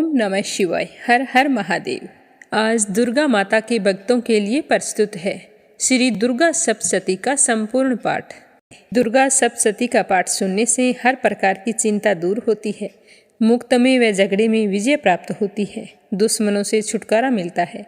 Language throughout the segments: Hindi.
ओम नमः शिवाय। हर हर महादेव। आज दुर्गा माता के भक्तों के लिए प्रस्तुत है श्री दुर्गा सप्तशती का संपूर्ण पाठ। दुर्गा सप्तशती का पाठ सुनने से हर प्रकार की चिंता दूर होती है, मुक्त में व झगड़े में विजय प्राप्त होती है, दुश्मनों से छुटकारा मिलता है,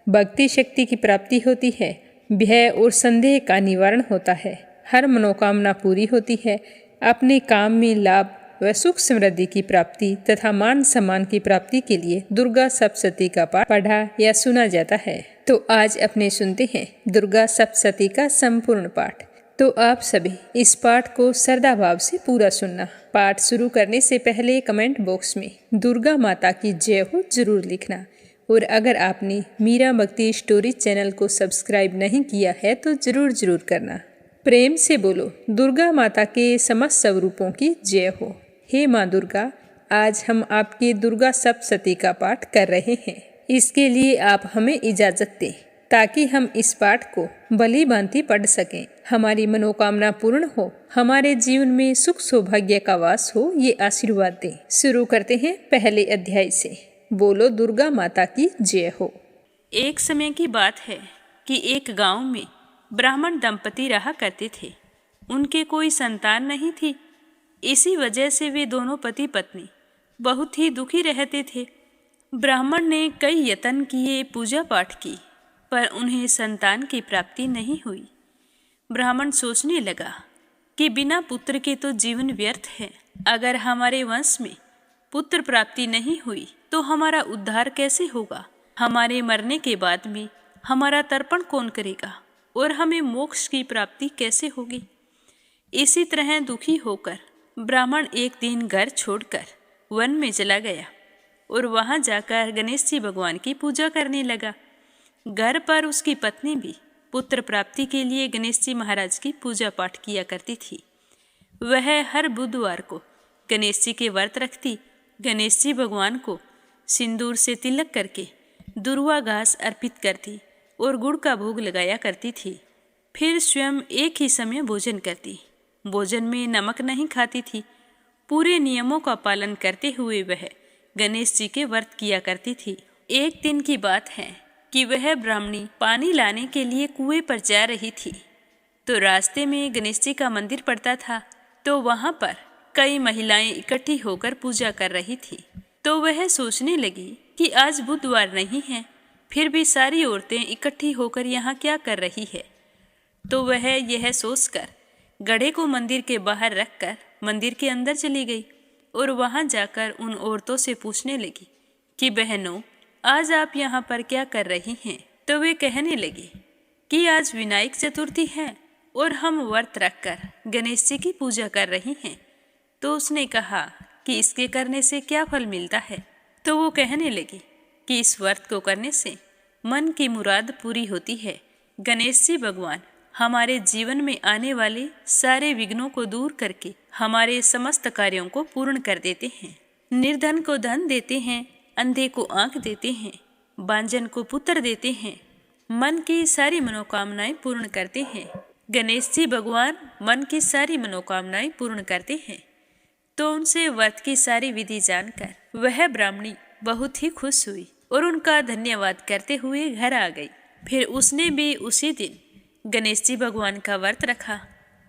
भक्ति शक्ति की प्राप्ति होती है, भय और संदेह का निवारण होता है, हर मनोकामना पूरी होती है, अपने काम में लाभ व सुख समृद्धि की प्राप्ति तथा मान सम्मान की प्राप्ति के लिए दुर्गा सप्तशती का पाठ पढ़ा या सुना जाता है। तो आज अपने सुनते हैं दुर्गा सप्तशती का संपूर्ण पाठ। तो आप सभी इस पाठ को श्रद्धा भाव से पूरा सुनना। पाठ शुरू करने से पहले कमेंट बॉक्स में दुर्गा माता की जय हो जरूर लिखना। और अगर आपने मीरा भक्ति स्टोरी चैनल को सब्सक्राइब नहीं किया है तो जरूर करना। प्रेम से बोलो दुर्गा माता के समस्त स्वरूपों की जय हो। हे माँ दुर्गा, आज हम आपके दुर्गा सप्तशती का पाठ कर रहे हैं। इसके लिए आप हमें इजाज़त दें ताकि हम इस पाठ को भली भांति पढ़ सकें, हमारी मनोकामना पूर्ण हो, हमारे जीवन में सुख सौभाग्य का वास हो, ये आशीर्वाद दें। शुरू करते हैं पहले अध्याय से। बोलो दुर्गा माता की जय हो। एक समय की बात है कि एक गांव में ब्राह्मण दंपति रहा करते थे। उनके कोई संतान नहीं थी। इसी वजह से वे दोनों पति पत्नी बहुत ही दुखी रहते थे। ब्राह्मण ने कई यत्न किए, पूजा पाठ की, पर उन्हें संतान की प्राप्ति नहीं हुई। ब्राह्मण सोचने लगा कि बिना पुत्र के तो जीवन व्यर्थ है। अगर हमारे वंश में पुत्र प्राप्ति नहीं हुई तो हमारा उद्धार कैसे होगा? हमारे मरने के बाद में हमारा तर्पण कौन करेगा और हमें मोक्ष की प्राप्ति कैसे होगी? इसी तरह दुखी होकर ब्राह्मण एक दिन घर छोड़कर वन में चला गया और वहां जाकर गणेश जी भगवान की पूजा करने लगा। घर पर उसकी पत्नी भी पुत्र प्राप्ति के लिए गणेश जी महाराज की पूजा पाठ किया करती थी। वह हर बुधवार को गणेश जी के व्रत रखती, गणेश जी भगवान को सिंदूर से तिलक करके दुर्वा घास अर्पित करती और गुड़ का भोग लगाया करती थी। फिर स्वयं एक ही समय भोजन करती। भोजन में नमक नहीं खाती थी। पूरे नियमों का पालन करते हुए वह गणेश जी के व्रत किया करती थी। एक दिन की बात है कि वह ब्राह्मणी पानी लाने के लिए कुएं पर जा रही थी, तो रास्ते में गणेश जी का मंदिर पड़ता था। तो वहां पर कई महिलाएं इकट्ठी होकर पूजा कर रही थी। तो वह सोचने लगी कि आज बुधवार नहीं है, फिर भी सारी औरतें इकट्ठी होकर यहाँ क्या कर रही है। तो वह यह सोचकर घड़े को मंदिर के बाहर रखकर मंदिर के अंदर चली गई और वहां जाकर उन औरतों से पूछने लगी कि बहनों, आज आप यहाँ पर क्या कर रही हैं? तो वे कहने लगी कि आज विनायक चतुर्थी है और हम व्रत रखकर गणेश जी की पूजा कर रही हैं। तो उसने कहा कि इसके करने से क्या फल मिलता है? तो वो कहने लगी कि इस व्रत को करने से मन की मुराद पूरी होती है। गणेश जी भगवान हमारे जीवन में आने वाले सारे विघ्नों को दूर करके हमारे समस्त कार्यों को पूर्ण कर देते हैं। निर्धन को धन देते हैं, अंधे को आंख देते हैं, बांझन को पुत्र देते हैं, मन की सारी मनोकामनाएं पूर्ण करते हैं। गणेश जी भगवान मन की सारी मनोकामनाएं पूर्ण करते हैं। तो उनसे व्रत की सारी विधि जानकर वह ब्राह्मणी बहुत ही खुश हुई और उनका धन्यवाद करते हुए घर आ गई। फिर उसने भी उसी दिन गणेश जी भगवान का व्रत रखा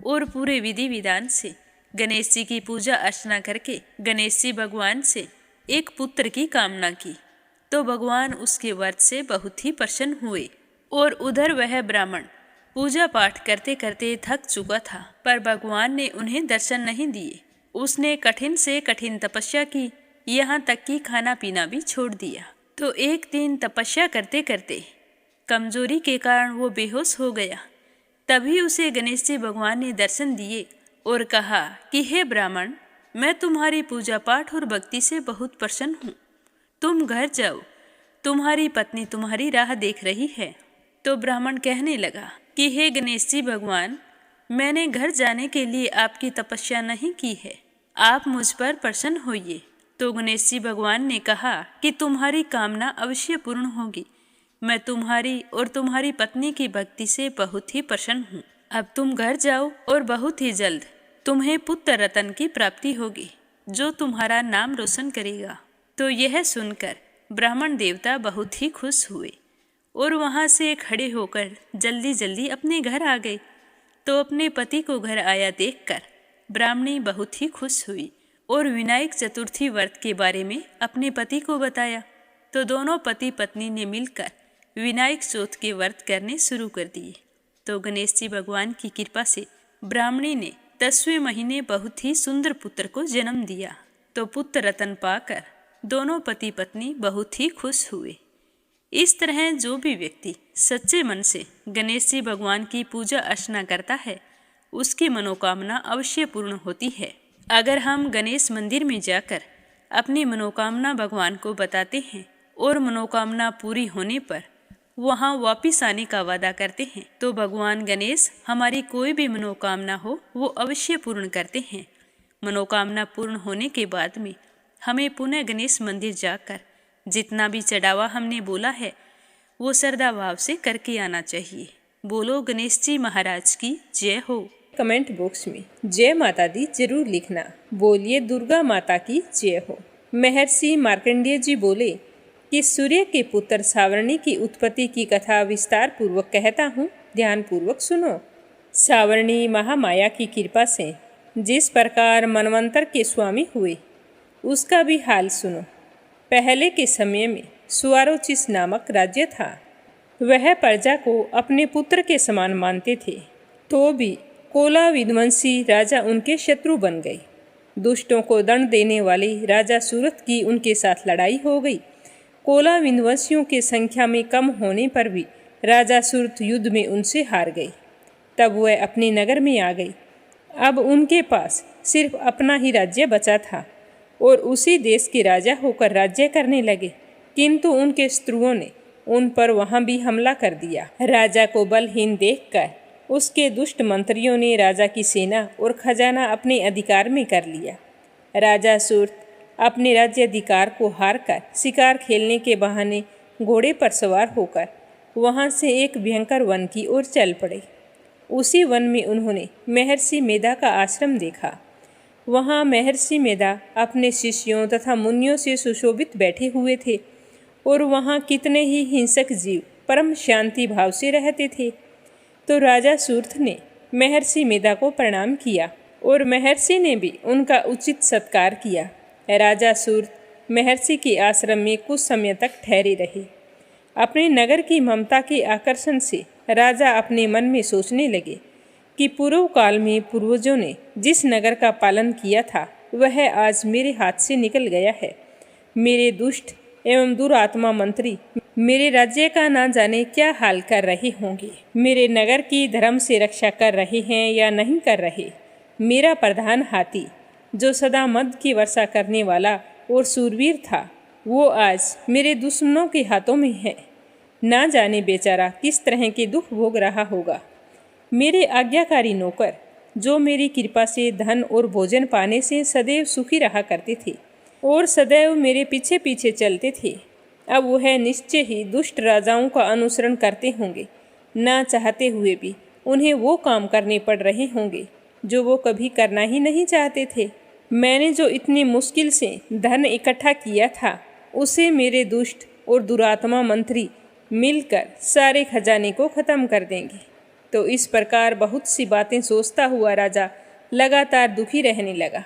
और पूरे विधि विधान से गणेश जी की पूजा अर्चना करके गणेश जी भगवान से एक पुत्र की कामना की। तो भगवान उसके व्रत से बहुत ही प्रसन्न हुए। और उधर वह ब्राह्मण पूजा पाठ करते करते थक चुका था, पर भगवान ने उन्हें दर्शन नहीं दिए। उसने कठिन से कठिन तपस्या की, यहाँ तक कि खाना पीना भी छोड़ दिया। तो एक दिन तपस्या करते करते कमजोरी के कारण वो बेहोश हो गया। तभी उसे गणेश जी भगवान ने दर्शन दिए और कहा कि हे ब्राह्मण, मैं तुम्हारी पूजा पाठ और भक्ति से बहुत प्रसन्न हूँ। तुम घर जाओ, तुम्हारी पत्नी तुम्हारी राह देख रही है। तो ब्राह्मण कहने लगा कि हे गणेश जी भगवान, मैंने घर जाने के लिए आपकी तपस्या नहीं की है, आप मुझ पर प्रसन्न होइए। तो गणेश जी भगवान ने कहा कि तुम्हारी कामना अवश्य पूर्ण होगी। मैं तुम्हारी और तुम्हारी पत्नी की भक्ति से बहुत ही प्रसन्न हूँ। अब तुम घर जाओ और बहुत ही जल्द तुम्हें पुत्र रतन की प्राप्ति होगी, जो तुम्हारा नाम रोशन करेगा। तो यह सुनकर ब्राह्मण देवता बहुत ही खुश हुए और वहाँ से खड़े होकर जल्दी जल्दी अपने घर आ गए। तो अपने पति को घर आया देखकर ब्राह्मणी बहुत ही खुश हुई और विनायक चतुर्थी व्रत के बारे में अपने पति को बताया। तो दोनों पति पत्नी ने मिलकर विनायक चौथ के व्रत करने शुरू कर दिए। तो गणेश जी भगवान की कृपा से ब्राह्मणी ने 10वें महीने बहुत ही सुंदर पुत्र को जन्म दिया। तो पुत्र रतन पाकर दोनों पति पत्नी बहुत ही खुश हुए। इस तरह जो भी व्यक्ति सच्चे मन से गणेश जी भगवान की पूजा अर्चना करता है उसकी मनोकामना अवश्य पूर्ण होती है। अगर हम गणेश मंदिर में जाकर अपनी मनोकामना भगवान को बताते हैं और मनोकामना पूरी होने पर वहाँ वापिस आने का वादा करते हैं तो भगवान गणेश हमारी कोई भी मनोकामना हो वो अवश्य पूर्ण करते हैं। मनोकामना पूर्ण होने के बाद में हमें पुनः गणेश मंदिर जाकर जितना भी चढ़ावा हमने बोला है वो श्रद्धा भाव से करके आना चाहिए। बोलो गणेश जी महाराज की जय हो। कमेंट बॉक्स में जय माता दी जरूर लिखना। बोलिए दुर्गा माता की जय हो। महर्षि मार्कंडेय जी बोले कि सूर्य के पुत्र सावर्णी की उत्पत्ति की कथा विस्तार पूर्वक कहता हूँ, ध्यान पूर्वक सुनो। सावर्णी महामाया की कृपा से जिस प्रकार मनवंतर के स्वामी हुए उसका भी हाल सुनो। पहले के समय में सुआरोचिस नामक राज्य था। वह प्रजा को अपने पुत्र के समान मानते थे, तो भी कोला विध्वंसी राजा उनके शत्रु बन गए। दुष्टों को दंड देने वाले राजा सूरत की उनके साथ लड़ाई हो गई। कोला विध्वंसियों की संख्या में कम होने पर भी राजा सूरत युद्ध में उनसे हार गए। तब वह अपने नगर में आ गई। अब उनके पास सिर्फ अपना ही राज्य बचा था और उसी देश के राजा होकर राज्य करने लगे, किंतु उनके शत्रुओं ने उन पर वहाँ भी हमला कर दिया। राजा को बलहीन देखकर उसके दुष्ट मंत्रियों ने राजा की सेना और खजाना अपने अधिकार में कर लिया। राजा सूरत अपने राज्य अधिकार को हारकर शिकार खेलने के बहाने घोड़े पर सवार होकर वहाँ से एक भयंकर वन की ओर चल पड़े। उसी वन में उन्होंने महर्षि मेधा का आश्रम देखा। वहाँ महर्षि मेधा अपने शिष्यों तथा मुनियों से सुशोभित बैठे हुए थे और वहाँ कितने ही हिंसक जीव परम शांति भाव से रहते थे। तो राजा सूरत ने महर्षि मेधा को प्रणाम किया और महर्षि ने भी उनका उचित सत्कार किया। राजा सूरत महर्षि के आश्रम में कुछ समय तक ठहरे रहे। अपने नगर की ममता के आकर्षण से राजा अपने मन में सोचने लगे कि पूर्व काल में पूर्वजों ने जिस नगर का पालन किया था वह आज मेरे हाथ से निकल गया है। मेरे दुष्ट एवं दुरात्मा मंत्री मेरे राज्य का ना जाने क्या हाल कर रहे होंगे। मेरे नगर की धर्म से रक्षा कर रहे हैं या नहीं कर रहे। मेरा प्रधान हाथी जो सदा मद की वर्षा करने वाला और सूरवीर था वो आज मेरे दुश्मनों के हाथों में है। ना जाने बेचारा किस तरह के दुख भोग रहा होगा। मेरे आज्ञाकारी नौकर जो मेरी कृपा से धन और भोजन पाने से सदैव सुखी रहा करते थे और सदैव मेरे पीछे पीछे चलते थे, अब वह निश्चय ही दुष्ट राजाओं का अनुसरण करते होंगे। ना चाहते हुए भी उन्हें वो काम करने पड़ रहे होंगे जो वो कभी करना ही नहीं चाहते थे। मैंने जो इतनी मुश्किल से धन इकट्ठा किया था उसे मेरे दुष्ट और दुरात्मा मंत्री मिलकर सारे खजाने को खत्म कर देंगे। तो इस प्रकार बहुत सी बातें सोचता हुआ राजा लगातार दुखी रहने लगा।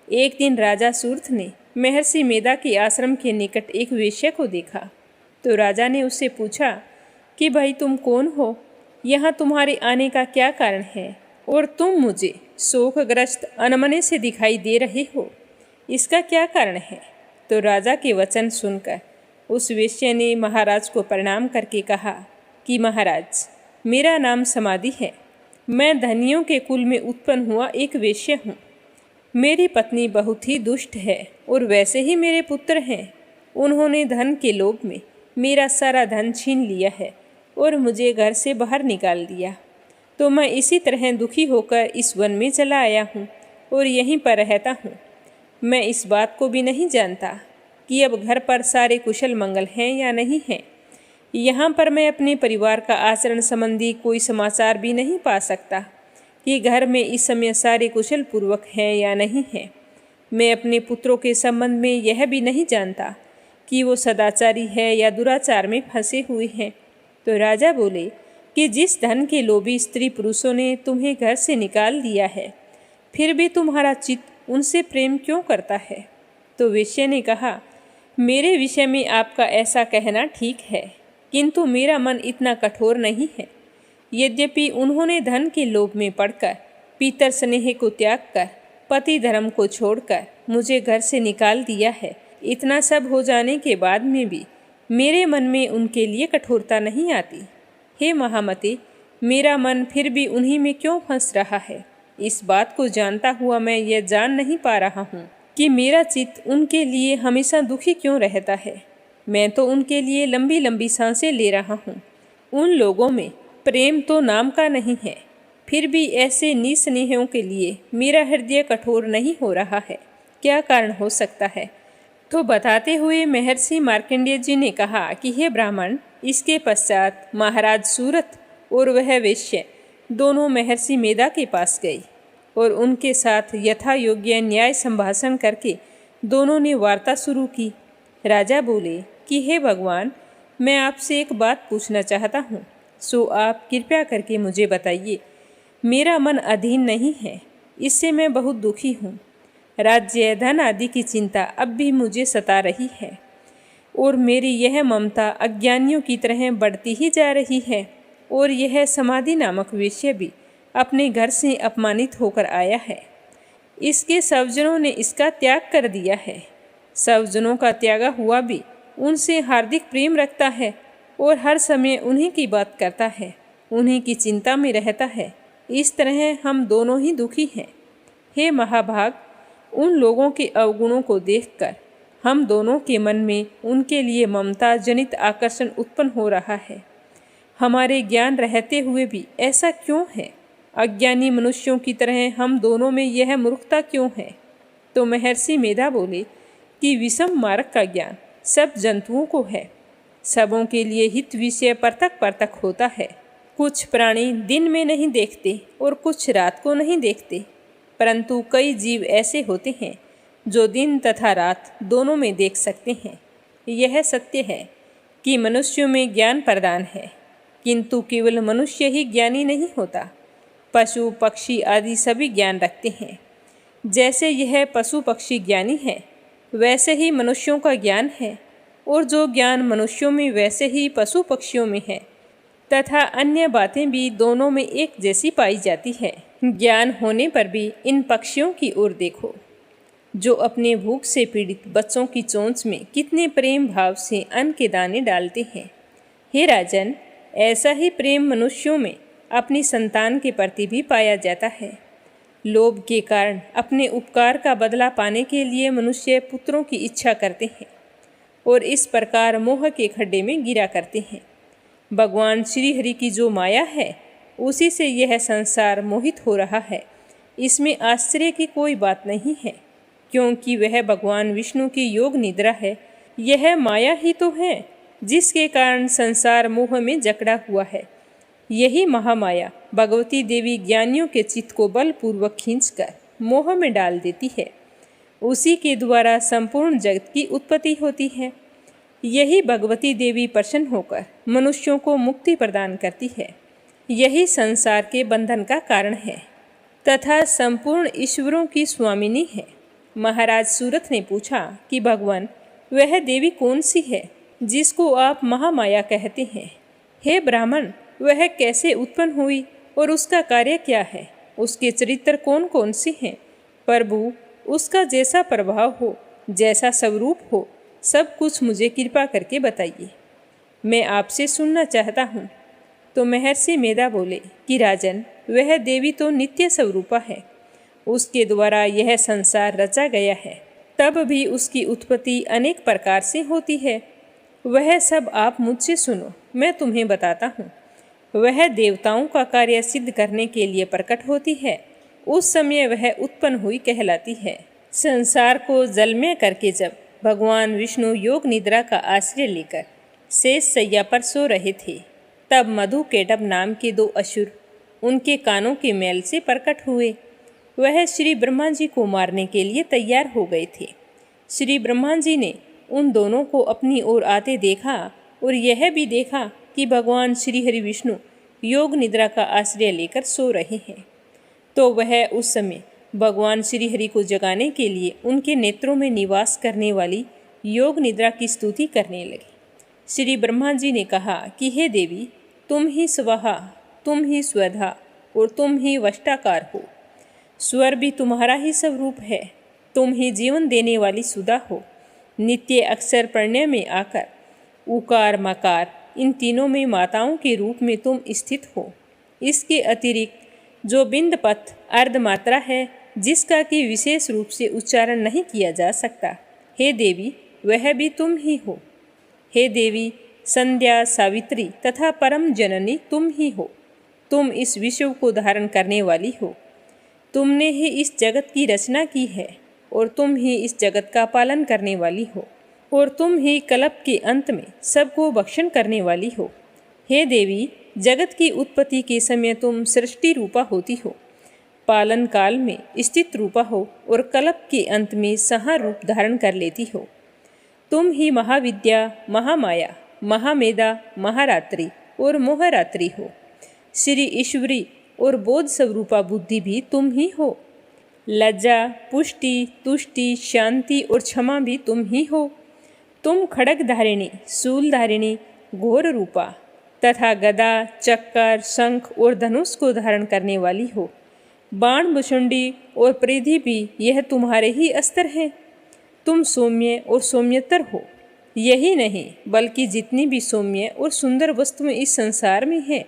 एक दिन राजा सूरत ने महर्षि मेधा के आश्रम के निकट एक वेश्या को देखा। तो राजा ने उससे पूछा कि भाई तुम कौन हो, यहाँ तुम्हारे आने का क्या कारण है और तुम मुझे शोकग्रस्त अनमने से दिखाई दे रहे हो, इसका क्या कारण है। तो राजा के वचन सुनकर उस वेश्या ने महाराज को प्रणाम करके कहा कि महाराज, मेरा नाम समाधि है। मैं धनियों के कुल में उत्पन्न हुआ एक वेश्या हूँ। मेरी पत्नी बहुत ही दुष्ट है और वैसे ही मेरे पुत्र हैं। उन्होंने धन के लोभ में मेरा सारा धन छीन लिया है और मुझे घर से बाहर निकाल दिया। तो मैं इसी तरह दुखी होकर इस वन में चला आया हूँ और यहीं पर रहता हूँ। मैं इस बात को भी नहीं जानता कि अब घर पर सारे कुशल मंगल हैं या नहीं हैं। यहाँ पर मैं अपने परिवार का आचरण संबंधी कोई समाचार भी नहीं पा सकता कि घर में इस समय सारे कुशल पूर्वक हैं या नहीं हैं। मैं अपने पुत्रों के संबंध में यह भी नहीं जानता कि वो सदाचारी है या दुराचार में फंसे हुए हैं। तो राजा बोले कि जिस धन के लोभी स्त्री पुरुषों ने तुम्हें घर से निकाल दिया है, फिर भी तुम्हारा चित्त उनसे प्रेम क्यों करता है? तो वेश्या ने कहा, मेरे विषय में आपका ऐसा कहना ठीक है, किंतु मेरा मन इतना कठोर नहीं है। यद्यपि उन्होंने धन के लोभ में पड़कर, पितर स्नेह को त्याग कर, पति धर्म को छोड़कर मुझे घर से निकाल दिया है, इतना सब हो जाने के बाद में भी मेरे मन में उनके लिए कठोरता नहीं आती। हे महामते, मेरा मन फिर भी उन्हीं में क्यों फंस रहा है? इस बात को जानता हुआ मैं यह जान नहीं पा रहा हूँ कि मेरा चित्त उनके लिए हमेशा दुखी क्यों रहता है। मैं तो उनके लिए लंबी लंबी सांसें ले रहा हूँ। उन लोगों में प्रेम तो नाम का नहीं है, फिर भी ऐसे निस्नेहियों के लिए मेरा हृदय कठोर नहीं हो रहा है। क्या कारण हो सकता है? तो बताते हुए महर्षि मार्कंडेय जी ने कहा कि हे ब्राह्मण, इसके पश्चात महाराज सूरत और वह वेश्य दोनों महर्षि मेधा के पास गई और उनके साथ यथा योग्य न्याय संभाषण करके दोनों ने वार्ता शुरू की। राजा बोले कि हे भगवान, मैं आपसे एक बात पूछना चाहता हूँ, सो आप कृपया करके मुझे बताइए। मेरा मन अधीन नहीं है, इससे मैं बहुत दुखी हूँ। राज्य धन आदि की चिंता अब भी मुझे सता रही है और मेरी यह ममता अज्ञानियों की तरह बढ़ती ही जा रही है। और यह समाधि नामक वेश्या भी अपने घर से अपमानित होकर आया है। इसके स्वजनों ने इसका त्याग कर दिया है। स्वजनों का त्यागा हुआ भी उनसे हार्दिक प्रेम रखता है और हर समय उन्हीं की बात करता है, उन्हीं की चिंता में रहता है। इस तरह हम दोनों ही दुखी हैं। हे महाभाग, उन लोगों के अवगुणों को देखकर हम दोनों के मन में उनके लिए ममता जनित आकर्षण उत्पन्न हो रहा है। हमारे ज्ञान रहते हुए भी ऐसा क्यों है? अज्ञानी मनुष्यों की तरह हम दोनों में यह मूर्खता क्यों है? तो महर्षि मेधा बोले कि विषम मार्ग का ज्ञान सब जंतुओं को है। सबों के लिए हित विषय पृथक पृथक होता है। कुछ प्राणी दिन में नहीं देखते और कुछ रात को नहीं देखते, परंतु कई जीव ऐसे होते हैं जो दिन तथा रात दोनों में देख सकते हैं। यह सत्य है कि मनुष्यों में ज्ञान प्रदान है, किंतु केवल मनुष्य ही ज्ञानी नहीं होता। पशु पक्षी आदि सभी ज्ञान रखते हैं। जैसे यह पशु पक्षी ज्ञानी है, वैसे ही मनुष्यों का ज्ञान है, और जो ज्ञान मनुष्यों में वैसे ही पशु पक्षियों में है, तथा अन्य बातें भी दोनों में एक जैसी पाई जाती है। ज्ञान होने पर भी इन पक्षियों की ओर देखो, जो अपने भूख से पीड़ित बच्चों की चोंच में कितने प्रेम भाव से अन्न के दाने डालते हैं। हे राजन, ऐसा ही प्रेम मनुष्यों में अपनी संतान के प्रति भी पाया जाता है। लोभ के कारण अपने उपकार का बदला पाने के लिए मनुष्य पुत्रों की इच्छा करते हैं और इस प्रकार मोह के खड्डे में गिरा करते हैं। भगवान श्री हरि की जो माया है, उसी से यह संसार मोहित हो रहा है। इसमें आश्चर्य की कोई बात नहीं है, क्योंकि वह भगवान विष्णु की योग निद्रा है। यह माया ही तो है जिसके कारण संसार मोह में जकड़ा हुआ है। यही महामाया भगवती देवी ज्ञानियों के चित्त को बलपूर्वक खींचकर मोह में डाल देती है। उसी के द्वारा संपूर्ण जगत की उत्पत्ति होती है। यही भगवती देवी प्रसन्न होकर मनुष्यों को मुक्ति प्रदान करती है। यही संसार के बंधन का कारण है तथा संपूर्ण ईश्वरों की स्वामिनी है। महाराज सूरत ने पूछा कि भगवान, वह देवी कौन सी है जिसको आप महामाया कहते हैं? हे ब्राह्मण, वह कैसे उत्पन्न हुई और उसका कार्य क्या है? उसके चरित्र कौन कौन से हैं? प्रभु, उसका जैसा प्रभाव हो, जैसा स्वरूप हो, सब कुछ मुझे कृपा करके बताइए, मैं आपसे सुनना चाहता हूँ। तो महर्षि मेधा बोले कि राजन, वह देवी तो नित्य स्वरूपा है। उसके द्वारा यह संसार रचा गया है, तब भी उसकी उत्पत्ति अनेक प्रकार से होती है। वह सब आप मुझसे सुनो, मैं तुम्हें बताता हूँ। वह देवताओं का कार्य सिद्ध करने के लिए प्रकट होती है। उस समय वह उत्पन्न हुई कहलाती है। संसार को जलमय करके जब भगवान विष्णु योग निद्रा का आश्रय लेकर शेष शैया पर सो रहे थे, तब मधु केटभ नाम के दो असुर उनके कानों के मैल से प्रकट हुए। वह श्री ब्रह्मा जी को मारने के लिए तैयार हो गए थे। श्री ब्रह्मा जी ने उन दोनों को अपनी ओर आते देखा और यह भी देखा कि भगवान श्री हरि विष्णु योग निद्रा का आश्रय लेकर सो रहे हैं। तो वह उस समय भगवान श्री हरि को जगाने के लिए उनके नेत्रों में निवास करने वाली योग निद्रा की स्तुति करने लगे। श्री ब्रह्मा जी ने कहा कि हे देवी, तुम ही स्वाहा, तुम ही स्वधा और तुम ही वष्टाकार हो। स्वर भी तुम्हारा ही स्वरूप है। तुम ही जीवन देने वाली सुधा हो। नित्य अक्षर पढ़ने में आकर उकार मकार इन तीनों में माताओं के रूप में तुम स्थित हो। इसके अतिरिक्त जो बिंद पथ अर्धमात्रा है, जिसका कि विशेष रूप से उच्चारण नहीं किया जा सकता, हे देवी, वह भी तुम ही हो। हे देवी, संध्या, सावित्री तथा परम जननी तुम ही हो। तुम इस विश्व को धारण करने वाली हो। तुमने ही इस जगत की रचना की है और तुम ही इस जगत का पालन करने वाली हो और तुम ही कल्प के अंत में सबको भक्षण करने वाली हो। हे देवी, जगत की उत्पत्ति के समय तुम सृष्टि रूपा होती हो, पालन काल में स्थित रूपा हो और कल्प के अंत में संहार रूप धारण कर लेती हो। तुम ही महाविद्या, महामाया, महामेधा, महारात्रि और मोहरात्रि हो। श्री ईश्वरी और बोध स्वरूपा बुद्धि भी तुम ही हो। लज्जा, पुष्टि, तुष्टि, शांति और क्षमा भी तुम ही हो। तुम खड़ग धारिणी, शूल धारिणी, घोर रूपा तथा गदा, चक्कर, शंख और धनुष को धारण करने वाली हो। बाण, भुषुंडी और परिधि भी यह तुम्हारे ही अस्त्र हैं। तुम सौम्य और सौम्यतर हो। यही नहीं बल्कि जितनी भी सौम्य और सुंदर वस्तुएं इस संसार में हैं,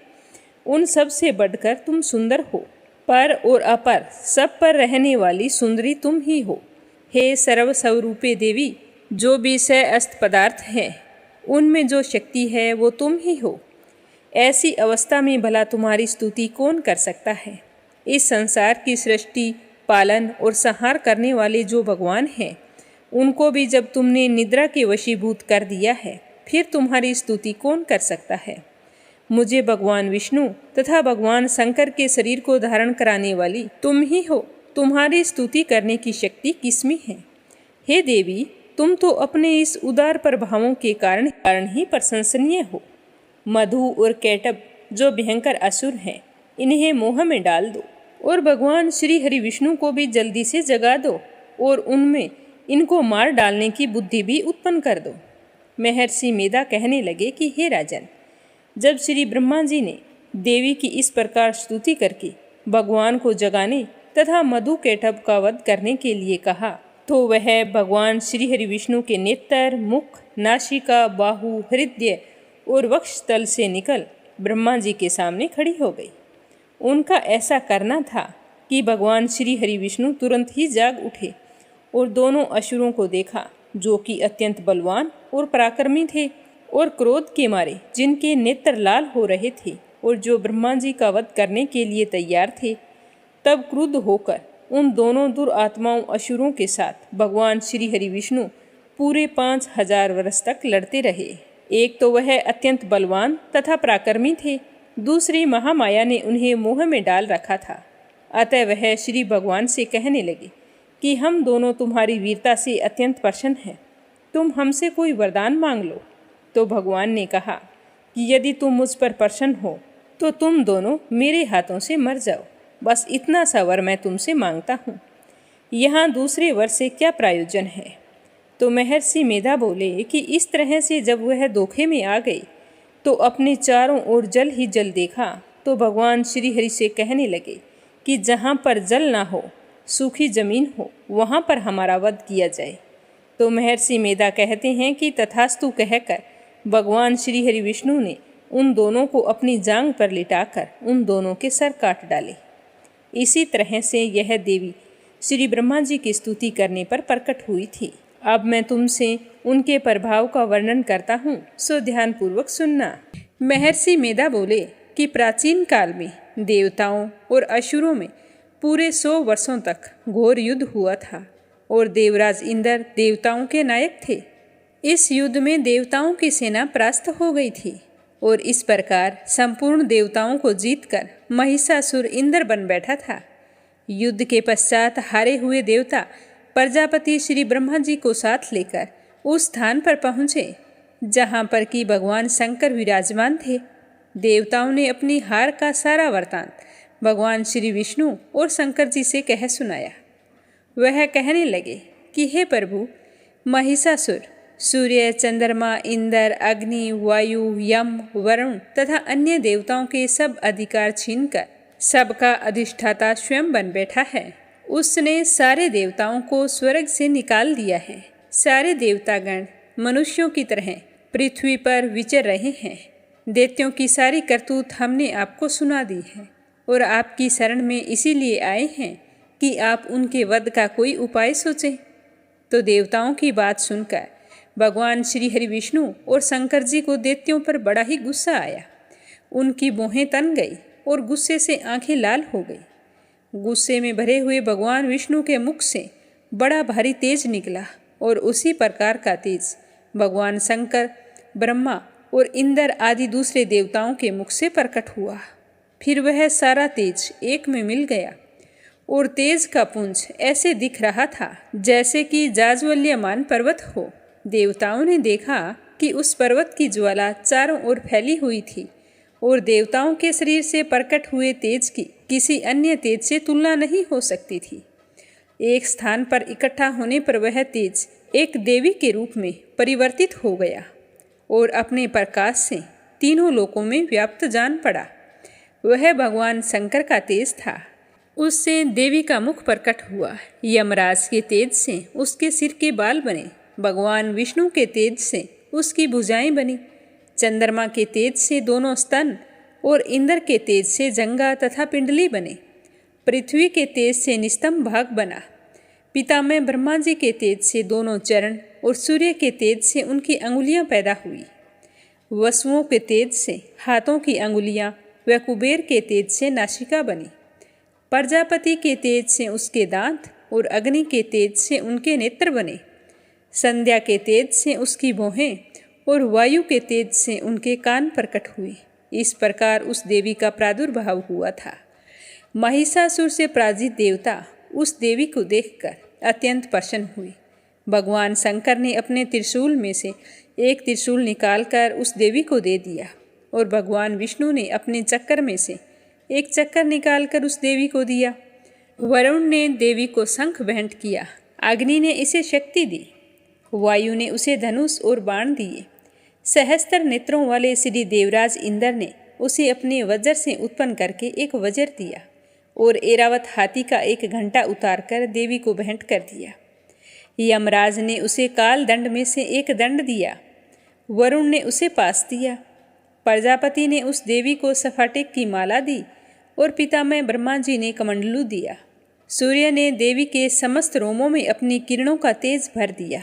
उन सब से बढ़कर तुम सुंदर हो। पर और अपर सब पर रहने वाली सुंदरी तुम ही हो। हे सर्वस्वरूपे देवी, जो भी सअस्त पदार्थ हैं, उनमें जो शक्ति है वो तुम ही हो। ऐसी अवस्था में भला तुम्हारी स्तुति कौन कर सकता है। इस संसार की सृष्टि, पालन और संहार करने वाले जो भगवान हैं, उनको भी जब तुमने निद्रा के वशीभूत कर दिया है, फिर तुम्हारी स्तुति कौन कर सकता है। मुझे भगवान विष्णु तथा भगवान शंकर के शरीर को धारण कराने वाली तुम ही हो। तुम्हारी स्तुति करने की शक्ति किसमें है। हे देवी, तुम तो अपने इस उदार प्रभावों के कारण ही प्रशंसनीय हो। मधु और कैटब जो भयंकर असुर हैं, इन्हें मोह में डाल दो और भगवान श्री हरि विष्णु को भी जल्दी से जगा दो और उनमें इनको मार डालने की बुद्धि भी उत्पन्न कर दो। महर्षि मेधा कहने लगे कि हे राजन, जब श्री ब्रह्मा जी ने देवी की इस प्रकार स्तुति करके भगवान को जगाने तथा मधु कैटब का वध करने के लिए कहा, तो वह भगवान श्री हरि विष्णु के नेत्र, मुख, नासिका, बाहु, हृदय और वक्षस्थल से निकल ब्रह्मा जी के सामने खड़ी हो गई। उनका ऐसा करना था कि भगवान श्री हरि विष्णु तुरंत ही जाग उठे और दोनों असुरों को देखा, जो कि अत्यंत बलवान और पराक्रमी थे और क्रोध के मारे जिनके नेत्र लाल हो रहे थे और जो ब्रह्मा जी का वध करने के लिए तैयार थे। तब क्रुद्ध होकर उन दोनों दुरात्माओं असुरों के साथ भगवान श्री हरि विष्णु पूरे 5000 वर्ष तक लड़ते रहे। एक तो वह अत्यंत बलवान तथा पराक्रमी थे, दूसरी महामाया ने उन्हें मोह में डाल रखा था। अतः वह श्री भगवान से कहने लगे कि हम दोनों तुम्हारी वीरता से अत्यंत प्रसन्न हैं, तुम हमसे कोई वरदान मांग लो। तो भगवान ने कहा कि यदि तुम मुझ पर प्रसन्न हो तो तुम दोनों मेरे हाथों से मर जाओ। बस इतना सा वर मैं तुमसे मांगता हूँ। यहाँ दूसरे वर से क्या प्रयोजन है। तो महर्षि मेधा बोले कि इस तरह से जब वह धोखे में आ गई तो अपने चारों ओर जल ही जल देखा, तो भगवान श्री हरि से कहने लगे कि जहाँ पर जल ना हो, सूखी जमीन हो, वहाँ पर हमारा वध किया जाए। तो महर्षि मेधा कहते हैं कि तथास्तु कहकर भगवान श्री हरि विष्णु ने उन दोनों को अपनी जांग पर लिटाकर उन दोनों के सर काट डाले। इसी तरह से यह देवी श्री ब्रह्मा जी की स्तुति करने पर प्रकट हुई थी। अब मैं तुमसे उनके प्रभाव का वर्णन करता हूँ, सो ध्यानपूर्वक सुनना। महर्षि मेधा बोले कि प्राचीन काल में देवताओं और असुरों में पूरे 100 वर्षों तक घोर युद्ध हुआ था और देवराज इंद्र देवताओं के नायक थे। इस युद्ध में देवताओं की सेना परास्त हो गई थी और इस प्रकार संपूर्ण देवताओं को जीतकर महिषासुर इंद्र बन बैठा था। युद्ध के पश्चात हारे हुए देवता प्रजापति श्री ब्रह्मा जी को साथ लेकर उस स्थान पर पहुँचे जहाँ पर कि भगवान शंकर विराजमान थे। देवताओं ने अपनी हार का सारा वृतांत भगवान श्री विष्णु और शंकर जी से कह सुनाया। वह कहने लगे कि हे प्रभु, महिषासुर सूर्य, चंद्रमा, इंद्र, अग्नि, वायु, यम, वरुण तथा अन्य देवताओं के सब अधिकार छीनकर सबका अधिष्ठाता स्वयं बन बैठा है। उसने सारे देवताओं को स्वर्ग से निकाल दिया है। सारे देवतागण मनुष्यों की तरह पृथ्वी पर विचर रहे हैं। दैत्यों की सारी करतूत हमने आपको सुना दी है और आपकी शरण में इसीलिए आए हैं कि आप उनके वध का कोई उपाय सोचें। तो देवताओं की बात सुनकर भगवान श्री हरि विष्णु और शंकर जी को दैत्यों पर बड़ा ही गुस्सा आया। उनकी भौहें तन गई और गुस्से से आंखें लाल हो गई। गुस्से में भरे हुए भगवान विष्णु के मुख से बड़ा भारी तेज निकला और उसी प्रकार का तेज भगवान शंकर, ब्रह्मा और इंद्र आदि दूसरे देवताओं के मुख से प्रकट हुआ। फिर वह सारा तेज एक में मिल गया और तेज का पुंज ऐसे दिख रहा था जैसे कि जाज्वल्यमान पर्वत हो। देवताओं ने देखा कि उस पर्वत की ज्वाला चारों ओर फैली हुई थी और देवताओं के शरीर से प्रकट हुए तेज की किसी अन्य तेज से तुलना नहीं हो सकती थी। एक स्थान पर इकट्ठा होने पर वह तेज एक देवी के रूप में परिवर्तित हो गया और अपने प्रकाश से तीनों लोकों में व्याप्त जान पड़ा। वह भगवान शंकर का तेज था। उससे देवी का मुख प्रकट हुआ। यमराज के तेज से उसके सिर के बाल बने। भगवान विष्णु के तेज से उसकी भुजाएं बनी। चंद्रमा के तेज से दोनों स्तन और इंद्र के तेज से जंगा तथा पिंडली बने। पृथ्वी के तेज से निस्तंभ भाग बना। पितामह ब्रह्मा जी के तेज से दोनों चरण और सूर्य के तेज से उनकी अंगुलियां पैदा हुई। वसुओं के तेज से हाथों की अंगुलियां व कुबेर के तेज से नासिका बनी। प्रजापति के तेज से उसके दांत और अग्नि के तेज से उनके नेत्र बने। संध्या के तेज से उसकी भौहें और वायु के तेज से उनके कान प्रकट हुए। इस प्रकार उस देवी का प्रादुर्भाव हुआ था। महिषासुर से पराजित देवता उस देवी को देखकर अत्यंत प्रसन्न हुई। भगवान शंकर ने अपने त्रिशूल में से एक त्रिशूल निकालकर उस देवी को दे दिया और भगवान विष्णु ने अपने चक्कर में से एक चक्कर निकालकर उस देवी को दिया। वरुण ने देवी को शंख भेंट किया। अग्नि ने इसे शक्ति दी। वायु ने उसे धनुष और बाण दिए। सहस्त्र नेत्रों वाले श्री देवराज इंद्र ने उसे अपने वज्र से उत्पन्न करके एक वज्र दिया और ऐरावत हाथी का एक घंटा उतारकर देवी को भेंट कर दिया। यमराज ने उसे काल दंड में से एक दंड दिया। वरुण ने उसे पास दिया। प्रजापति ने उस देवी को सफाटिक की माला दी और पितामह ब्रह्मा जी ने कमंडलू दिया। सूर्य ने देवी के समस्त रोमों में अपनी किरणों का तेज भर दिया।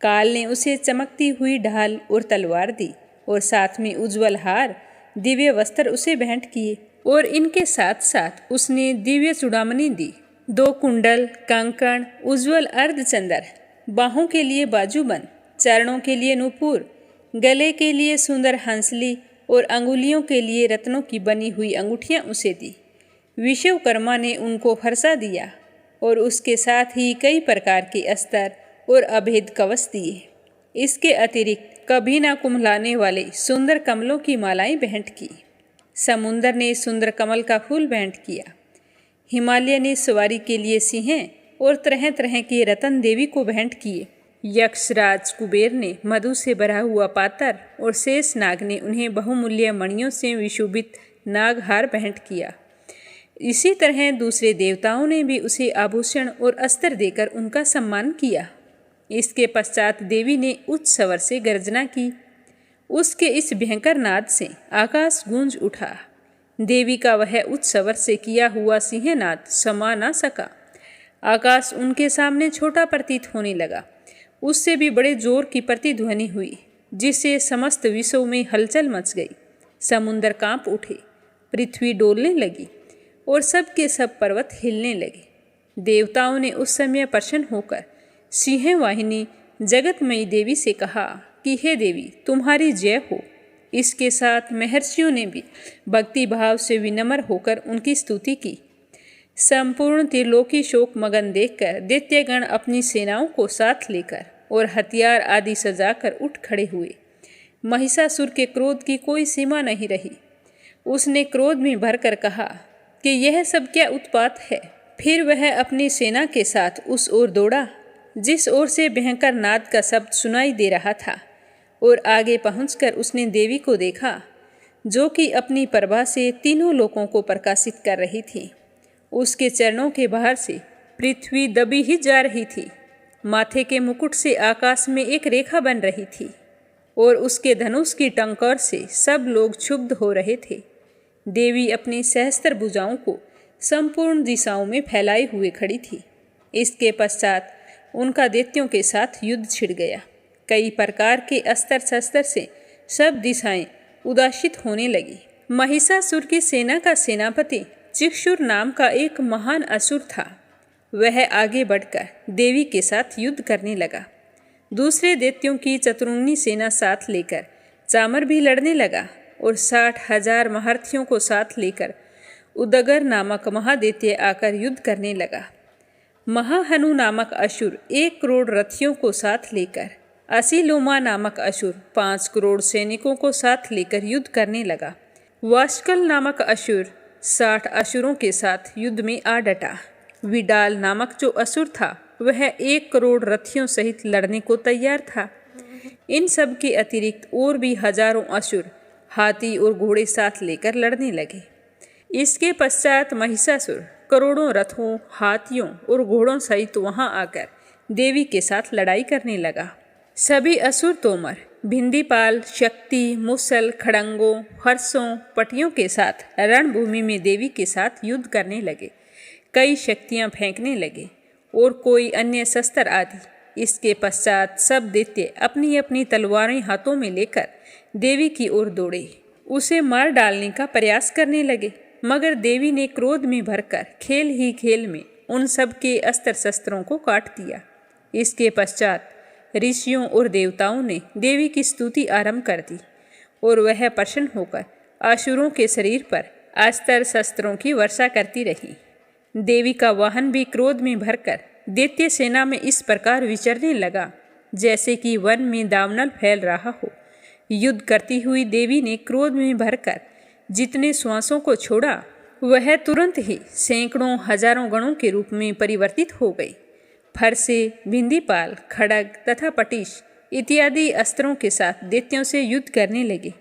काल ने उसे चमकती हुई ढाल और तलवार दी और साथ में उज्ज्वल हार, दिव्य वस्त्र उसे भेंट किए और इनके साथ साथ उसने दिव्य चूड़ामणि दी। 2 कुंडल, कंकण, उज्ज्वल अर्धचंद्र, बाहों के लिए बाजूबंद, चरणों के लिए नूपुर, गले के लिए सुंदर हंसली और अंगुलियों के लिए रत्नों की बनी हुई अंगूठियां उसे दी। विश्वकर्मा ने उनको फरसा दिया और उसके साथ ही कई प्रकार के अस्त्र और अभेद कवच दिए। इसके अतिरिक्त कभी ना कुम्हलाने वाले सुंदर कमलों की मालाएं भेंट की। समुंदर ने सुंदर कमल का फूल भेंट किया। हिमालय ने सवारी के लिए सिंह और तरह तरह के रतन देवी को भेंट किए। यक्षराज कुबेर ने मधु से भरा हुआ पात्र और शेष नाग ने उन्हें बहुमूल्य मणियों से विशोभित नागहार भेंट किया। इसी तरह दूसरे देवताओं ने भी उसे आभूषण और अस्त्र देकर उनका सम्मान किया। इसके पश्चात देवी ने उच्च स्वर से गर्जना की। उसके इस भयंकर नाद से आकाश गूंज उठा। देवी का वह उच्च स्वर से किया हुआ सिंहनाद समा न सका। आकाश उनके सामने छोटा प्रतीत होने लगा। उससे भी बड़े जोर की प्रतिध्वनि हुई, जिससे समस्त विश्व में हलचल मच गई। समुद्र कांप उठे, पृथ्वी डोलने लगी और सब के सब पर्वत हिलने लगे। देवताओं ने उस समय प्रसन्न होकर सिंह वाहिनी जगतमयी देवी से कहा कि हे देवी, तुम्हारी जय हो। इसके साथ महर्षियों ने भी भक्ति भाव से विनम्र होकर उनकी स्तुति की। संपूर्ण त्रिलोकी शोक मगन देखकर दैत्यगण अपनी सेनाओं को साथ लेकर और हथियार आदि सजाकर उठ खड़े हुए। महिषासुर के क्रोध की कोई सीमा नहीं रही। उसने क्रोध में भरकर कहा कि यह सब क्या उत्पात है। फिर वह अपनी सेना के साथ उस ओर दौड़ा जिस ओर से भयंकर नाद का शब्द सुनाई दे रहा था, और आगे पहुंचकर उसने देवी को देखा जो कि अपनी प्रभा से तीनों लोकों को प्रकाशित कर रही थी। उसके चरणों के बाहर से पृथ्वी दबी ही जा रही थी। माथे के मुकुट से आकाश में एक रेखा बन रही थी और उसके धनुष की टंकार से सब लोग क्षुब्ध हो रहे थे। देवी अपनी सहस्त्र भुजाओं को संपूर्ण दिशाओं में फैलाए हुए खड़ी थी। इसके पश्चात उनका दैत्यों के साथ युद्ध छिड़ गया। कई प्रकार के अस्त्र शस्त्र से सब दिशाएं उदासित होने लगी। महिषासुर की सेना का सेनापति चिक्षुर नाम का एक महान असुर था। वह आगे बढ़कर देवी के साथ युद्ध करने लगा। दूसरे दैत्यों की चतुरंगी सेना साथ लेकर चामर भी लड़ने लगा और 60,000 महारथियों को साथ लेकर उदगर नामक महादैत्य आकर युद्ध करने लगा। महाहनु नामक असुर 1 करोड़ रथियों को साथ लेकर, असीलोमा नामक असुर 5 करोड़ सैनिकों को साथ लेकर युद्ध करने लगा। वास्कल नामक असुर 60 असुरों के साथ युद्ध में आ डटा। विडाल नामक जो असुर था वह 1 करोड़ रथियों सहित लड़ने को तैयार था। इन सब के अतिरिक्त और भी हजारों असुर हाथी और घोड़े साथ लेकर लड़ने लगे। इसके पश्चात महिषासुर करोड़ों रथों, हाथियों और घोड़ों सहित वहां आकर देवी के साथ लड़ाई करने लगा। सभी असुर तोमर, भिंदीपाल, शक्ति, मुसल, खड़ंगों, हर्षों, पटियों के साथ रणभूमि में देवी के साथ युद्ध करने लगे। कई शक्तियां फेंकने लगे और कोई अन्य शस्त्र आदि। इसके पश्चात सब दैत्य अपनी अपनी तलवारें हाथों में लेकर देवी की ओर दौड़े, उसे मार डालने का प्रयास करने लगे। मगर देवी ने क्रोध में भरकर खेल ही खेल में उन सब के अस्त्र शस्त्रों को काट दिया। इसके पश्चात ऋषियों और देवताओं ने देवी की स्तुति आरंभ कर दी और वह प्रसन्न होकर असुरों के शरीर पर अस्त्र शस्त्रों की वर्षा करती रही। देवी का वाहन भी क्रोध में भरकर दैत्य सेना में इस प्रकार विचरने लगा जैसे कि वन में दावानल फैल रहा हो। युद्ध करती हुई देवी ने क्रोध में भरकर जितने श्वासों को छोड़ा वह तुरंत ही सैकड़ों हजारों गणों के रूप में परिवर्तित हो गई। फरसे, भिंदीपाल, खड़ग तथा पटिश इत्यादि अस्त्रों के साथ दैत्यों से युद्ध करने लगे।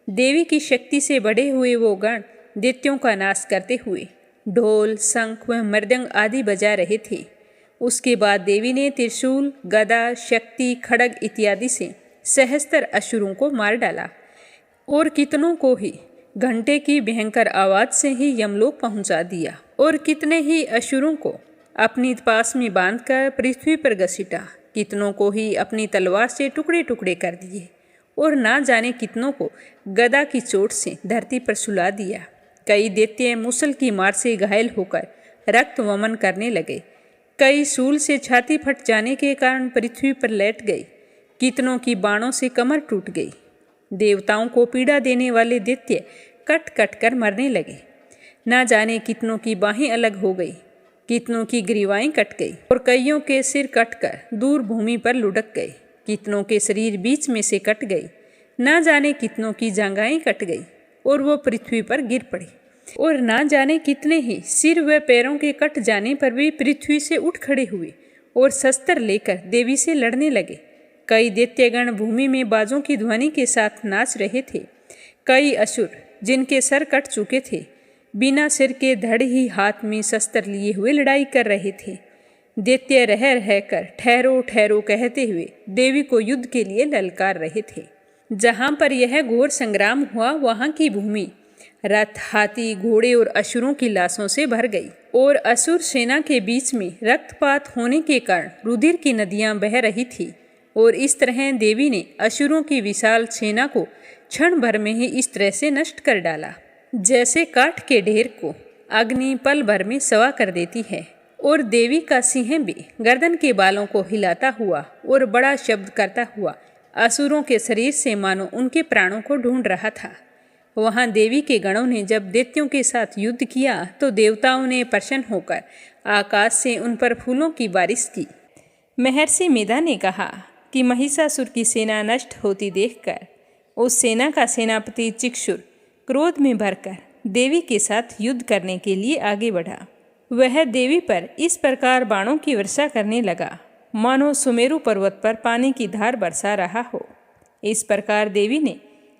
देवी की शक्ति से बढ़े हुए वो गण दैत्यों का नाश करते हुए ढोल, शंख व मृदंग आदि बजा रहे थे। उसके बाद देवी ने त्रिशूल, गदा, शक्ति, खड़ग इत्यादि से सहस्त्र असुरों को मार डाला और कितनों को ही घंटे की भयंकर आवाज से ही यमलोक पहुंचा दिया और कितने ही असुरों को अपनी पास में बांधकर पृथ्वी पर घसीटा। कितनों को ही अपनी तलवार से टुकड़े टुकड़े कर दिए और ना जाने कितनों को गदा की चोट से धरती पर सुला दिया। कई दैत्य मुसल की मार से घायल होकर रक्त वमन करने लगे। कई सूल से छाती फट जाने के कारण पृथ्वी पर लेट गई। कितनों की बाणों से कमर टूट गई। देवताओं को पीड़ा देने वाले दैत्य कट कट कर मरने लगे। ना जाने कितनों की बाहें अलग हो गई, कितनों की ग्रीवाएं कट गई और कईयों के सिर कटकर दूर भूमि पर लुढ़क गए। कितनों के शरीर बीच में से कट गई। ना जाने कितनों की जांघाएं कट गई और वो पृथ्वी पर गिर पड़े। और ना जाने कितने ही सिर व पैरों के कट जाने पर भी पृथ्वी से उठ खड़े हुए और शस्त्र लेकर देवी से लड़ने लगे। कई दैत्यगण भूमि में बाजों की ध्वनि के साथ नाच रहे थे। कई असुर जिनके सर कट चुके थे बिना सिर के धड़ ही हाथ में शस्त्र लिए हुए लड़ाई कर रहे थे। दैत्य रह रहकर ठहरो ठहरो कहते हुए देवी को युद्ध के लिए ललकार रहे थे। जहाँ पर यह घोर संग्राम हुआ वहाँ की भूमि रथ, हाथी, घोड़े और असुरों की लाशों से भर गई और असुर सेना के बीच में रक्तपात होने के कारण रुधिर की नदियां बह रही थी। और इस तरह देवी ने असुरों की विशाल सेना को क्षण भर में ही इस तरह से नष्ट कर डाला जैसे काठ के ढेर को अग्नि पल भर में सवा कर देती है। और देवी का सिंह भी गर्दन के बालों को हिलाता हुआ और बड़ा शब्द करता हुआ असुरों के शरीर से मानो उनके प्राणों को ढूंढ रहा था। वहां देवी के गणों ने जब दैत्यों के साथ युद्ध किया तो देवताओं ने प्रसन्न होकर आकाश से उन पर फूलों की बारिश की। महर्षि मेधा ने कहा कि महिषासुर की सेना नष्ट होती देखकर उस सेना का सेनापति चिक्षुर क्रोध में भरकर देवी के साथ युद्ध करने के लिए आगे बढ़ा। वह देवी पर इस प्रकार बाणों की वर्षा करने लगा मानो सुमेरु पर्वत पर पानी की धार बरसा रहा हो। इस प्रकार देवी ने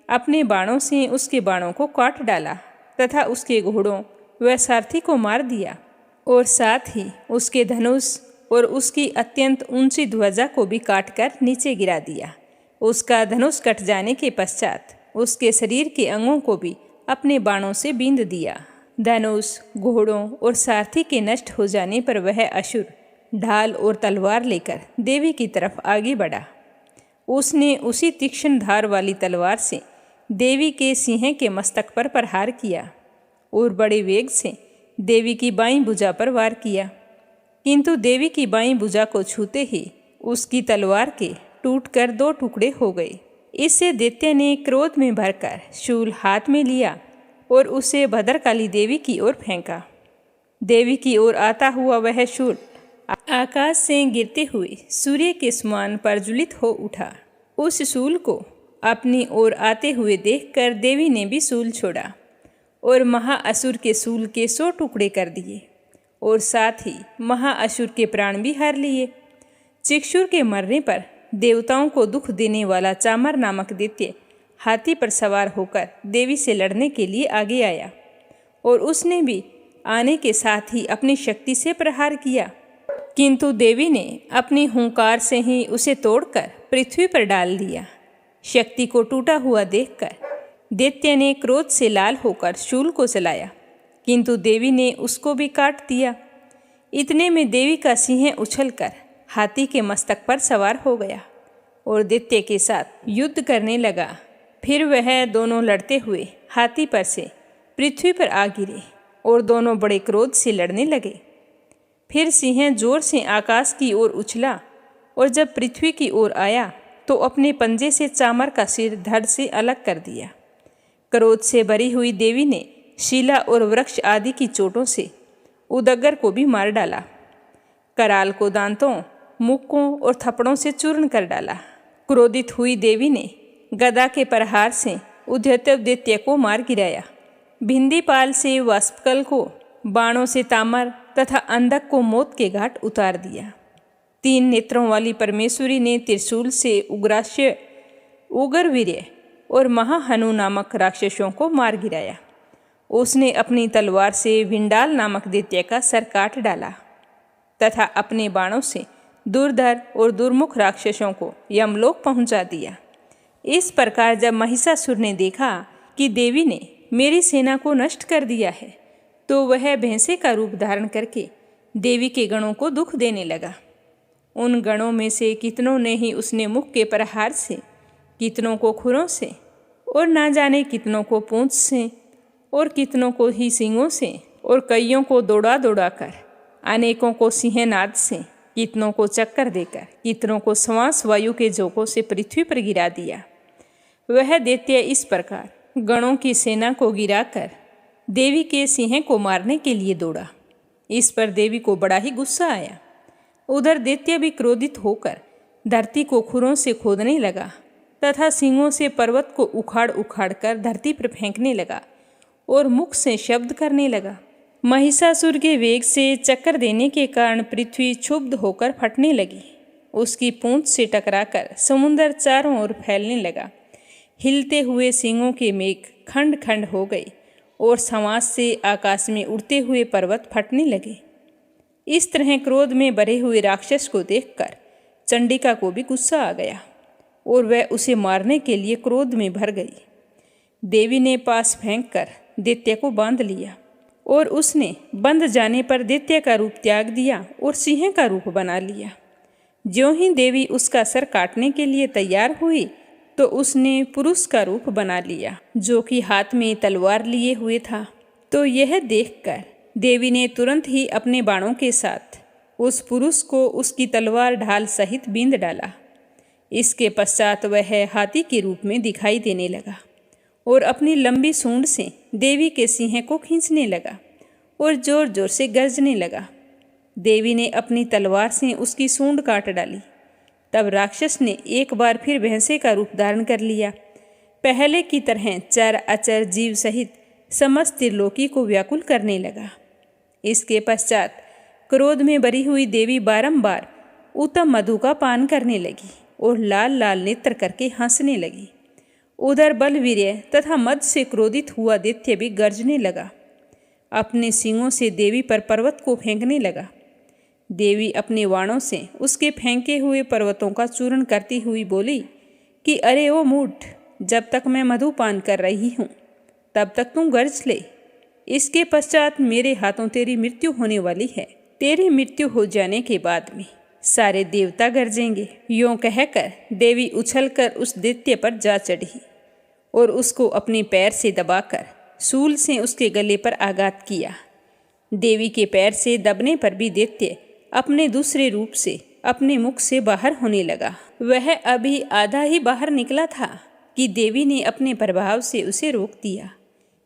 अपने बाणों से उसके बाणों को काट डाला तथा उसके घोड़ों व सारथी को मार दिया और साथ ही उसके धनुष और उसकी अत्यंत ऊंची ध्वजा को भी काटकर नीचे गिरा दिया। उसका धनुष कट जाने के पश्चात उसके शरीर के अंगों को भी अपने बाणों से बींध दिया। धनुष, घोड़ों और सारथी के नष्ट हो जाने पर वह असुर ढाल और तलवार लेकर देवी की तरफ आगे बढ़ा। उसने उसी तीक्ष्ण धार वाली तलवार से देवी के सिंह के मस्तक पर प्रहार किया और बड़े वेग से देवी की बाईं भुजा पर वार किया, किंतु देवी की बाईं भुजा को छूते ही उसकी तलवार के टूटकर 2 टुकड़े हो गए। इससे दैत्य ने क्रोध में भरकर शूल हाथ में लिया और उसे भद्रकाली देवी की ओर फेंका। देवी की ओर आता हुआ वह शूल आकाश से गिरते हुए सूर्य के समान प्रज्वलित हो उठा। उस शूल को अपनी ओर आते हुए देखकर देवी ने भी शूल छोड़ा और महाअसुर के शूल के 100 टुकड़े कर दिए और साथ ही महाअसुर के प्राण भी हर लिए। चिक्षुर के मरने पर देवताओं को दुख देने वाला चामर नामक दैत्य हाथी पर सवार होकर देवी से लड़ने के लिए आगे आया और उसने भी आने के साथ ही अपनी शक्ति से प्रहार किया, किंतु देवी ने अपनी हुंकार से ही उसे तोड़कर पृथ्वी पर डाल दिया। शक्ति को टूटा हुआ देखकर दैत्य ने क्रोध से लाल होकर शूल को चलाया, किंतु देवी ने उसको भी काट दिया। इतने में देवी का सिंह उछलकर हाथी के मस्तक पर सवार हो गया और दैत्य के साथ युद्ध करने लगा। फिर वह दोनों लड़ते हुए हाथी पर से पृथ्वी पर आ गिरे और दोनों बड़े क्रोध से लड़ने लगे। फिर सिंह जोर से आकाश की ओर उछला और जब पृथ्वी की ओर आया तो अपने पंजे से चामर का सिर धड़ से अलग कर दिया। क्रोध से भरी हुई देवी ने शिला और वृक्ष आदि की चोटों से उदगर को भी मार डाला। कराल को दांतों, मुक्कों और थप्पड़ों से चूर्ण कर डाला। क्रोधित हुई देवी ने गदा के प्रहार से उद्धत्य दैत्य को मार गिराया। भिंदीपाल से वाष्पकल को, बाणों से तामर तथा अंधक को मौत के घाट उतार दिया। 3 नेत्रों वाली परमेश्वरी ने त्रिशूल से उग्रास्य, उग्रवीर्य और महाहनु नामक राक्षसों को मार गिराया। उसने अपनी तलवार से विंडाल नामक दैत्य का सर काट डाला तथा अपने बाणों से दुर्धर और दुर्मुख राक्षसों को यमलोक पहुंचा दिया। इस प्रकार जब महिषासुर ने देखा कि देवी ने मेरी सेना को नष्ट कर दिया है तो वह भैंसे का रूप धारण करके देवी के गणों को दुख देने लगा। उन गणों में से कितनों ने ही उसने मुख के प्रहार से, कितनों को खुरों से और ना जाने कितनों को पूंछ से और कितनों को ही सींगों से और कईयों को दौड़ा दौड़ा कर, अनेकों को सिंहनाद से, कितनों को चक्कर देकर, कितनों को श्वास वायु के झोंकों से पृथ्वी पर गिरा दिया। वह दैत्य इस प्रकार गणों की सेना को गिराकर देवी के सिंह को मारने के लिए दौड़ा। इस पर देवी को बड़ा ही गुस्सा आया। उधर दैत्य भी क्रोधित होकर धरती को खुरों से खोदने लगा तथा सींगों से पर्वत को उखाड़ उखाड़ कर धरती पर फेंकने लगा और मुख से शब्द करने लगा। महिषासुर के वेग से चक्कर देने के कारण पृथ्वी क्षुब्ध होकर फटने लगी। उसकी पूंछ से टकराकर समुद्र चारों ओर फैलने लगा। हिलते हुए सींगों के मेघ खंड खंड हो गए और संवास से आकाश में उड़ते हुए पर्वत फटने लगे। इस तरह क्रोध में भरे हुए राक्षस को देखकर चंडिका को भी गुस्सा आ गया और वह उसे मारने के लिए क्रोध में भर गई। देवी ने पास फेंककर दैत्य को बांध लिया और उसने बंध जाने पर दैत्य का रूप त्याग दिया और सिंह का रूप बना लिया। ज्यों ही देवी उसका सर काटने के लिए तैयार हुई तो उसने पुरुष का रूप बना लिया जो कि हाथ में तलवार लिए हुए था। तो यह देखकर देवी ने तुरंत ही अपने बाणों के साथ उस पुरुष को उसकी तलवार ढाल सहित बींध डाला। इसके पश्चात वह हाथी के रूप में दिखाई देने लगा और अपनी लंबी सूंड से देवी के सिंह को खींचने लगा और जोर जोर से गरजने लगा। देवी ने अपनी तलवार से उसकी सूंड काट डाली। तब राक्षस ने एक बार फिर भैंसे का रूप धारण कर लिया। पहले की तरह चर अचर जीव सहित समस्त त्रिलोकी को व्याकुल करने लगा। इसके पश्चात क्रोध में भरी हुई देवी बारंबार उत्तम मधु का पान करने लगी और लाल लाल नेत्र करके हंसने लगी। उधर बलवीर्य तथा मद से क्रोधित हुआ दैत्य भी गरजने लगा। अपने सींगों से देवी पर पर्वत को फेंकने लगा। देवी अपने वाणों से उसके फेंके हुए पर्वतों का चूर्ण करती हुई बोली कि अरे ओ मूढ़, जब तक मैं मधुपान कर रही हूँ तब तक तुम गर्ज ले। इसके पश्चात मेरे हाथों तेरी मृत्यु होने वाली है। तेरी मृत्यु हो जाने के बाद में सारे देवता गरजेंगे। यूँ कहकर देवी उछलकर उस दैत्य पर जा चढ़ी और उसको अपने पैर से दबाकर शूल से उसके गले पर आघात किया। देवी के पैर से दबने पर भी दैत्य अपने दूसरे रूप से अपने मुख से बाहर होने लगा। वह अभी आधा ही बाहर निकला था कि देवी ने अपने प्रभाव से उसे रोक दिया।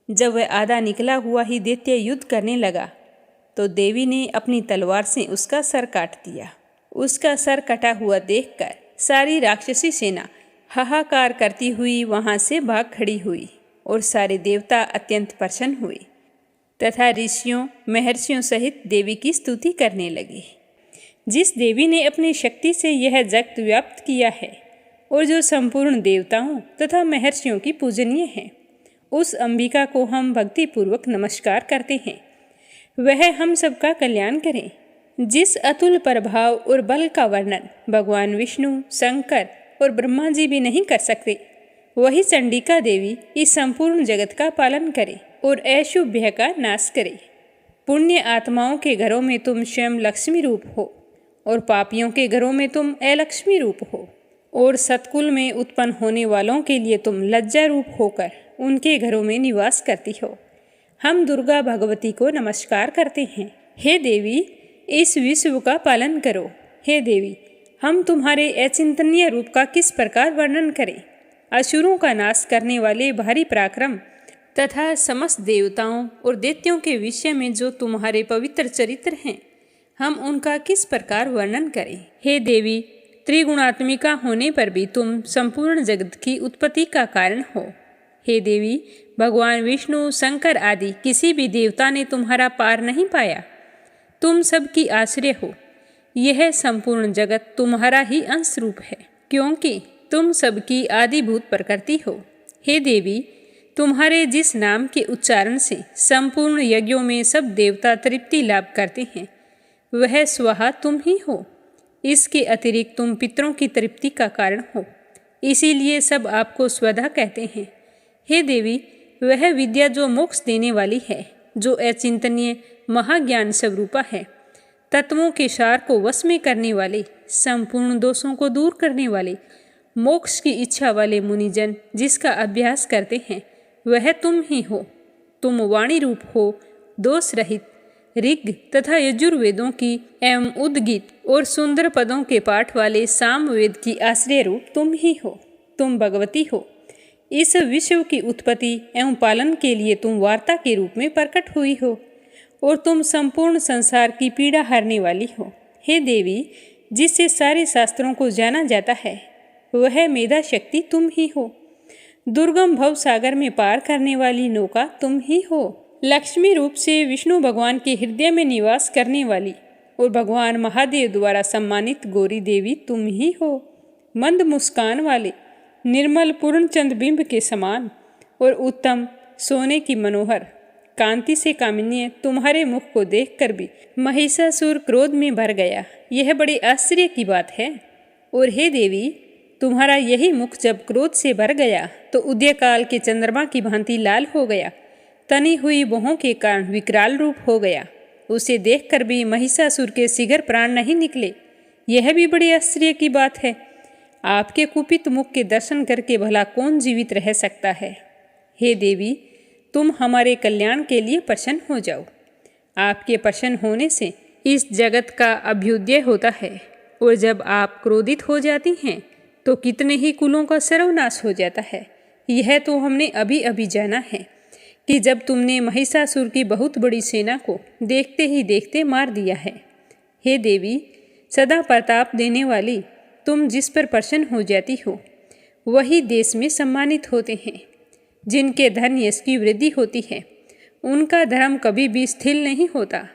जब वह आधा निकला हुआ ही दैत्य युद्ध करने लगा तो देवी ने अपनी तलवार से उसका सर काट दिया। उसका सर कटा हुआ देखकर सारी राक्षसी सेना हाहाकार करती हुई वहां से भाग खड़ी हुई और सारे देवता अत्यंत प्रसन्न हुए तथा ऋषियों महर्षियों सहित देवी की स्तुति करने लगे। जिस देवी ने अपनी शक्ति से यह जगत व्याप्त किया है और जो संपूर्ण देवताओं तथा महर्षियों की पूजनीय है, उस अंबिका को हम भक्तिपूर्वक नमस्कार करते हैं। वह हम सबका कल्याण करें। जिस अतुल प्रभाव और बल का वर्णन भगवान विष्णु, शंकर और ब्रह्मा जी भी नहीं कर सकते, वही चंडिका देवी इस संपूर्ण जगत का पालन करे और अशुभ का नाश करे। पुण्य आत्माओं के घरों में तुम स्वयं लक्ष्मी रूप हो और पापियों के घरों में तुम अलक्ष्मी रूप हो और सतकुल में उत्पन्न होने वालों के लिए तुम लज्जा रूप होकर उनके घरों में निवास करती हो। हम दुर्गा भगवती को नमस्कार करते हैं। हे देवी, इस विश्व का पालन करो। हे देवी, हम तुम्हारे अचिंतनीय रूप का किस प्रकार वर्णन करें। असुरों का नाश करने वाले भारी पराक्रम तथा समस्त देवताओं और दैत्यों के विषय में जो तुम्हारे पवित्र चरित्र हैं, हम उनका किस प्रकार वर्णन करें। हे देवी, त्रिगुणात्मिका होने पर भी तुम संपूर्ण जगत की उत्पत्ति का कारण हो। हे देवी, भगवान विष्णु, शंकर आदि किसी भी देवता ने तुम्हारा पार नहीं पाया। तुम सबकी आश्रय हो। यह संपूर्ण जगत तुम्हारा ही अंश रूप है, क्योंकि तुम सबकी आदिभूत प्रकृति हो। हे देवी, तुम्हारे जिस नाम के उच्चारण से संपूर्ण यज्ञों में सब देवता तृप्ति लाभ करते हैं, वह स्वहा तुम ही हो। इसके अतिरिक्त तुम पितरों की तृप्ति का कारण हो, इसीलिए सब आपको स्वधा कहते हैं। हे देवी, वह विद्या जो मोक्ष देने वाली है, जो अचिंतनीय महाज्ञान स्वरूपा है, तत्वों के सार को वश में करने वाले, संपूर्ण दोषों को दूर करने वाले, मोक्ष की इच्छा वाले मुनिजन जिसका अभ्यास करते हैं, वह तुम ही हो। तुम वाणी रूप हो, दोष रहित, ऋग तथा यजुर्वेदों की एवं उद्गीत और सुंदर पदों के पाठ वाले सामवेद की आश्रय रूप तुम ही हो। तुम भगवती हो। इस विश्व की उत्पत्ति एवं पालन के लिए तुम वार्ता के रूप में प्रकट हुई हो और तुम संपूर्ण संसार की पीड़ा हरने वाली हो। हे देवी, जिससे सारे शास्त्रों को जाना जाता है, वह मेधा शक्ति तुम ही हो। दुर्गम भव सागर में पार करने वाली नौका तुम ही हो। लक्ष्मी रूप से विष्णु भगवान के हृदय में निवास करने वाली और भगवान महादेव द्वारा सम्मानित गौरी देवी तुम ही हो। मंद मुस्कान वाले, निर्मल पूर्णचंद बिंब के समान और उत्तम सोने की मनोहर कांति से कामिन्य तुम्हारे मुख को देखकर भी महिषासुर क्रोध में भर गया। यह बड़े आश्चर्य की बात है। और हे देवी, तुम्हारा यही मुख जब क्रोध से भर गया तो उदय काल के चंद्रमा की भांति लाल हो गया, तनी हुई बहों के कारण विकराल रूप हो गया। उसे देखकर भी महिषासुर के शीघ्र प्राण नहीं निकले। यह भी बड़ी आश्चर्य की बात है। आपके कुपित मुख के दर्शन करके भला कौन जीवित रह सकता है। हे देवी, तुम हमारे कल्याण के लिए प्रसन्न हो जाओ। आपके प्रसन्न होने से इस जगत का अभ्युदय होता है और जब आप क्रोधित हो जाती हैं तो कितने ही कुलों का सर्वनाश हो जाता है। यह तो हमने अभी अभी जाना है कि जब तुमने महिषासुर की बहुत बड़ी सेना को देखते ही देखते मार दिया है। हे देवी, सदा प्रताप देने वाली तुम जिस पर प्रसन्न हो जाती हो वही देश में सम्मानित होते हैं। जिनके धन यश की वृद्धि होती है उनका धर्म कभी भी स्थिर नहीं होता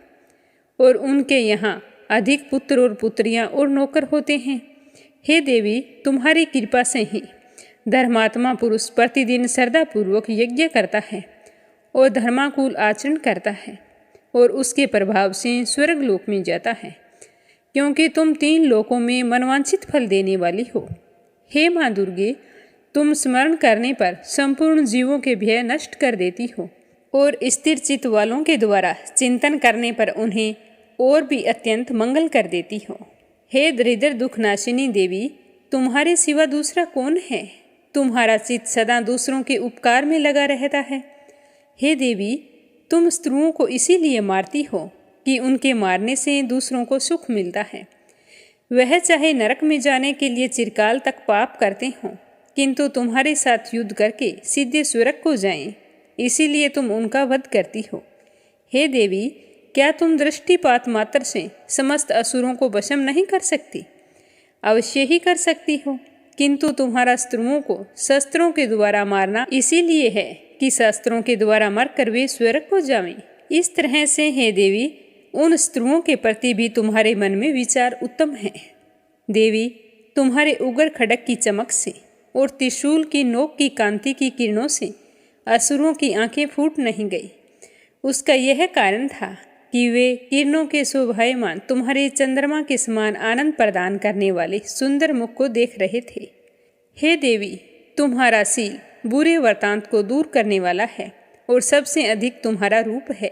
और उनके यहाँ अधिक पुत्र और पुत्रियाँ और नौकर होते हैं। हे देवी, तुम्हारी कृपा से ही धर्मात्मा पुरुष प्रतिदिन श्रद्धापूर्वक यज्ञ करता है और धर्माकुल आचरण करता है और उसके प्रभाव से स्वर्गलोक में जाता है, क्योंकि तुम 3 लोकों में मनवांछित फल देने वाली हो। हे माँ दुर्गे, तुम स्मरण करने पर संपूर्ण जीवों के भय नष्ट कर देती हो और स्थिर चित्त वालों के द्वारा चिंतन करने पर उन्हें और भी अत्यंत मंगल कर देती हो। हे दरिद्र दुखनाशिनी देवी, तुम्हारे सिवा दूसरा कौन है? तुम्हारा चित्त सदा दूसरों के उपकार में लगा रहता है। हे देवी, तुम स्त्रियों को इसीलिए मारती हो कि उनके मारने से दूसरों को सुख मिलता है। वह चाहे नरक में जाने के लिए चिरकाल तक पाप करते हों, किंतु तुम्हारे साथ युद्ध करके सीधे स्वर्ग को जाएं, इसीलिए तुम उनका वध करती हो। हे देवी, क्या तुम दृष्टिपात मात्र से समस्त असुरों को वशम नहीं कर सकती? अवश्य ही कर सकती हो, किंतु तुम्हारा स्त्रियों को शस्त्रों के द्वारा मारना इसीलिए है कि शस्त्रों के द्वारा मरकर वे स्वर्ग को जावें। इस तरह से हे देवी, उन स्त्रियों के प्रति भी तुम्हारे मन में विचार उत्तम है। देवी, तुम्हारे उग्र खड़क की चमक से और त्रिशूल की नोक की कांति की किरणों से असुरों की आंखें फूट नहीं गई। उसका यह कारण था कि वे किरणों के शोभायमान तुम्हारे चंद्रमा के समान आनंद प्रदान करने वाले सुंदर मुख को देख रहे थे। हे देवी, तुम्हारा शील बुरे वृतांत को दूर करने वाला है और सबसे अधिक तुम्हारा रूप है,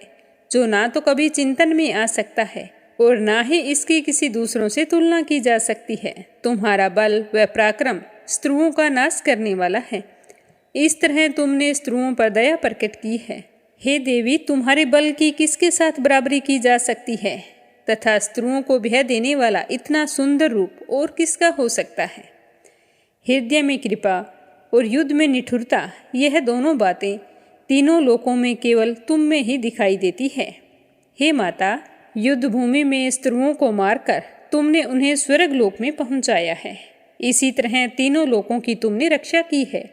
जो ना तो कभी चिंतन में आ सकता है और ना ही इसकी किसी दूसरों से तुलना की जा सकती है। तुम्हारा बल व पराक्रम स्त्रियों का नाश करने वाला है। इस तरह तुमने स्त्रियों पर दया प्रकट की है। हे देवी, तुम्हारे बल की किसके साथ बराबरी की जा सकती है तथा स्त्रियों को भय देने वाला इतना सुंदर रूप और किसका हो सकता है? हृदय में कृपा और युद्ध में निठुरता, यह दोनों बातें तीनों लोकों में केवल तुम में ही दिखाई देती है। हे माता, युद्ध भूमि में स्त्रियों को मारकर तुमने उन्हें स्वर्ग लोक में पहुंचाया है। इसी तरह तीनों लोकों की तुमने रक्षा की है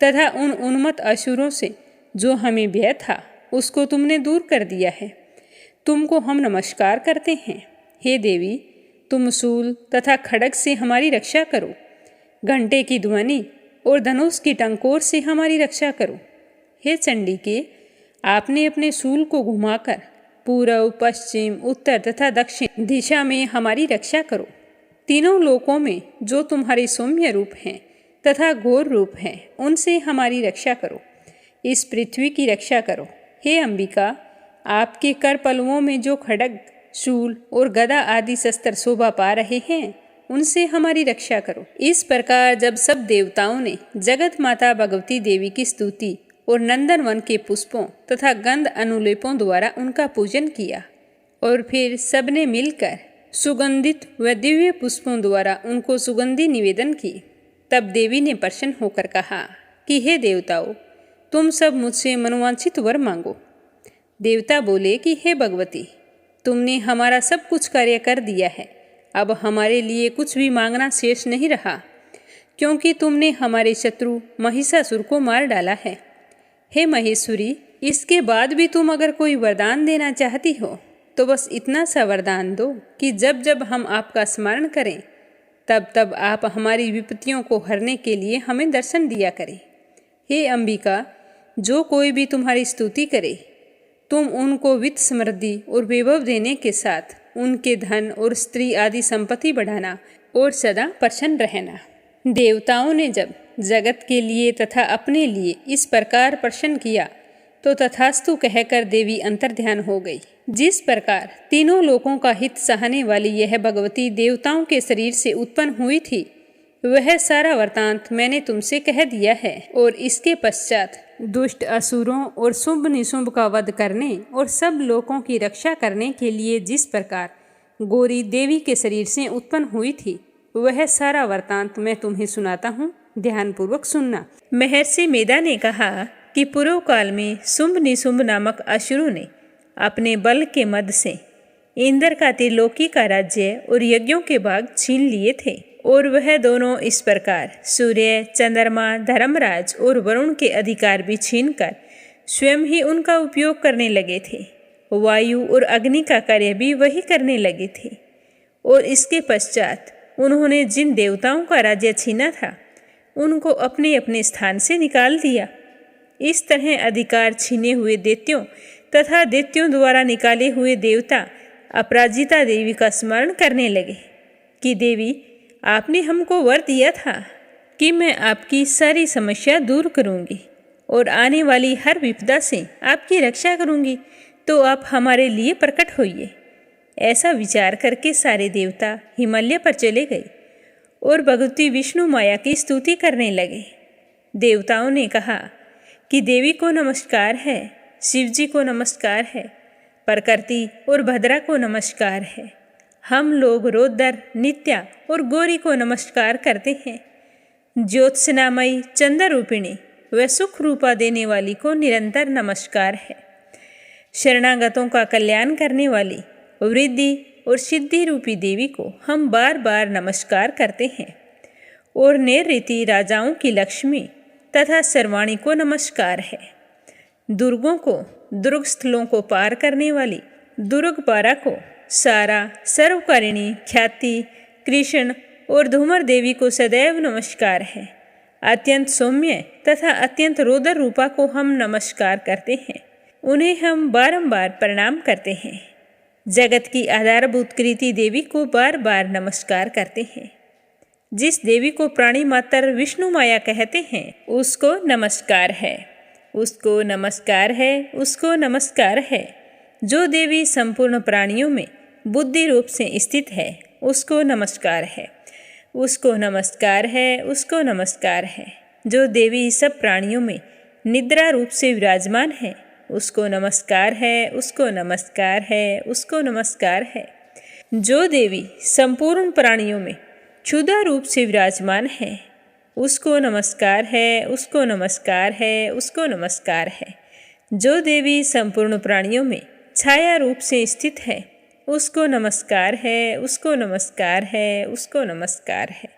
तथा उन उन्मत्त असुरों से जो हमें भय था उसको तुमने दूर कर दिया है। तुमको हम नमस्कार करते हैं। हे देवी, तुम शूल तथा खड्ग से हमारी रक्षा करो, घंटे की ध्वनि और धनुष की टंकोर से हमारी रक्षा करो। हे चंडिके, आपने अपने शूल को घुमाकर पूर्व, पश्चिम, उत्तर तथा दक्षिण दिशा में हमारी रक्षा करो। तीनों लोकों में जो तुम्हारे सौम्य रूप हैं तथा घोर रूप हैं, उनसे हमारी रक्षा करो। इस पृथ्वी की रक्षा करो। हे अंबिका, आपके कर पलवों में जो खड्ग, शूल और गदा आदि शस्त्र शोभा पा रहे हैं, उनसे हमारी रक्षा करो। इस प्रकार जब सब देवताओं ने जगत माता भगवती देवी की स्तुति और नंदन वन के पुष्पों तथा गंध अनुलेपों द्वारा उनका पूजन किया और फिर सबने मिलकर सुगंधित व दिव्य पुष्पों द्वारा उनको सुगंधि निवेदन की, तब देवी ने प्रसन्न होकर कहा कि हे देवताओं, तुम सब मुझसे मनोवांछित वर मांगो। देवता बोले कि हे भगवती, तुमने हमारा सब कुछ कार्य कर दिया है, अब हमारे लिए कुछ भी मांगना शेष नहीं रहा, क्योंकि तुमने हमारे शत्रु महिषासुर को मार डाला है। हे महेश्वरी, इसके बाद भी तुम अगर कोई वरदान देना चाहती हो तो बस इतना सा वरदान दो कि जब जब हम आपका स्मरण करें तब तब आप हमारी विपत्तियों को हरने के लिए हमें दर्शन दिया करें। हे अंबिका, जो कोई भी तुम्हारी स्तुति करे तुम उनको वित्त समृद्धि और वैभव देने के साथ उनके धन और स्त्री आदि संपत्ति बढ़ाना और सदा प्रसन्न रहना। देवताओं ने जब जगत के लिए तथा अपने लिए इस प्रकार प्रसन्न किया तो तथास्तु कहकर देवी अंतर्ध्यान हो गई। जिस प्रकार तीनों लोकों का हित सहने वाली यह भगवती देवताओं के शरीर से उत्पन्न हुई थी, वह सारा वृतांत मैंने तुमसे कह दिया है और इसके पश्चात दुष्ट असुरों और शुभ निशुभ का वध करने और सब लोकों की रक्षा करने के लिए जिस प्रकार गौरी देवी के शरीर से उत्पन्न हुई थी, वह सारा वृतांत मैं तुम्हें सुनाता हूँ। ध्यानपूर्वक सुनना। महर्षि मेधा ने कहा कि पूर्व काल में शुंभ निशुंभ नामक असुरों ने अपने बल के मद से इंद्र का त्रिलोकी का राज्य और यज्ञों के भाग छीन लिए थे, और वह दोनों इस प्रकार सूर्य, चंद्रमा, धर्मराज और वरुण के अधिकार भी छीनकर स्वयं ही उनका उपयोग करने लगे थे। वायु और अग्नि का कार्य भी वही करने लगे थे, और इसके पश्चात उन्होंने जिन देवताओं का राज्य छीना था उनको अपने अपने स्थान से निकाल दिया। इस तरह अधिकार छीने हुए दैत्यों तथा दैत्यों द्वारा निकाले हुए देवता अपराजिता देवी का स्मरण करने लगे कि देवी, आपने हमको वर दिया था कि मैं आपकी सारी समस्या दूर करूंगी और आने वाली हर विपदा से आपकी रक्षा करूंगी, तो आप हमारे लिए प्रकट होइए। ऐसा विचार करके सारे देवता हिमालय पर चले गए और भगवती विष्णु माया की स्तुति करने लगे। देवताओं ने कहा कि देवी को नमस्कार है, शिव जी को नमस्कार है, प्रकृति और भद्रा को नमस्कार है। हम लोग रौद्र, नित्या और गौरी को नमस्कार करते हैं। ज्योत्सनामयी, चंद्ररूपिणी व सुख रूपा देने वाली को निरंतर नमस्कार है। शरणागतों का कल्याण करने वाली वृद्धि और सिद्धि रूपी देवी को हम बार बार नमस्कार करते हैं। और नैऋति राजाओं की लक्ष्मी तथा सर्वाणी को नमस्कार है। दुर्गों को, दुर्ग स्थलों को पार करने वाली दुर्गपारा को, सारा, सर्वकारिणी, ख्याति, कृष्ण और धूमर देवी को सदैव नमस्कार है। अत्यंत सौम्य तथा अत्यंत रौद्र रूपा को हम नमस्कार करते हैं। उन्हें हम बारंबार प्रणाम करते हैं। जगत की आधारभूत कृति देवी को बार बार नमस्कार करते हैं। जिस देवी को प्राणी मात्र विष्णु माया कहते हैं उसको नमस्कार है, उसको नमस्कार है, उसको नमस्कार है। जो देवी संपूर्ण प्राणियों में बुद्धि रूप से स्थित है उसको नमस्कार है, उसको नमस्कार है, उसको नमस्कार है। जो देवी सब प्राणियों में निद्रा रूप से विराजमान है उसको नमस्कार है, उसको नमस्कार है, उसको नमस्कार है। जो देवी संपूर्ण प्राणियों में क्षुधा रूप से विराजमान है उसको नमस्कार है, उसको नमस्कार है, उसको नमस्कार है। जो देवी संपूर्ण प्राणियों में छाया रूप से स्थित है उसको नमस्कार है, उसको नमस्कार है, उसको नमस्कार है।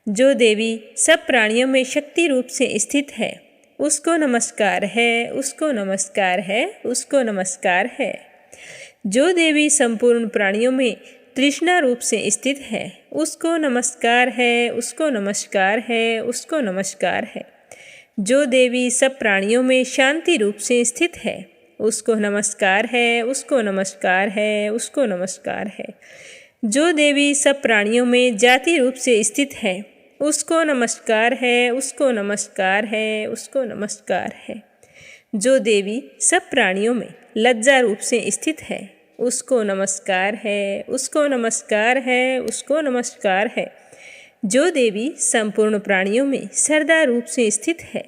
जो देवी सब प्राणियों में शक्ति रूप से स्थित है उसको नमस्कार है, उसको नमस्कार है, उसको नमस्कार है। जो देवी संपूर्ण प्राणियों में तृष्णा रूप से स्थित है उसको नमस्कार है, उसको नमस्कार है, उसको नमस्कार है। जो देवी सब प्राणियों में शांति रूप से स्थित है उसको नमस्कार है, उसको नमस्कार है, उसको नमस्कार है। जो देवी सब प्राणियों में जाति रूप से स्थित है उसको नमस्कार है, उसको नमस्कार है, उसको नमस्कार है। जो देवी सब प्राणियों में लज्जा रूप से स्थित है उसको नमस्कार है, उसको नमस्कार है, उसको नमस्कार है। जो देवी संपूर्ण प्राणियों में श्रद्धा रूप से स्थित है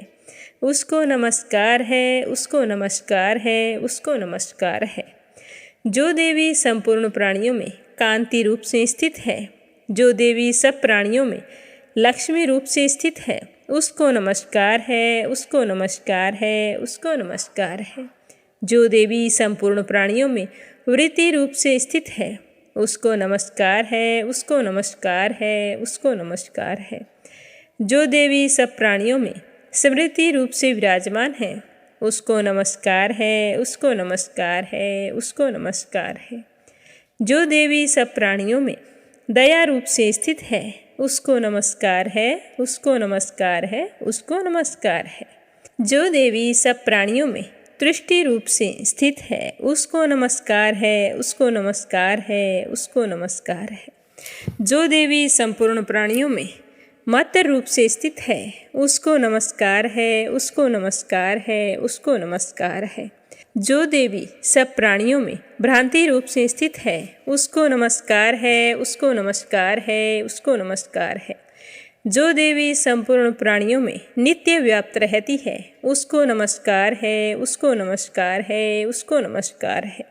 उसको नमस्कार है, उसको नमस्कार है, उसको नमस्कार है। जो देवी संपूर्ण प्राणियों में कांति रूप से स्थित है, जो देवी सब प्राणियों में लक्ष्मी रूप से स्थित है उसको नमस्कार है, उसको नमस्कार है, उसको नमस्कार है। जो देवी संपूर्ण प्राणियों में वृत्ति रूप से स्थित है उसको नमस्कार है, उसको नमस्कार है, उसको नमस्कार है। जो देवी सब प्राणियों में स्मृति रूप से विराजमान है उसको नमस्कार है, उसको नमस्कार है, उसको नमस्कार है। जो देवी सब प्राणियों में दया रूप से स्थित है उसको नमस्कार है, उसको नमस्कार है, उसको नमस्कार है। जो देवी सब प्राणियों में दृष्टि रूप से स्थित है उसको नमस्कार है, उसको नमस्कार है, उसको नमस्कार है। जो देवी संपूर्ण प्राणियों में मात्र रूप से स्थित है उसको नमस्कार है, उसको नमस्कार है, उसको नमस्कार है। जो देवी सब प्राणियों में भ्रांति रूप से स्थित है उसको नमस्कार है, उसको नमस्कार है, उसको नमस्कार है। जो देवी संपूर्ण प्राणियों में नित्य व्याप्त रहती है उसको नमस्कार है, उसको नमस्कार है, उसको नमस्कार है।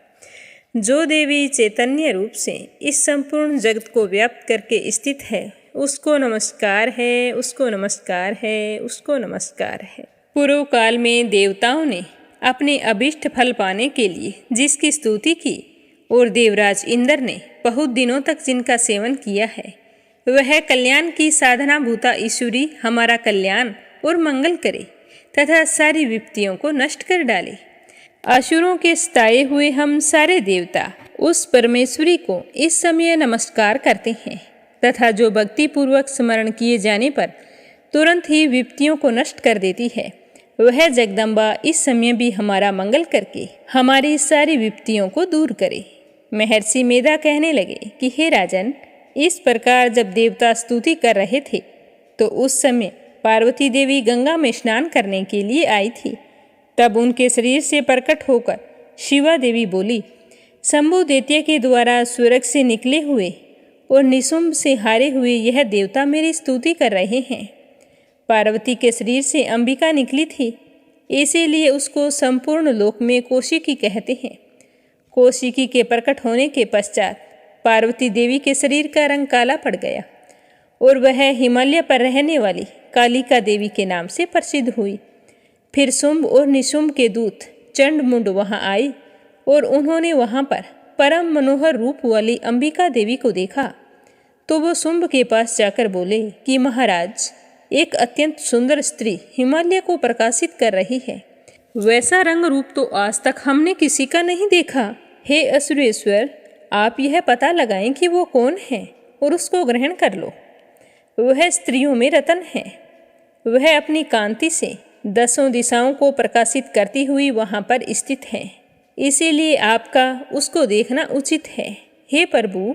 जो देवी चैतन्य रूप से इस संपूर्ण जगत को व्याप्त करके स्थित है उसको नमस्कार है, उसको नमस्कार है, उसको नमस्कार है। पूर्व काल में देवताओं ने अपने अभिष्ट फल पाने के लिए जिसकी स्तुति की और देवराज इंद्र ने बहुत दिनों तक जिनका सेवन किया है, वह कल्याण की साधना भूता ईश्वरी हमारा कल्याण और मंगल करे तथा सारी विपत्तियों को नष्ट कर डाले। असुरों के सताए हुए हम सारे देवता उस परमेश्वरी को इस समय नमस्कार करते हैं तथा जो भक्ति पूर्वक स्मरण किए जाने पर तुरंत ही विपत्तियों को नष्ट कर देती है, वह जगदम्बा इस समय भी हमारा मंगल करके हमारी सारी विपत्तियों को दूर करे। महर्षि मेधा कहने लगे कि हे राजन, इस प्रकार जब देवता स्तुति कर रहे थे तो उस समय पार्वती देवी गंगा में स्नान करने के लिए आई थी। तब उनके शरीर से प्रकट होकर शिवा देवी बोली, शंभु दैत्य के द्वारा स्वर्ग से निकले हुए और निशुंभ से हारे हुए यह देवता मेरी स्तुति कर रहे हैं। पार्वती के शरीर से अंबिका निकली थी, इसीलिए उसको संपूर्ण लोक में कौशिकी कहते हैं। कौशिकी के प्रकट होने के पश्चात पार्वती देवी के शरीर का रंग काला पड़ गया और वह हिमालय पर रहने वाली कालिका देवी के नाम से प्रसिद्ध हुई। फिर शुंभ और निशुंभ के दूत चंडमुंड वहां आए और उन्होंने वहां पर परम मनोहर रूप वाली अंबिका देवी को देखा तो वो शुंभ के पास जाकर बोले कि महाराज, एक अत्यंत सुंदर स्त्री हिमालय को प्रकाशित कर रही है। वैसा रंग रूप तो आज तक हमने किसी का नहीं देखा। हे असुरेश्वर, आप यह पता लगाएं कि वो कौन है और उसको ग्रहण कर लो। वह स्त्रियों में रतन है। वह अपनी कांति से 10 दिशाओं को प्रकाशित करती हुई वहां पर स्थित है, इसीलिए आपका उसको देखना उचित है। हे प्रभु,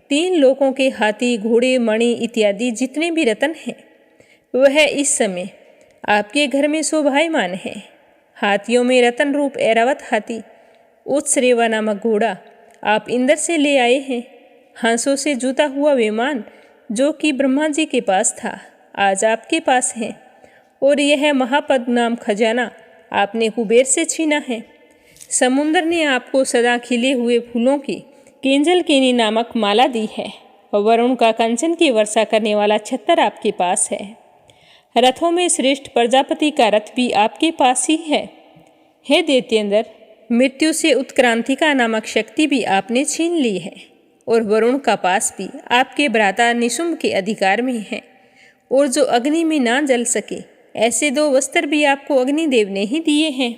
3 लोकों के हाथी, घोड़े, मणि इत्यादि जितने भी रतन हैं, वह इस समय आपके घर में शोभायमान है। हाथियों में रतन रूप ऐरावत हाथी, उत्सरेवा नामक घोड़ा आप इंद्र से ले आए हैं। हंसों से जुता हुआ विमान जो कि ब्रह्मा जी के पास था, आज आपके पास है। और यह महापद नाम खजाना आपने कुबेर से छीना है। समुद्र ने आपको सदा खिले हुए फूलों की किंजलकेनी नामक माला दी है। वरुण का कंचन की वर्षा करने वाला छत्तर आपके पास है। रथों में श्रेष्ठ प्रजापति का रथ भी आपके पास ही है। हे दैत्येंद्र, मृत्यु से उत्क्रांतिका नामक शक्ति भी आपने छीन ली है और वरुण का पास भी आपके भ्राता निशुंभ के अधिकार में है। और जो अग्नि में ना जल सके ऐसे 2 वस्त्र भी आपको अग्निदेव ने ही दिए हैं।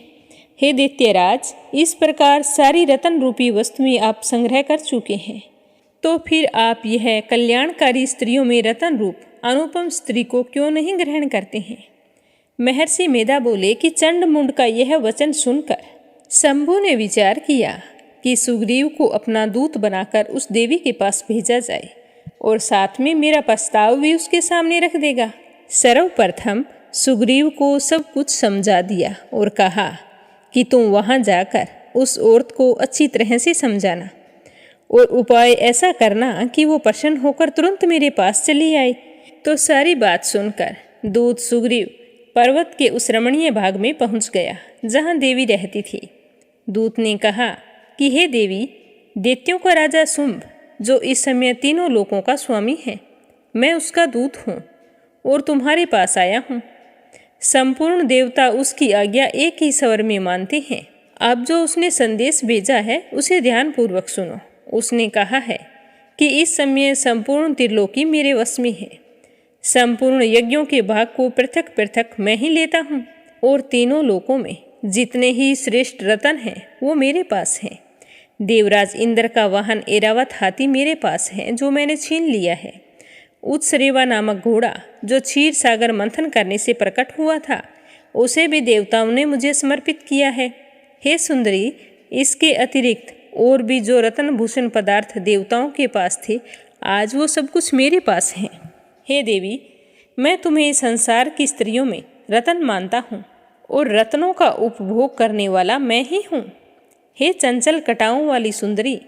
हे दैत्यराज, इस प्रकार सारी रतन रूपी वस्तुएं आप संग्रह कर चुके हैं, तो फिर आप यह कल्याणकारी स्त्रियों में रतन रूप अनुपम स्त्री को क्यों नहीं ग्रहण करते हैं। महर्षि मेधा बोले कि चंडमुंड का यह वचन सुनकर शंभु ने विचार किया कि सुग्रीव को अपना दूत बनाकर उस देवी के पास भेजा जाए और साथ में मेरा प्रस्ताव भी उसके सामने रख देगा। सर्वप्रथम सुग्रीव को सब कुछ समझा दिया और कहा कि तुम वहां जाकर उस औरत को अच्छी तरह से समझाना और उपाय ऐसा करना कि वो प्रसन्न होकर तुरंत मेरे पास चली आए। तो सारी बात सुनकर दूत सुग्रीव पर्वत के उस रमणीय भाग में पहुंच गया जहां देवी रहती थी। दूत ने कहा कि हे देवी, दैत्यों का राजा शुंभ जो इस समय 3 लोकों का स्वामी है, मैं उसका दूत हूँ और तुम्हारे पास आया हूँ। संपूर्ण देवता उसकी आज्ञा एक ही स्वर में मानते हैं। अब जो उसने संदेश भेजा है उसे ध्यानपूर्वक सुनो। उसने कहा है कि इस समय संपूर्ण त्रिलोकी मेरे वश में है। संपूर्ण यज्ञों के भाग को पृथक पृथक मैं ही लेता हूँ और 3 लोकों में जितने ही श्रेष्ठ रतन हैं वो मेरे पास हैं। देवराज इंद्र का वाहन ऐरावत हाथी मेरे पास है जो मैंने छीन लिया है। उत्सरेवा नामक घोड़ा जो क्षीर सागर मंथन करने से प्रकट हुआ था, उसे भी देवताओं ने मुझे समर्पित किया है। हे सुंदरी, इसके अतिरिक्त और भी जो रत्न भूषण पदार्थ देवताओं के पास थे, आज वो सब कुछ मेरे पास हैं। हे देवी, मैं तुम्हें संसार की स्त्रियों में रतन मानता हूँ और रत्नों का उपभोग करने वाला मैं ही हूँ। हे चंचल कटाओं वाली सुंदरी,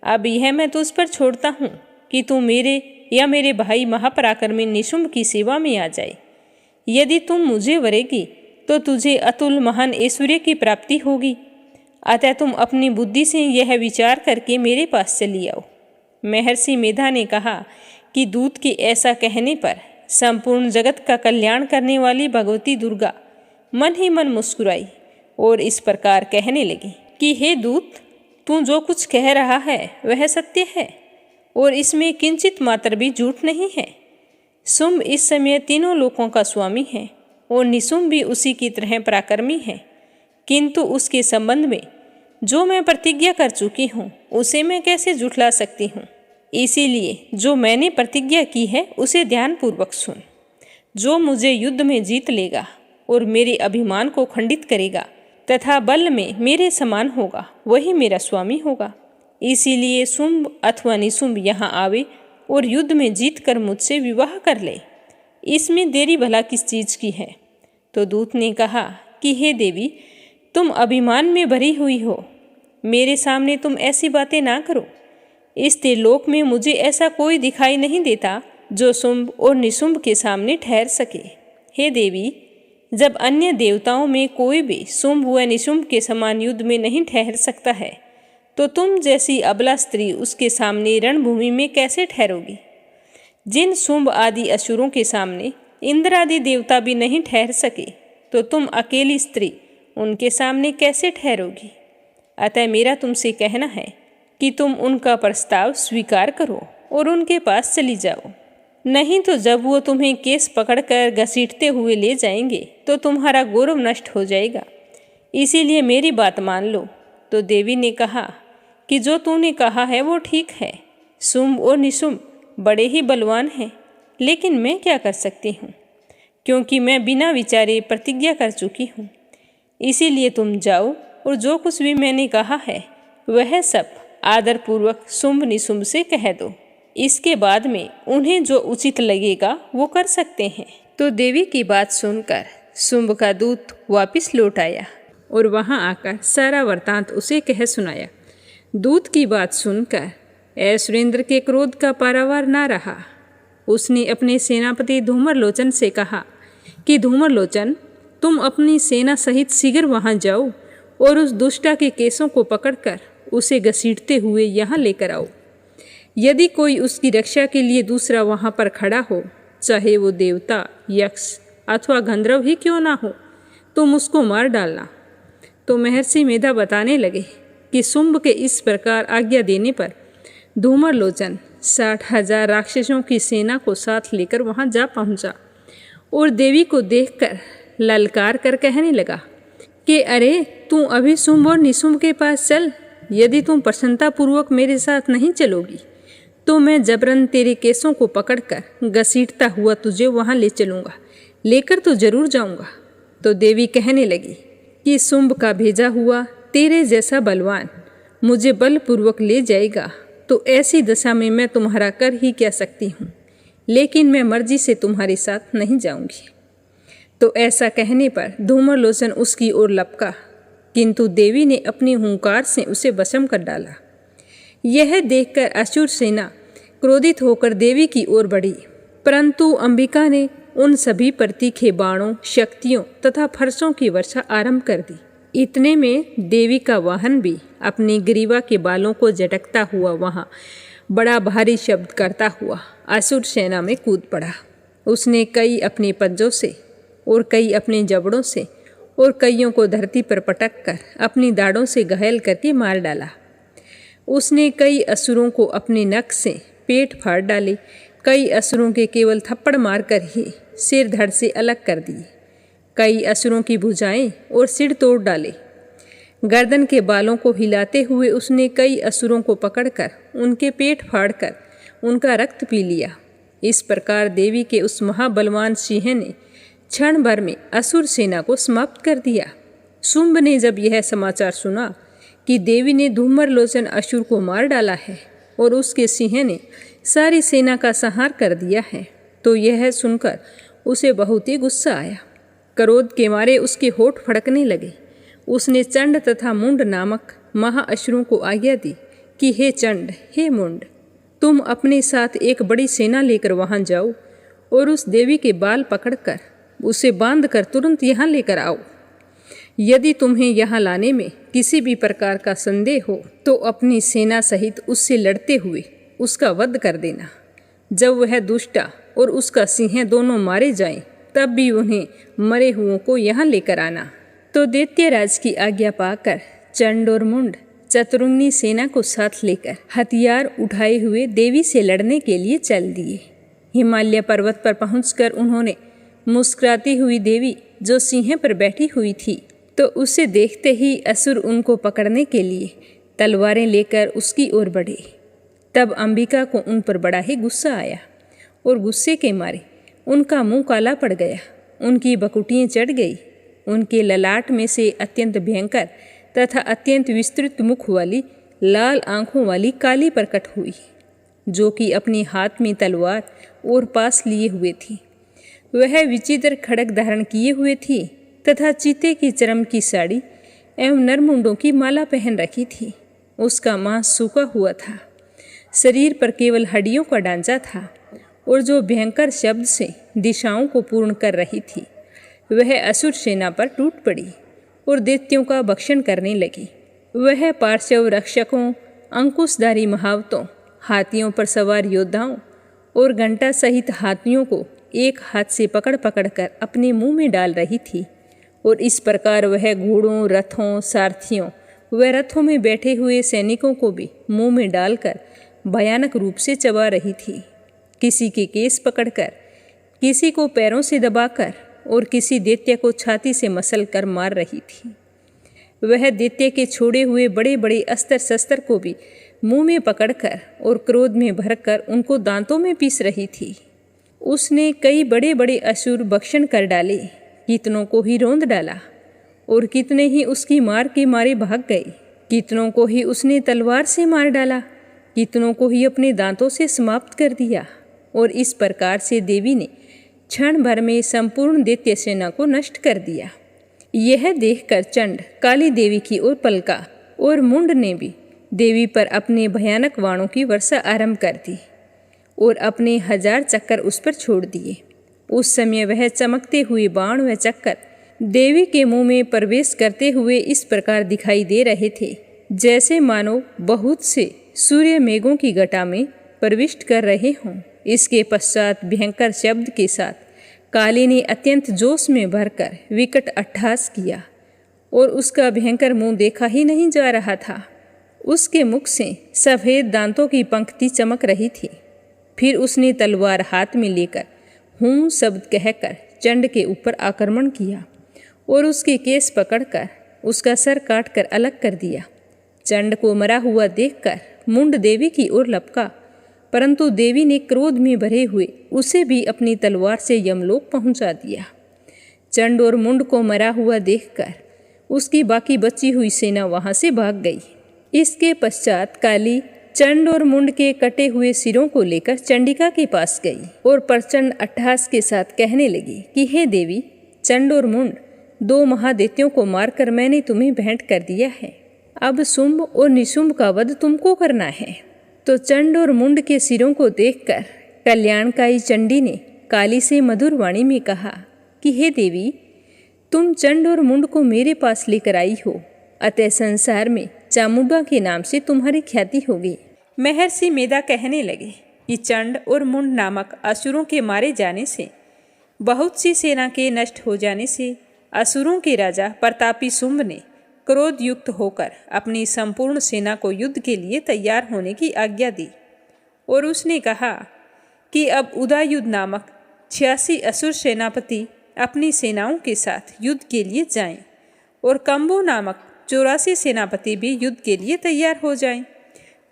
अब यह मैं तुझ पर छोड़ता हूँ कि तू मेरे या मेरे भाई महापराक्रमी निशुंभ की सेवा में आ जाए। यदि तुम मुझे वरेगी तो तुझे अतुल महान ऐश्वर्य की प्राप्ति होगी। अतः तुम अपनी बुद्धि से यह विचार करके मेरे पास चली आओ। महर्षि मेधा ने कहा कि दूत के ऐसा कहने पर संपूर्ण जगत का कल्याण करने वाली भगवती दुर्गा मन ही मन मुस्कुराई और इस प्रकार कहने लगी कि हे दूत, तू जो कुछ कह रहा है वह सत्य है और इसमें किंचित मात्र भी झूठ नहीं है। शुंभ इस समय तीनों लोकों का स्वामी है और निशुंभ भी उसी की तरह पराक्रमी है, किंतु उसके संबंध में जो मैं प्रतिज्ञा कर चुकी हूँ उसे मैं कैसे झुठला सकती हूँ। इसीलिए जो मैंने प्रतिज्ञा की है उसे ध्यानपूर्वक सुन। जो मुझे युद्ध में जीत लेगा और मेरे अभिमान को खंडित करेगा तथा बल में मेरे समान होगा वही मेरा स्वामी होगा। इसीलिए शुंभ अथवा निशुंभ यहाँ आवे और युद्ध में जीत कर मुझसे विवाह कर ले। इसमें देरी भला किस चीज़ की है। तो दूत ने कहा कि हे देवी, तुम अभिमान में भरी हुई हो, मेरे सामने तुम ऐसी बातें ना करो। इस त्रिलोक में मुझे ऐसा कोई दिखाई नहीं देता जो शुंभ और निशुंभ के सामने ठहर सके। हे देवी, जब अन्य देवताओं में कोई भी शुंभ व निशुंभ के समान युद्ध में नहीं ठहर सकता है, तो तुम जैसी अबला स्त्री उसके सामने रणभूमि में कैसे ठहरोगी। जिन शुंभ आदि असुरों के सामने इंद्र आदि देवता भी नहीं ठहर सके, तो तुम अकेली स्त्री उनके सामने कैसे ठहरोगी। अतः मेरा तुमसे कहना है कि तुम उनका प्रस्ताव स्वीकार करो और उनके पास चली जाओ, नहीं तो जब वो तुम्हें केस पकड़कर घसीटते हुए ले जाएंगे तो तुम्हारा गौरव नष्ट हो जाएगा। इसीलिए मेरी बात मान लो। तो देवी ने कहा कि जो तूने कहा है वो ठीक है। शुंभ और निशुंभ बड़े ही बलवान हैं, लेकिन मैं क्या कर सकती हूँ, क्योंकि मैं बिना विचारे प्रतिज्ञा कर चुकी हूँ। इसीलिए तुम जाओ और जो कुछ भी मैंने कहा है वह सब आदरपूर्वक शुंभ निशुंभ से कह दो। इसके बाद में उन्हें जो उचित लगेगा वो कर सकते हैं। तो देवी की बात सुनकर शुंभ का दूत वापस लौट आया और वहां आकर सारा वृतांत उसे कह सुनाया। दूत की बात सुनकर ऐश्वर्येंद्र के क्रोध का पारावार ना रहा। उसने अपने सेनापति धूम्रलोचन से कहा कि धूम्रलोचन, तुम अपनी सेना सहित शीघ्र वहां जाओ और उस दुष्टा के केसों को पकड़कर उसे घसीटते हुए यहाँ लेकर आओ। यदि कोई उसकी रक्षा के लिए दूसरा वहाँ पर खड़ा हो, चाहे वो देवता, यक्ष अथवा गंधर्व ही क्यों ना हो, तुम उसको मार डालना। तो महर्षि मेधा बताने लगे कि शुंभ के इस प्रकार आज्ञा देने पर धूम्रलोचन 60,000 राक्षसों की सेना को साथ लेकर वहाँ जा पहुँचा और देवी को देखकर ललकार कर कहने लगा कि अरे, तू अभी शुंभ और निशुंभ के पास चल। यदि तुम प्रसन्नतापूर्वक मेरे साथ नहीं चलोगी तो मैं जबरन तेरे केसों को पकड़कर घसीटता हुआ तुझे वहाँ ले चलूँगा, लेकर तो जरूर जाऊँगा। तो देवी कहने लगी कि शुंभ का भेजा हुआ तेरे जैसा बलवान मुझे बलपूर्वक ले जाएगा तो ऐसी दशा में मैं तुम्हारा कर ही क्या सकती हूँ, लेकिन मैं मर्जी से तुम्हारे साथ नहीं जाऊँगी। तो ऐसा कहने पर धूम्रलोचन उसकी ओर लपका, किंतु देवी ने अपनी हुंकार से उसे वशम कर डाला। यह देखकर असुर सेना क्रोधित होकर देवी की ओर बढ़ी, परंतु अंबिका ने उन सभी पर तीखे बाणों, शक्तियों तथा फरसों की वर्षा आरंभ कर दी। इतने में देवी का वाहन भी अपनी ग्रीवा के बालों को झटकता हुआ वहाँ बड़ा भारी शब्द करता हुआ असुर सेना में कूद पड़ा। उसने कई अपने पंजों से और कई अपने जबड़ों से और कईयों को धरती पर पटक कर अपनी दाढ़ों से घायल करके मार डाला। उसने कई असुरों को अपने नख से पेट फाड़ डाले, कई असुरों के केवल थप्पड़ मारकर ही सिर धड़ से अलग कर दिए, कई असुरों की भुजाएं और सिर तोड़ डाले। गर्दन के बालों को हिलाते हुए उसने कई असुरों को पकड़कर उनके पेट फाड़कर उनका रक्त पी लिया। इस प्रकार देवी के उस महाबलवान सिंह ने क्षण भर में असुर सेना को समाप्त कर दिया। शुंभ ने जब यह समाचार सुना कि देवी ने धूम्रलोचन असुर को मार डाला है और उसके सिंह ने सारी सेना का संहार कर दिया है, तो यह सुनकर उसे बहुत ही गुस्सा आया। क्रोध के मारे उसके होठ फड़कने लगे। उसने चंड तथा मुंड नामक महाअसुरों को आज्ञा दी कि हे चंड, हे मुंड, तुम अपने साथ एक बड़ी सेना लेकर वहां जाओ और उस देवी के बाल पकड़कर उसे बांधकर तुरंत यहाँ लेकर आओ। यदि तुम्हें यहाँ लाने में किसी भी प्रकार का संदेह हो तो अपनी सेना सहित उससे लड़ते हुए उसका वध कर देना। जब वह दुष्टा और उसका सिंह दोनों मारे जाएं, तब भी उन्हें मरे हुओं को यहाँ लेकर आना। तो दैत्यराज की आज्ञा पाकर चंड और मुंड चतुरंगी सेना को साथ लेकर हथियार उठाए हुए देवी से लड़ने के लिए चल दिए। हिमालय पर्वत पर पहुंचकर उन्होंने मुस्कुराती हुई देवी जो सिंह पर बैठी हुई थी, तो उसे देखते ही असुर उनको पकड़ने के लिए तलवारें लेकर उसकी ओर बढ़े। तब अंबिका को उन पर बड़ा ही गुस्सा आया और गुस्से के मारे उनका मुंह काला पड़ गया, उनकी बकुटियाँ चढ़ गई। उनके ललाट में से अत्यंत भयंकर तथा अत्यंत विस्तृत मुख वाली लाल आंखों वाली काली प्रकट हुई, जो कि अपने हाथ में तलवार और पास लिए हुए थी। वह विचित्र खड्ग धारण किए हुए थी तथा चीते की चरम की साड़ी एवं नरमुंडों की माला पहन रखी थी। उसका मांस सूखा हुआ था, शरीर पर केवल हड्डियों का ढांचा था, और जो भयंकर शब्द से दिशाओं को पूर्ण कर रही थी, वह असुर सेना पर टूट पड़ी और दैत्यों का भक्षण करने लगी। वह पार्श्व रक्षकों, अंकुशधारी महावतों, हाथियों पर सवार योद्धाओं और घंटा सहित हाथियों को एक हाथ से पकड़ पकड़ कर अपने मुंह में डाल रही थी, और इस प्रकार वह घोड़ों, रथों, सारथियों व रथों में बैठे हुए सैनिकों को भी मुंह में डालकर भयानक रूप से चबा रही थी। किसी के केस पकड़कर, किसी को पैरों से दबाकर और किसी दैत्य को छाती से मसल कर मार रही थी। वह दैत्य के छोड़े हुए बड़े बड़े अस्त्र शस्त्र को भी मुंह में पकड़कर और क्रोध में भरकर उनको दांतों में पीस रही थी। उसने कई बड़े बड़े असुर भक्षण कर डाले, कितनों को ही रौंद डाला और कितने ही उसकी मार के मारे भाग गए। कितनों को ही उसने तलवार से मार डाला, कितनों को ही अपने दांतों से समाप्त कर दिया। और इस प्रकार से देवी ने क्षण भर में संपूर्ण दैत्य सेना को नष्ट कर दिया। यह देखकर चंड काली देवी की ओर पलका और मुंड ने भी देवी पर अपने भयानक बाणों की वर्षा आरंभ कर दी और अपने 1000 चक्कर उस पर छोड़ दिए। उस समय वह चमकते हुए बाण व चक्कर देवी के मुंह में प्रवेश करते हुए इस प्रकार दिखाई दे रहे थे, जैसे मानो बहुत से सूर्य मेघों की घटा में प्रविष्ट कर रहे हों। इसके पश्चात भयंकर शब्द के साथ काली ने अत्यंत जोश में भरकर विकट अट्टहास किया और उसका भयंकर मुंह देखा ही नहीं जा रहा था। उसके मुख से सफ़ेद दांतों की पंक्ति चमक रही थी। फिर उसने तलवार हाथ में लेकर हूँ शब्द कहकर चंड के ऊपर आक्रमण किया और उसके केस पकड़कर उसका सर काट कर अलग कर दिया। चंड को मरा हुआ देखकर मुंड देवी की ओर लपका, परंतु देवी ने क्रोध में भरे हुए उसे भी अपनी तलवार से यमलोक पहुंचा दिया। चंड और मुंड को मरा हुआ देखकर उसकी बाकी बची हुई सेना वहां से भाग गई। इसके पश्चात काली चंड और मुंड के कटे हुए सिरों को लेकर चंडिका के पास गई और प्रचंड अट्टहास के साथ कहने लगी कि हे देवी, चंड और मुंड 2 महादैत्यों को मारकर मैंने तुम्हें भेंट कर दिया है। अब शुंभ और निशुंभ का वध तुमको करना है। तो चंड और मुंड के सिरों को देखकर कल्याणकाई चंडी ने काली से मधुर वाणी में कहा कि हे देवी, तुम चंड और मुंड को मेरे पास लेकर आई हो, अतः संसार में चामुंडा के नाम से तुम्हारी ख्याति होगी। महर्षि मेधा कहने लगे कि चंड और मुंड नामक असुरों के मारे जाने से, बहुत सी सेना के नष्ट हो जाने से असुरों के राजा प्रतापी शुंभ ने क्रोध युक्त होकर अपनी संपूर्ण सेना को युद्ध के लिए तैयार होने की आज्ञा दी और उसने कहा कि अब उदययुध नामक 86 असुर सेनापति अपनी सेनाओं के साथ युद्ध के लिए जाएं और कंबो नामक 84 सेनापति भी युद्ध के लिए तैयार हो जाएं।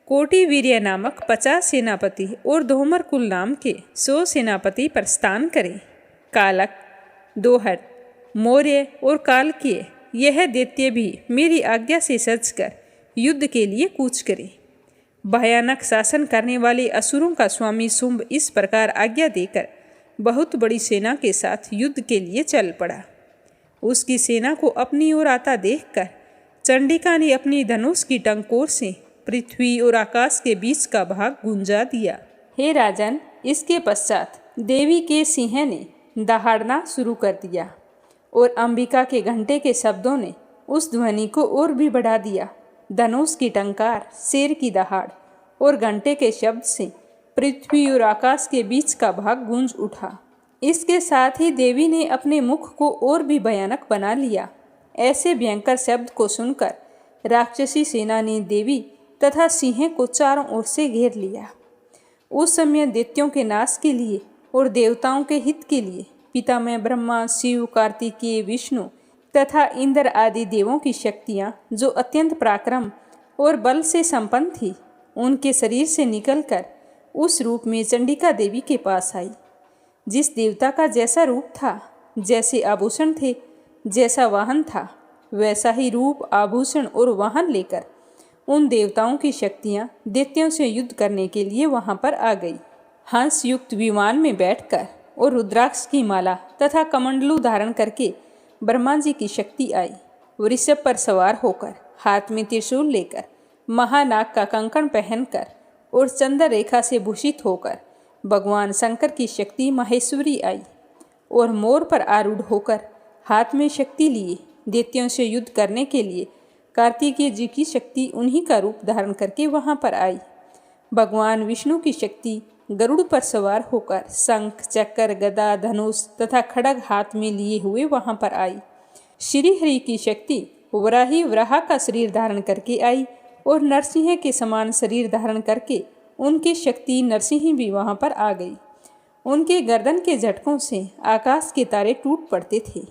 कोटि वीर्य नामक 50 सेनापति और धोमर कुल नाम के 100 सेनापति प्रस्थान करें। कालक, दोहर, मौर्य और कालकीय यह दैत्य भी मेरी आज्ञा से सजकर युद्ध के लिए कूच करें। भयानक शासन करने वाले असुरों का स्वामी शुंभ इस प्रकार आज्ञा देकर बहुत बड़ी सेना के साथ युद्ध के लिए चल पड़ा। उसकी सेना को अपनी ओर आता देखकर चंडिका ने अपनी धनुष की टंकोर से पृथ्वी और आकाश के बीच का भाग गुंजा दिया। हे राजन, इसके पश्चात देवी के सिंह ने दहाड़ना शुरू कर दिया और अंबिका के घंटे के शब्दों ने उस ध्वनि को और भी बढ़ा दिया। धनुष की टंकार, शेर की दहाड़ और घंटे के शब्द से पृथ्वी और आकाश के बीच का भाग गूंज उठा। इसके साथ ही देवी ने अपने मुख को और भी भयानक बना लिया। ऐसे भयंकर शब्द को सुनकर राक्षसी सेना ने देवी तथा सिंह को चारों ओर से घेर लिया। उस समय दैत्यों के नाश के लिए और देवताओं के हित के लिए पितामह ब्रह्मा, शिव, कार्तिकेय, विष्णु तथा इंद्र आदि देवों की शक्तियाँ, जो अत्यंत पराक्रम और बल से संपन्न थी, उनके शरीर से निकलकर उस रूप में चंडिका देवी के पास आई। जिस देवता का जैसा रूप था, जैसे आभूषण थे, जैसा वाहन था, वैसा ही रूप, आभूषण और वाहन लेकर उन देवताओं की शक्तियाँ दैत्यों से युद्ध करने के लिए वहाँ पर आ गई। हंस युक्त विमान में बैठकर और रुद्राक्ष की माला तथा कमंडलू धारण करके ब्रह्मा जी की शक्ति आई। वृषभ पर सवार होकर, हाथ में त्रिशूल लेकर, महानाग का कंकण पहनकर और चंद्र रेखा से भूषित होकर भगवान शंकर की शक्ति महेश्वरी आई और मोर पर आरूढ़ होकर हाथ में शक्ति लिए दैत्यों से युद्ध करने के लिए कार्तिकेय जी की शक्ति उन्हीं का रूप धारण करके वहाँ पर आई। भगवान विष्णु की शक्ति गरुड़ पर सवार होकर शंख, चक्र, गदा, धनुष तथा खड्ग हाथ में लिए हुए वहाँ पर आई। श्री हरि की शक्ति वराही वराह का शरीर धारण करके आई और नरसिंह के समान शरीर धारण करके उनकी शक्ति नरसिंह भी वहाँ पर आ गई। उनके गर्दन के झटकों से आकाश के तारे टूट पड़ते थे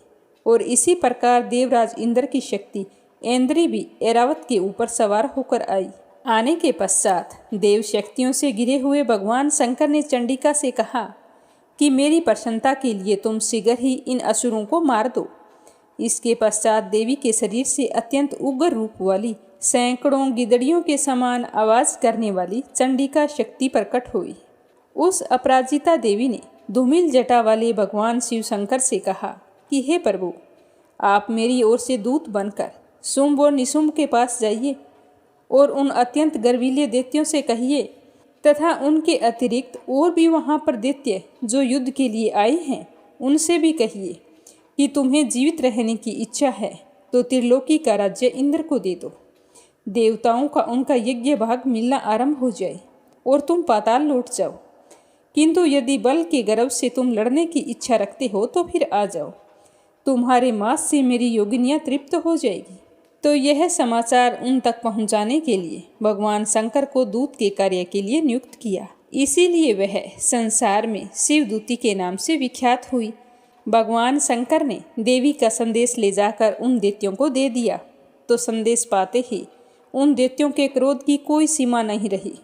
और इसी प्रकार देवराज इंद्र की शक्ति ऐन्द्री भी ऐरावत के ऊपर सवार होकर आई। आने के पश्चात देव शक्तियों से घिरे हुए भगवान शंकर ने चंडिका से कहा कि मेरी प्रसन्नता के लिए तुम शीघ्र ही इन असुरों को मार दो। इसके पश्चात देवी के शरीर से अत्यंत उग्र रूप वाली, सैकड़ों गिदड़ियों के समान आवाज करने वाली चंडिका शक्ति प्रकट हुई। उस अपराजिता देवी ने धूमिल जटा वाले भगवान शिव शंकर से कहा कि हे प्रभु, आप मेरी ओर से दूत बनकर शुंभ और निशुंभ के पास जाइए और उन अत्यंत गर्वीले दैत्यों से कहिए तथा उनके अतिरिक्त और भी वहाँ पर दैत्य जो युद्ध के लिए आए हैं, उनसे भी कहिए कि तुम्हें जीवित रहने की इच्छा है तो त्रिलोकी का राज्य इंद्र को दे दो। देवताओं का उनका यज्ञ भाग मिलना आरंभ हो जाए और तुम पाताल लौट जाओ। किंतु यदि बल के गर्व से तुम लड़ने की इच्छा रखते हो तो फिर आ जाओ, तुम्हारे मांस से मेरी योगिनियाँ तृप्त हो जाएगी। तो यह समाचार उन तक पहुंचाने के लिए भगवान शंकर को दूत के कार्य के लिए नियुक्त किया। इसीलिए वह संसार में शिवदूती के नाम से विख्यात हुई। भगवान शंकर ने देवी का संदेश ले जाकर उन दैत्यों को दे दिया तो संदेश पाते ही उन दैत्यों के क्रोध की कोई सीमा नहीं रही।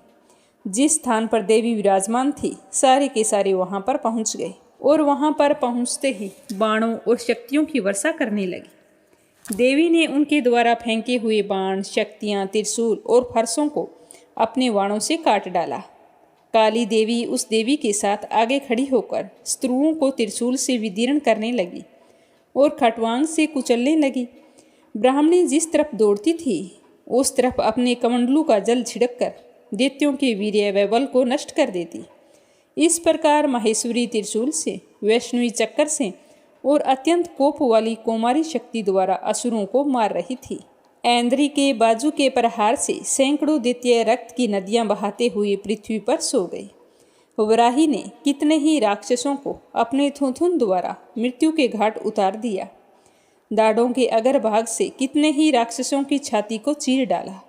जिस स्थान पर देवी विराजमान थी, सारे के सारे वहां पर पहुंच गए और वहां पर पहुंचते ही बाणों और शक्तियों की वर्षा करने लगी। देवी ने उनके द्वारा फेंके हुए बाण, शक्तियाँ, त्रिशूल और फरसों को अपने बाणों से काट डाला। काली देवी उस देवी के साथ आगे खड़ी होकर स्त्रुओं को त्रिशूल से विदीर्ण करने लगी और खटवांग से कुचलने लगी। ब्राह्मणी जिस तरफ दौड़ती थी उस तरफ अपने कमंडलू का जल छिड़ककर दैत्यों के वीर्य व बल को नष्ट कर देती। इस प्रकार महेश्वरी त्रिशूल से, वैष्णवी चक्कर से और अत्यंत कोप वाली कुमारी शक्ति द्वारा असुरों को मार रही थी। ऐन्द्री के बाजू के प्रहार से सैकड़ों दैत्य रक्त की नदियां बहाते हुए पृथ्वी पर सो गए। वराही ने कितने ही राक्षसों को अपने थुथुन द्वारा मृत्यु के घाट उतार दिया। दाढ़ों के अगर भाग से कितने ही राक्षसों की छाती को चीर डाला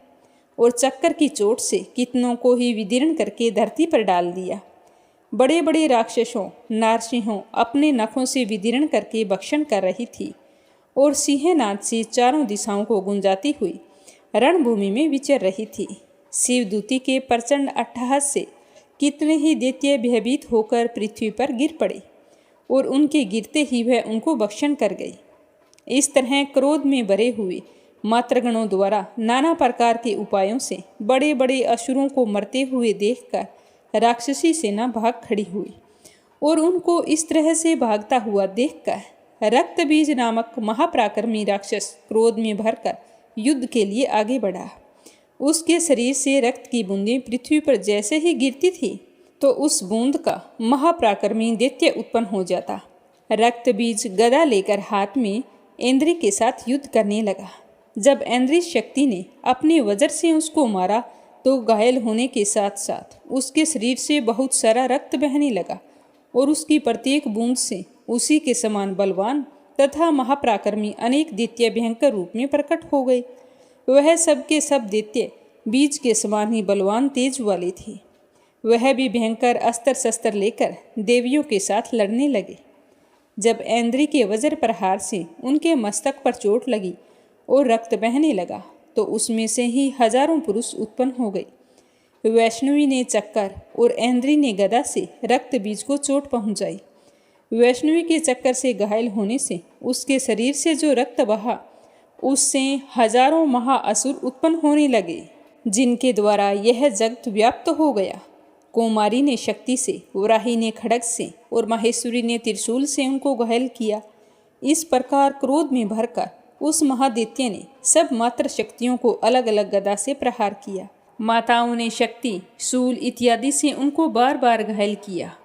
और चक्कर की चोट से कितनों को ही विदीर्ण करके धरती पर डाल दिया। बड़े बड़े राक्षसों, नारसिंहों अपने नखों से विदीर्ण करके भक्षण कर रही थी और सिंहनाद से चारों दिशाओं को गुंजाती हुई रणभूमि में विचर रही थी। शिवदूती के प्रचंड अट्टहास से कितने ही दैत्य भयभीत होकर पृथ्वी पर गिर पड़े और उनके गिरते ही वह उनको भक्षण कर गई। इस तरह क्रोध में भरे हुए मातृगणों द्वारा नाना प्रकार के उपायों से बड़े बड़े असुरों को मरते हुए देखकर राक्षसी सेना भाग खड़ी हुई और उनको इस तरह से भागता हुआ देखकर रक्तबीज नामक महापराक्रमी राक्षस क्रोध में भरकर युद्ध के लिए आगे बढ़ा। उसके शरीर से रक्त की बूंदें पृथ्वी पर जैसे ही गिरती थी तो उस बूंद का महापराक्रमी दैत्य उत्पन्न हो जाता। रक्तबीज गदा लेकर हाथ में ऐन्द्री के साथ युद्ध करने लगा। जब ऐन्द्री शक्ति ने अपने वज्र से उसको मारा तो घायल होने के साथ साथ उसके शरीर से बहुत सारा रक्त बहने लगा और उसकी प्रत्येक बूंद से उसी के समान बलवान तथा महापराक्रमी अनेक दैत्य भयंकर रूप में प्रकट हो गए। वह सब के सब दैत्य बीज के समान ही बलवान तेज वाले थे। वह भी भयंकर अस्त्र शस्त्र लेकर देवियों के साथ लड़ने लगे। जब ऐन्द्री के वज्र प्रहार से उनके मस्तक पर चोट लगी और रक्त बहने लगा तो उसमें से ही हजारों पुरुष उत्पन्न हो गए। वैष्णवी ने चक्कर और ऐन्द्री ने गदा से रक्त बीज को चोट पहुंचाई। वैष्णवी के चक्कर से घायल होने से उसके शरीर से जो रक्त बहा उससे हजारों महाअसुर उत्पन्न होने लगे, जिनके द्वारा यह जगत व्याप्त हो गया। कुमारी ने शक्ति से, वराही ने खड्ग से और माहेश्वरी ने त्रिशूल से उनको घायल किया। इस प्रकार क्रोध में भरकर उस महादैत्य ने सब मात्र शक्तियों को अलग अलग गदा से प्रहार किया। माताओं ने शक्ति, शूल इत्यादि से उनको बार बार घायल किया।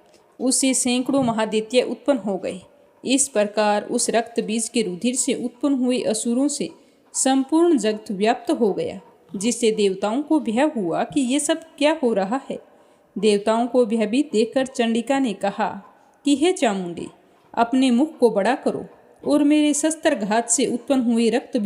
उससे सैकड़ों महादैत्य उत्पन्न हो गए। इस प्रकार उस रक्त बीज के रुधिर से उत्पन्न हुए असुरों से संपूर्ण जगत व्याप्त हो गया, जिससे देवताओं को भय हुआ कि ये सब क्या हो रहा है। देवताओं को भयभीत देखकर चंडिका ने कहा कि हे चामुंडे, अपने मुख को बड़ा करो और मेरे शस्त्र घात से उत्पन्न हुए रक्त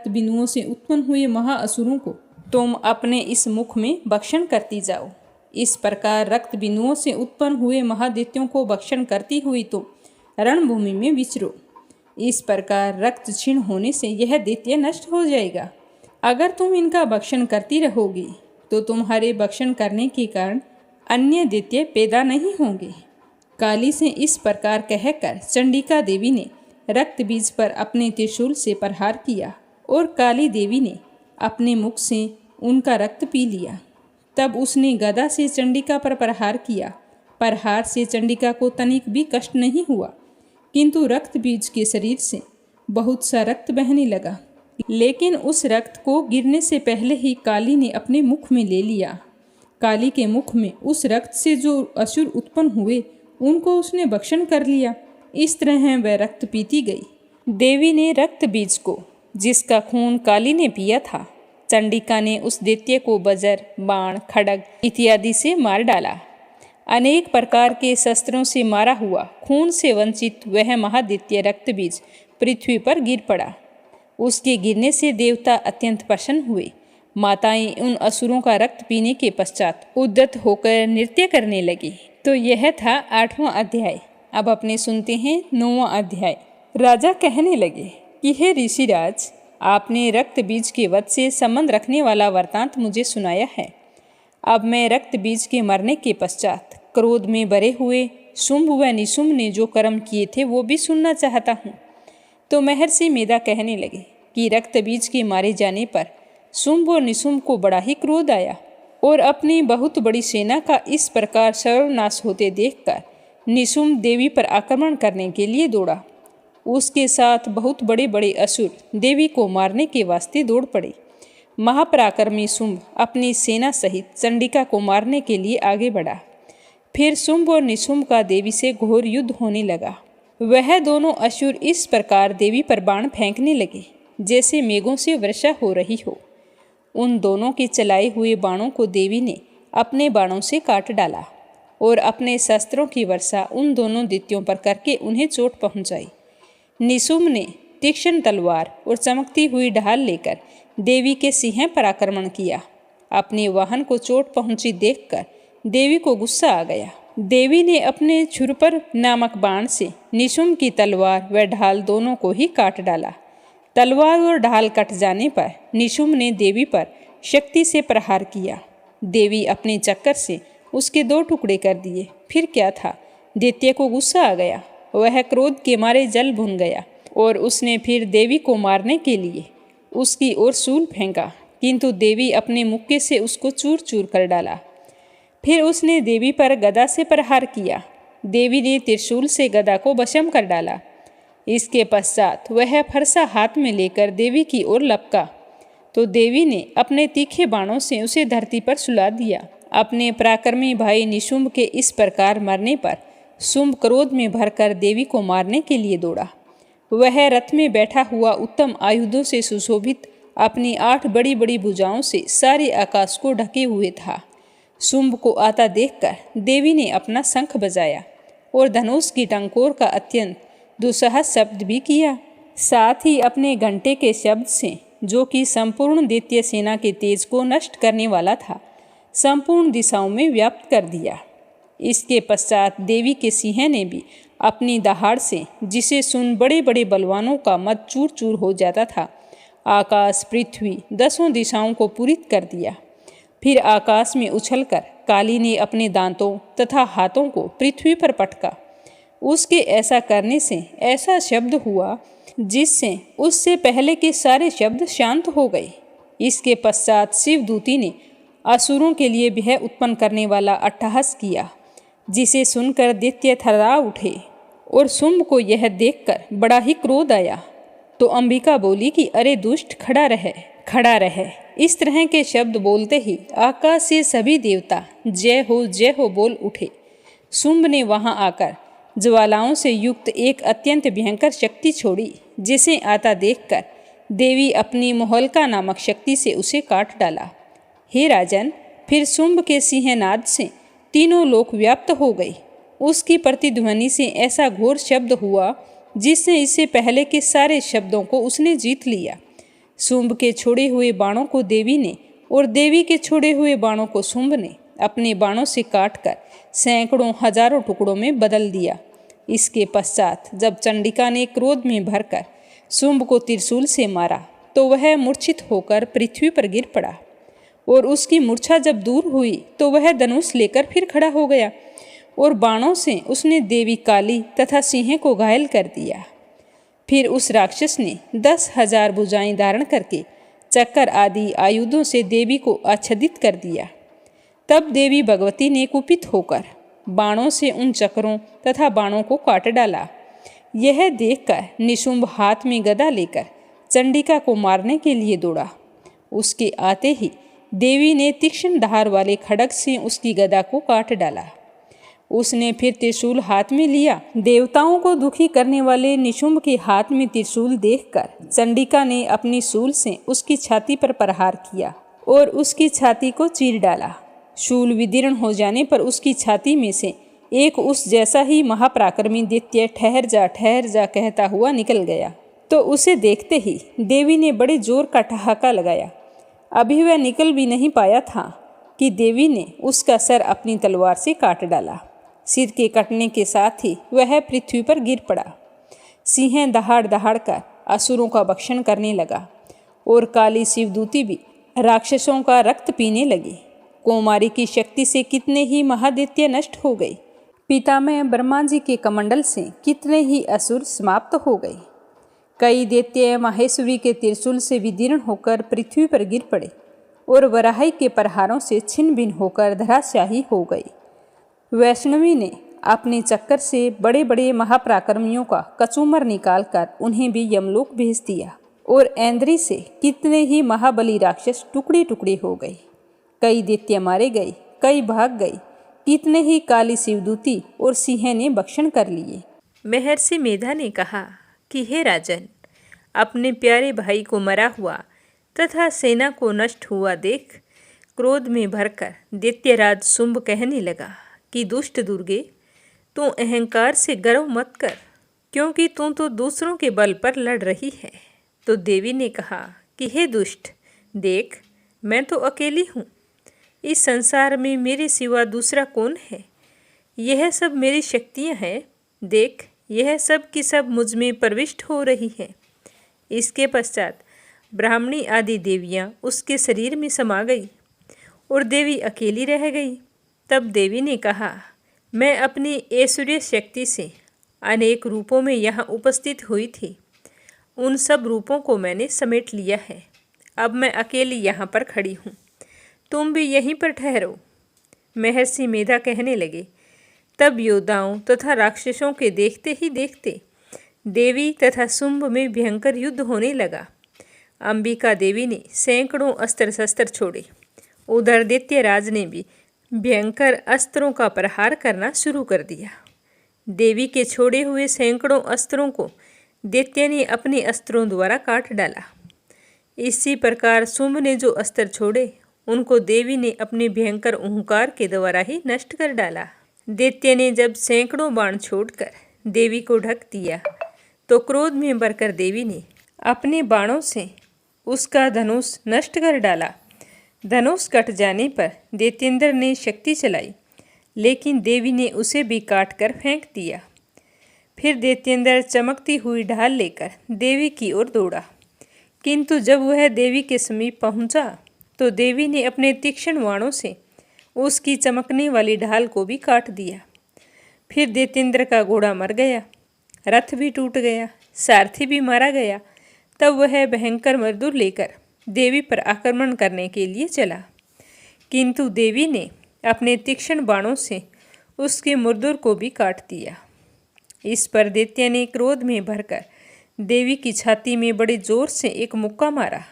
बिंदुओं से उत्पन्न हुए महाअसुरों को तुम अपने इस मुख में भक्षण करती जाओ। इस प्रकार रक्त बिंदुओं से उत्पन्न हुए महादैत्यों को भक्षण करती हुई तुम रणभूमि में विचरो। इस प्रकार रक्त क्षीण होने से यह दैत्य नष्ट हो जाएगा। अगर तुम इनका भक्षण करती रहोगी तो तुम्हारे भक्षण करने के कारण अन्य दैत्य पैदा नहीं होंगे। काली से इस प्रकार कहकर चंडिका देवी ने रक्त बीज पर अपने त्रिशूल से प्रहार किया और काली देवी ने अपने मुख से उनका रक्त पी लिया। तब उसने गदा से चंडिका पर प्रहार किया। प्रहार से चंडिका को तनिक भी कष्ट नहीं हुआ, किंतु रक्त बीज के शरीर से बहुत सा रक्त बहने लगा। लेकिन उस रक्त को गिरने से पहले ही काली ने अपने मुख में ले लिया। काली के मुख में उस रक्त से जो असुर उत्पन्न हुए उनको उसने भक्षण कर लिया। इस तरह वह रक्त पीती गई। देवी ने रक्त बीज को, जिसका खून काली ने पिया था, चंडिका ने उस दैत्य को वज्र, बाण, खड्ग इत्यादि से मार डाला। अनेक प्रकार के शस्त्रों से मारा हुआ खून से वंचित वह महादैत्य रक्त बीज पृथ्वी पर गिर पड़ा। उसके गिरने से देवता अत्यंत प्रसन्न हुए। माताएं उन असुरों का रक्त पीने के पश्चात उद्यत होकर नृत्य करने लगी। तो यह था 8वां अध्याय। अब अपने सुनते हैं 9वां अध्याय। राजा कहने लगे कि हे ऋषिराज, आपने रक्त बीज के वध से संबंध रखने वाला वृतांत मुझे सुनाया है। अब मैं रक्त बीज के मरने के पश्चात क्रोध में भरे हुए शुंभ व निशुंभ ने जो कर्म किए थे वो भी सुनना चाहता हूँ। तो महर्षि मेधा कहने लगे कि रक्त बीज के मारे जाने पर शुंभ और निशुंभ को बड़ा ही क्रोध आया और अपनी बहुत बड़ी सेना का इस प्रकार सर्वनाश होते देखकर निशुंभ देवी पर आक्रमण करने के लिए दौड़ा। उसके साथ बहुत बड़े बड़े असुर देवी को मारने के वास्ते दौड़ पड़े। महापराक्रमी शुंभ अपनी सेना सहित चंडिका को मारने के लिए आगे बढ़ा। फिर शुंभ और निशुंभ का देवी से घोर युद्ध होने लगा। वह दोनों असुर इस प्रकार देवी पर बाण फेंकने लगे जैसे मेघों से वर्षा हो रही हो। उन दोनों के चलाए हुए बाणों को देवी ने अपने बाणों से काट डाला और अपने शस्त्रों की वर्षा उन दोनों दैत्यों पर करके उन्हें चोट पहुंचाई। निशुंभ ने तीक्ष्ण तलवार और चमकती हुई ढाल लेकर देवी के सिंह पर आक्रमण किया। अपने वाहन को चोट पहुंची देखकर देवी को गुस्सा आ गया। देवी ने अपने छुरपर नामक बाण से निशुंभ की तलवार व ढाल दोनों को ही काट डाला। तलवार और ढाल कट जाने पर निशुंभ ने देवी पर शक्ति से प्रहार किया। देवी अपने चक्कर से उसके 2 टुकड़े कर दिए। फिर क्या था, दैत्य को गुस्सा आ गया। वह क्रोध के मारे जल भुन गया और उसने फिर देवी को मारने के लिए उसकी ओर शूल फेंका, किंतु देवी अपने मुक्के से उसको चूर चूर कर डाला। फिर उसने देवी पर गदा से प्रहार किया। देवी ने त्रिशूल से गदा को भस्म कर डाला। इसके पश्चात वह फरसा हाथ में लेकर देवी की ओर लपका तो देवी ने अपने तीखे बाणों से उसे धरती पर सुला दिया। अपने पराक्रमी भाई निशुंभ के इस प्रकार मरने पर शुंभ क्रोध में भरकर देवी को मारने के लिए दौड़ा। वह रथ में बैठा हुआ उत्तम आयुधों से सुशोभित अपनी 8 बड़ी बड़ी भुजाओं से सारे आकाश को ढके हुए था। शुंभ को आता देखकर देवी ने अपना शंख बजाया और धनुष की टंकोर का अत्यंत दुस्साहस शब्द भी किया। साथ ही अपने घंटे के शब्द से, जो कि संपूर्ण दैत्य सेना के तेज को नष्ट करने वाला था, संपूर्ण दिशाओं में व्याप्त कर दिया। इसके पश्चात देवी के सिंह ने भी अपनी दहाड़ से, जिसे सुन बड़े बड़े बलवानों का मत चूर चूर हो जाता था, आकाश पृथ्वी 10 दिशाओं को पूरित कर दिया। फिर आकाश में उछलकर काली ने अपने दांतों तथा हाथों को पृथ्वी पर पटका। उसके ऐसा करने से ऐसा शब्द हुआ जिससे उससे पहले के सारे शब्द शांत हो गए। इसके पश्चात शिवदूती ने असुरों के लिए भय उत्पन्न करने वाला अट्टहास किया, जिसे सुनकर दैत्य थर्रा उठे और शुंभ को यह देखकर बड़ा ही क्रोध आया। तो अंबिका बोली कि अरे दुष्ट, खड़ा रहे, खड़ा रहे। इस तरह के शब्द बोलते ही आकाश से सभी देवता जय हो बोल उठे। शुंभ ने वहां आकर ज्वालाओं से युक्त एक अत्यंत भयंकर शक्ति छोड़ी, जिसे आता देखकर देवी अपनी मोहलका नामक शक्ति से उसे काट डाला। हे राजन, फिर शुंभ के सिंहनाद से तीनों लोक व्याप्त हो गई। उसकी प्रतिध्वनि से ऐसा घोर शब्द हुआ जिससे इससे पहले के सारे शब्दों को उसने जीत लिया। शुंभ के छोड़े हुए बाणों को देवी ने और देवी के छोड़े हुए बाणों को शुंभ ने अपने बाणों से काटकर सैकड़ों हजारों टुकड़ों में बदल दिया। इसके पश्चात जब चंडिका ने क्रोध में भरकर शुंभ को त्रिशूल से मारा तो वह मूर्छित होकर पृथ्वी पर गिर पड़ा, और उसकी मूर्छा जब दूर हुई तो वह धनुष लेकर फिर खड़ा हो गया और बाणों से उसने देवी काली तथा सिंह को घायल कर दिया। फिर उस राक्षस ने 10,000 भुजाएं धारण करके चक्कर आदि आयुधों से देवी को आच्छादित कर दिया। तब देवी भगवती ने कुपित होकर बाणों से उन चक्रों तथा बाणों को काट डाला। यह देखकर निशुंभ हाथ में गदा लेकर चंडिका को मारने के लिए दौड़ा। उसके आते ही देवी ने तीक्ष्ण धार वाले खड्ग से उसकी गदा को काट डाला। उसने फिर त्रिशूल हाथ में लिया। देवताओं को दुखी करने वाले निशुंभ के हाथ में त्रिशूल देखकर चंडिका ने अपनी शूल से उसकी छाती पर प्रहार किया और उसकी छाती को चीर डाला। शूल विदीर्ण हो जाने पर उसकी छाती में से एक उस जैसा ही महापराक्रमी दैत्य ठहर जा कहता हुआ निकल गया। तो उसे देखते ही देवी ने बड़े जोर का ठहाका लगाया। अभी वह निकल भी नहीं पाया था कि देवी ने उसका सर अपनी तलवार से काट डाला। सिर के कटने के साथ ही वह पृथ्वी पर गिर पड़ा। सिंह दहाड़ दहाड़ कर असुरों का भक्षण करने लगा और काली शिवदूती भी राक्षसों का रक्त पीने लगी। कौमारी की शक्ति से कितने ही महादैत्य नष्ट हो गए। पितामह ब्रह्मा जी के कमंडल से कितने ही असुर समाप्त हो गए। कई दैत्य माहेश्वरी के त्रिशूल से विदीर्ण होकर पृथ्वी पर गिर पड़े और वराही के प्रहारों से छिन्न भिन्न होकर धराशायी हो गई। वैष्णवी ने अपने चक्कर से बड़े बड़े महापराक्रमियों का कचूमर निकालकर उन्हें भी यमलोक भेज दिया और ऐन्द्री से कितने ही महाबली राक्षस टुकड़े टुकड़े हो गए। कई दैत्य मारे गए, कई भाग गए, कितने ही काली शिवदूती और सिंह ने भक्षण कर लिए। महर्षि मेधा ने कहा कि हे राजन, अपने प्यारे भाई को मरा हुआ तथा सेना को नष्ट हुआ देख क्रोध में भरकर दैत्यराज शुंभ कहने लगा कि दुष्ट दुर्गे, तू अहंकार से गर्व मत कर, क्योंकि तू तो दूसरों के बल पर लड़ रही है। तो देवी ने कहा कि हे दुष्ट, देख, मैं तो अकेली हूँ। इस संसार में मेरे सिवा दूसरा कौन है? यह सब मेरी शक्तियाँ हैं। देख, यह सब की सब मुझ में प्रविष्ट हो रही है। इसके पश्चात ब्राह्मणी आदि देवियाँ उसके शरीर में समा गई और देवी अकेली रह गई। तब देवी ने कहा, मैं अपनी ऐश्वर्य शक्ति से अनेक रूपों में यहाँ उपस्थित हुई थी। उन सब रूपों को मैंने समेट लिया है। अब मैं अकेली यहाँ पर खड़ी हूँ, तुम भी यहीं पर ठहरो। महर्षि मेधा कहने लगे। तब योद्धाओं तथा राक्षसों के देखते ही देखते देवी तथा शुंभ में भयंकर युद्ध होने लगा। अंबिका देवी ने सैकड़ों अस्त्र शस्त्र छोड़े। उधर दैत्यराज ने भी भयंकर अस्त्रों का प्रहार करना शुरू कर दिया। देवी के छोड़े हुए सैकड़ों अस्त्रों को दैत्य ने अपने अस्त्रों द्वारा काट डाला। इसी प्रकार शुंभ ने जो अस्त्र छोड़े उनको देवी ने अपने भयंकर ओंकार के द्वारा ही नष्ट कर डाला। दैत्य ने जब सैकड़ों बाण छोड़कर देवी को ढक दिया तो क्रोध में भरकर देवी ने अपने बाणों से उसका धनुष नष्ट कर डाला। धनुष कट जाने पर दैत्येंद्र ने शक्ति चलाई, लेकिन देवी ने उसे भी काट कर फेंक दिया। फिर दैत्येंद्र चमकती हुई ढाल लेकर देवी की ओर दौड़ा, किंतु जब वह देवी के समीप पहुंचा तो देवी ने अपने तीक्ष्ण बाणों से उसकी चमकने वाली ढाल को भी काट दिया। फिर दैत्येंद्र का घोड़ा मर गया, रथ भी टूट गया, सारथी भी मारा गया। तब वह भयंकर मजदूर लेकर देवी पर आक्रमण करने के लिए चला, किंतु देवी ने अपने तीक्ष्ण बाणों से उसके मुर्दुर को भी काट दिया। इस पर दैत्य ने क्रोध में भरकर देवी की छाती में बड़े जोर से एक मुक्का मारा।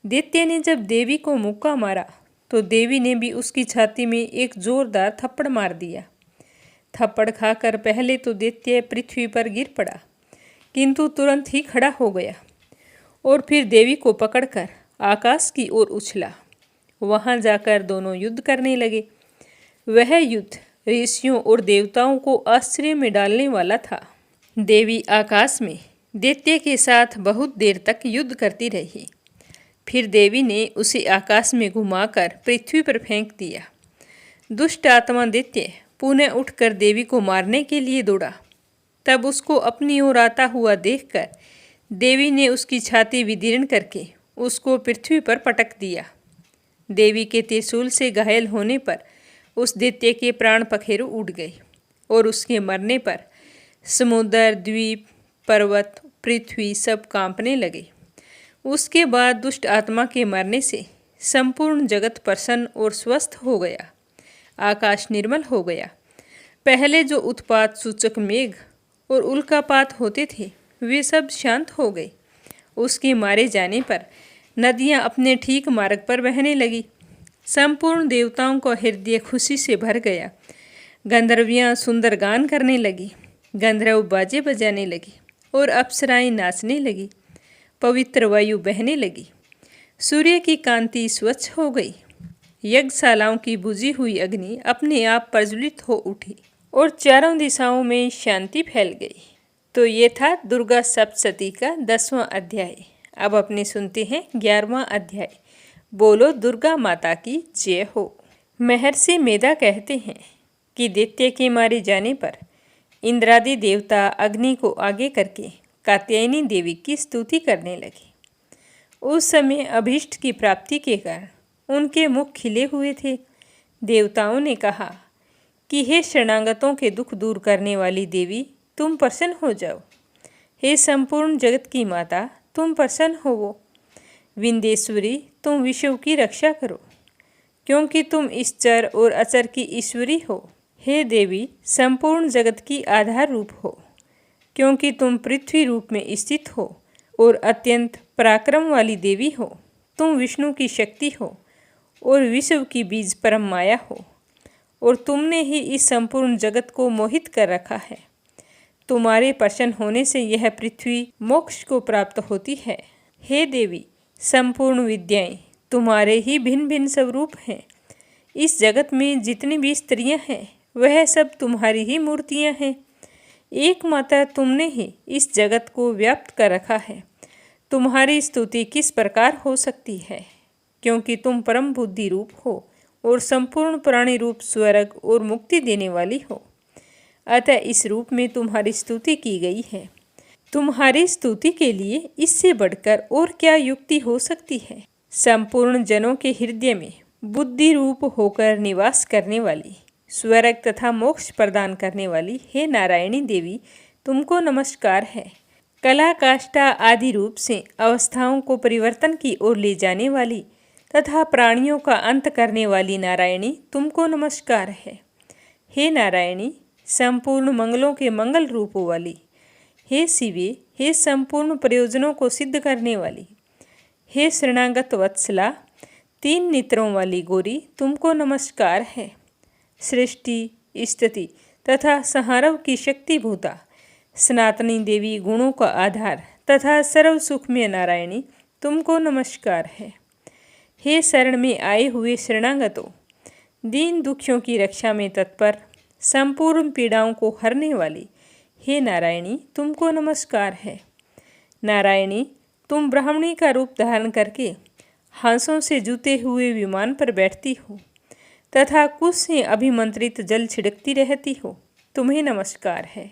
दैत्य ने जब देवी को मुक्का मारा तो देवी ने भी उसकी छाती में एक जोरदार थप्पड़ मार दिया। थप्पड़ खाकर पहले तो दैत्य पृथ्वी पर गिर पड़ा, किंतु तुरंत ही खड़ा हो गया और फिर देवी को पकड़कर आकाश की ओर उछला। वहां जाकर दोनों युद्ध करने लगे। वह युद्ध ऋषियों और देवताओं को आश्चर्य में डालने वाला था। देवी आकाश में दैत्य के साथ बहुत देर तक युद्ध करती रही। फिर देवी ने उसे आकाश में घुमाकर पृथ्वी पर फेंक दिया। दुष्ट आत्मा दैत्य पुनः उठकर देवी को मारने के लिए दौड़ा। तब उसको अपनी ओर आता हुआ देखकर देवी ने उसकी छाती विदीर्ण करके उसको पृथ्वी पर पटक दिया। देवी के त्रिशूल से घायल होने पर उस दैत्य के प्राण पखेरु उड़ गए और उसके मरने पर समुद्र, द्वीप, पर्वत, पृथ्वी सब कांपने लगे। उसके बाद दुष्ट आत्मा के मरने से संपूर्ण जगत प्रसन्न और स्वस्थ हो गया। आकाश निर्मल हो गया। पहले जो उत्पात सूचक मेघ और उल्कापात होते थे वे सब शांत हो गए। उसके मारे जाने पर नदियां अपने ठीक मार्ग पर बहने लगी। संपूर्ण देवताओं का हृदय खुशी से भर गया। गंधर्वियाँ सुंदर गान करने लगी, गंधर्व बाजे बजाने लगी और अप्सराएं नाचने लगी। पवित्र वायु बहने लगी। सूर्य की कांति स्वच्छ हो गई। यज्ञशालाओं की बुझी हुई अग्नि अपने आप प्रज्वलित हो उठी और चारों दिशाओं में शांति फैल गई। तो ये था दुर्गा सप्तशती का 10वां अध्याय। अब अपने सुनते हैं 11वां अध्याय। बोलो दुर्गा माता की जय हो। महर्षि मेधा कहते हैं कि दैत्य के मारे जाने पर इंद्रादि देवता अग्नि को आगे करके कात्यायनी देवी की स्तुति करने लगे। उस समय अभीष्ट की प्राप्ति के कारण उनके मुख खिले हुए थे। देवताओं ने कहा कि हे शरणागतों के दुख दूर करने वाली देवी, तुम प्रसन्न हो जाओ। हे संपूर्ण जगत की माता, तुम प्रसन्न होवो। विंध्येश्वरी, तुम विश्व की रक्षा करो, क्योंकि तुम इस चर और अचर की ईश्वरी हो। हे देवी, संपूर्ण जगत की आधार रूप हो, क्योंकि तुम पृथ्वी रूप में स्थित हो और अत्यंत पराक्रम वाली देवी हो। तुम विष्णु की शक्ति हो और विश्व की बीज परम माया हो, और तुमने ही इस संपूर्ण जगत को मोहित कर रखा है। तुम्हारे प्रसन्न होने से यह पृथ्वी मोक्ष को प्राप्त होती है। हे देवी, संपूर्ण विद्याएं तुम्हारे ही भिन्न भिन्न स्वरूप हैं। इस जगत में जितनी भी स्त्रियां हैं वह सब तुम्हारी ही मूर्तियां हैं। एकमात्र तुमने ही इस जगत को व्याप्त कर रखा है। तुम्हारी स्तुति किस प्रकार हो सकती है, क्योंकि तुम परम बुद्धि रूप हो और संपूर्ण प्राणी रूप स्वर्ग और मुक्ति देने वाली हो। अतः इस रूप में तुम्हारी स्तुति की गई है। तुम्हारी स्तुति के लिए इससे बढ़कर और क्या युक्ति हो सकती है। संपूर्ण जनों के हृदय में बुद्धि रूप होकर निवास करने वाली, स्वर्ग तथा मोक्ष प्रदान करने वाली हे नारायणी देवी, तुमको नमस्कार है। कला काष्ठा आदि रूप से अवस्थाओं को परिवर्तन की ओर ले जाने वाली तथा प्राणियों का अंत करने वाली नारायणी, तुमको नमस्कार है। हे नारायणी, संपूर्ण मंगलों के मंगल रूप वाली, हे शिवे, हे संपूर्ण प्रयोजनों को सिद्ध करने वाली, हे शरणागत वत्सला, 3 नेत्रों वाली गौरी, तुमको नमस्कार है। सृष्टि, स्थिति तथा संहारव की शक्तिभूता सनातनी देवी, गुणों का आधार तथा सर्व सुखमय नारायणी, तुमको नमस्कार है। हे शरण में आए हुए शरणागतों, दीन दुखियों की रक्षा में तत्पर, संपूर्ण पीड़ाओं को हरने वाली हे नारायणी, तुमको नमस्कार है। नारायणी, तुम ब्राह्मणी का रूप धारण करके हंसों से जुते हुए विमान पर बैठती हो तथा कुश से अभिमंत्रित जल छिड़कती रहती हो, तुम्हें नमस्कार है।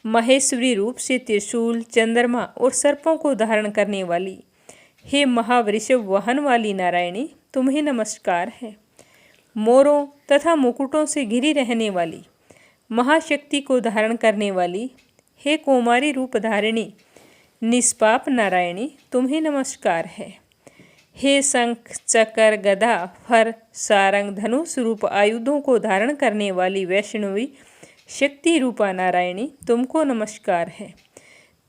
महेश्वरी रूप से त्रिशूल, चंद्रमा और सर्पों को धारण करने वाली हे महावृषभ वहन वाली नारायणी, तुम्हें नमस्कार है। मोरों तथा मुकुटों से घिरी रहने वाली महाशक्ति को धारण करने वाली हे कौमारी रूप धारिणी निष्पाप नारायणी, तुम्हें नमस्कार है। हे शंख, चक्र, गदा, फर, सारंग, धनुष रूप आयुधों को धारण करने वाली वैष्णवी शक्ति रूपा नारायणी, तुमको नमस्कार है।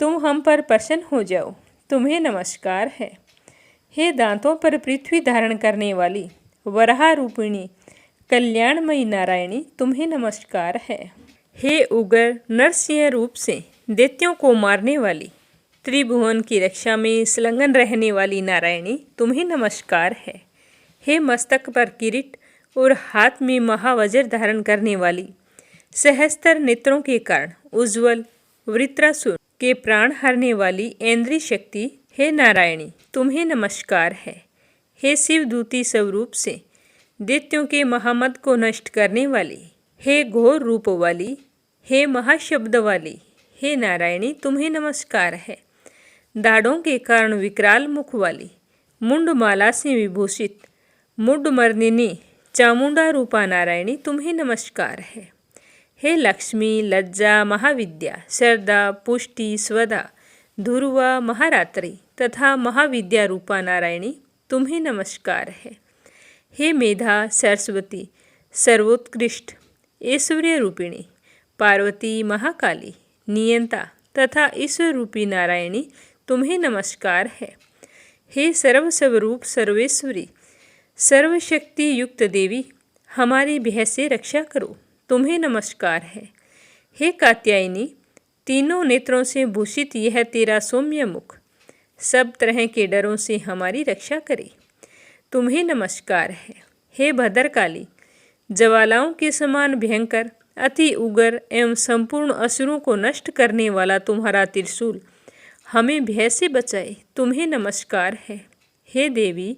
तुम हम पर प्रसन्न हो जाओ, तुम्हें नमस्कार है। हे दांतों पर पृथ्वी धारण करने वाली वराह रूपिणी कल्याणमयी नारायणी, तुम्हें नमस्कार है। हे उग्र नरसिंह रूप से दैत्यों को मारने वाली त्रिभुवन की रक्षा में संलग्न रहने वाली नारायणी, तुम्हें नमस्कार है। हे मस्तक पर किरीट और हाथ में महावज्र धारण करने वाली सहस्त्र नेत्रों के कारण उज्ज्वल वृत्रासुर के प्राण हरने वाली ऐन्द्री शक्ति हे नारायणी, तुम्हें नमस्कार है। हे शिवदूती स्वरूप से दैत्यों के महामद को नष्ट करने वाली हे घोर रूप वाली हे महाशब्द वाली हे नारायणी, तुम्हें नमस्कार है। दाढ़ों के कारण विकराल मुख वाली मुंडमाला से विभूषित मुंडमर्दिनी चामुंडा रूपा नारायणी, तुम्हें नमस्कार है। हे लक्ष्मी, लज्जा, महाविद्या, श्रद्धा, पुष्टि, स्वदा, ध्रुवा, महारात्रि तथा महाविद्या रूपा नारायणी, तुम्हें नमस्कार है। हे मेधा, सरस्वती, सर्वोत्कृष्ट ऐश्वर्य रूपिणी पार्वती, महाकाली, नियंता तथा ईश्वर रूपी नारायणी, तुम्हें नमस्कार है। हे सर्वस्वरूप सर्वेश्वरी सर्वशक्ति युक्त देवी, हमारी भय से रक्षा करो, तुम्हें नमस्कार है। हे कात्यायनी, तीनों नेत्रों से भूषित यह तेरा सौम्य मुख सब तरह के डरों से हमारी रक्षा करे, तुम्हें नमस्कार है। हे भद्रकाली, ज्वालाओं के समान भयंकर अति उग्र एवं संपूर्ण असुरों को नष्ट करने वाला तुम्हारा त्रिशूल हमें भय से बचाए, तुम्हें नमस्कार है। हे देवी,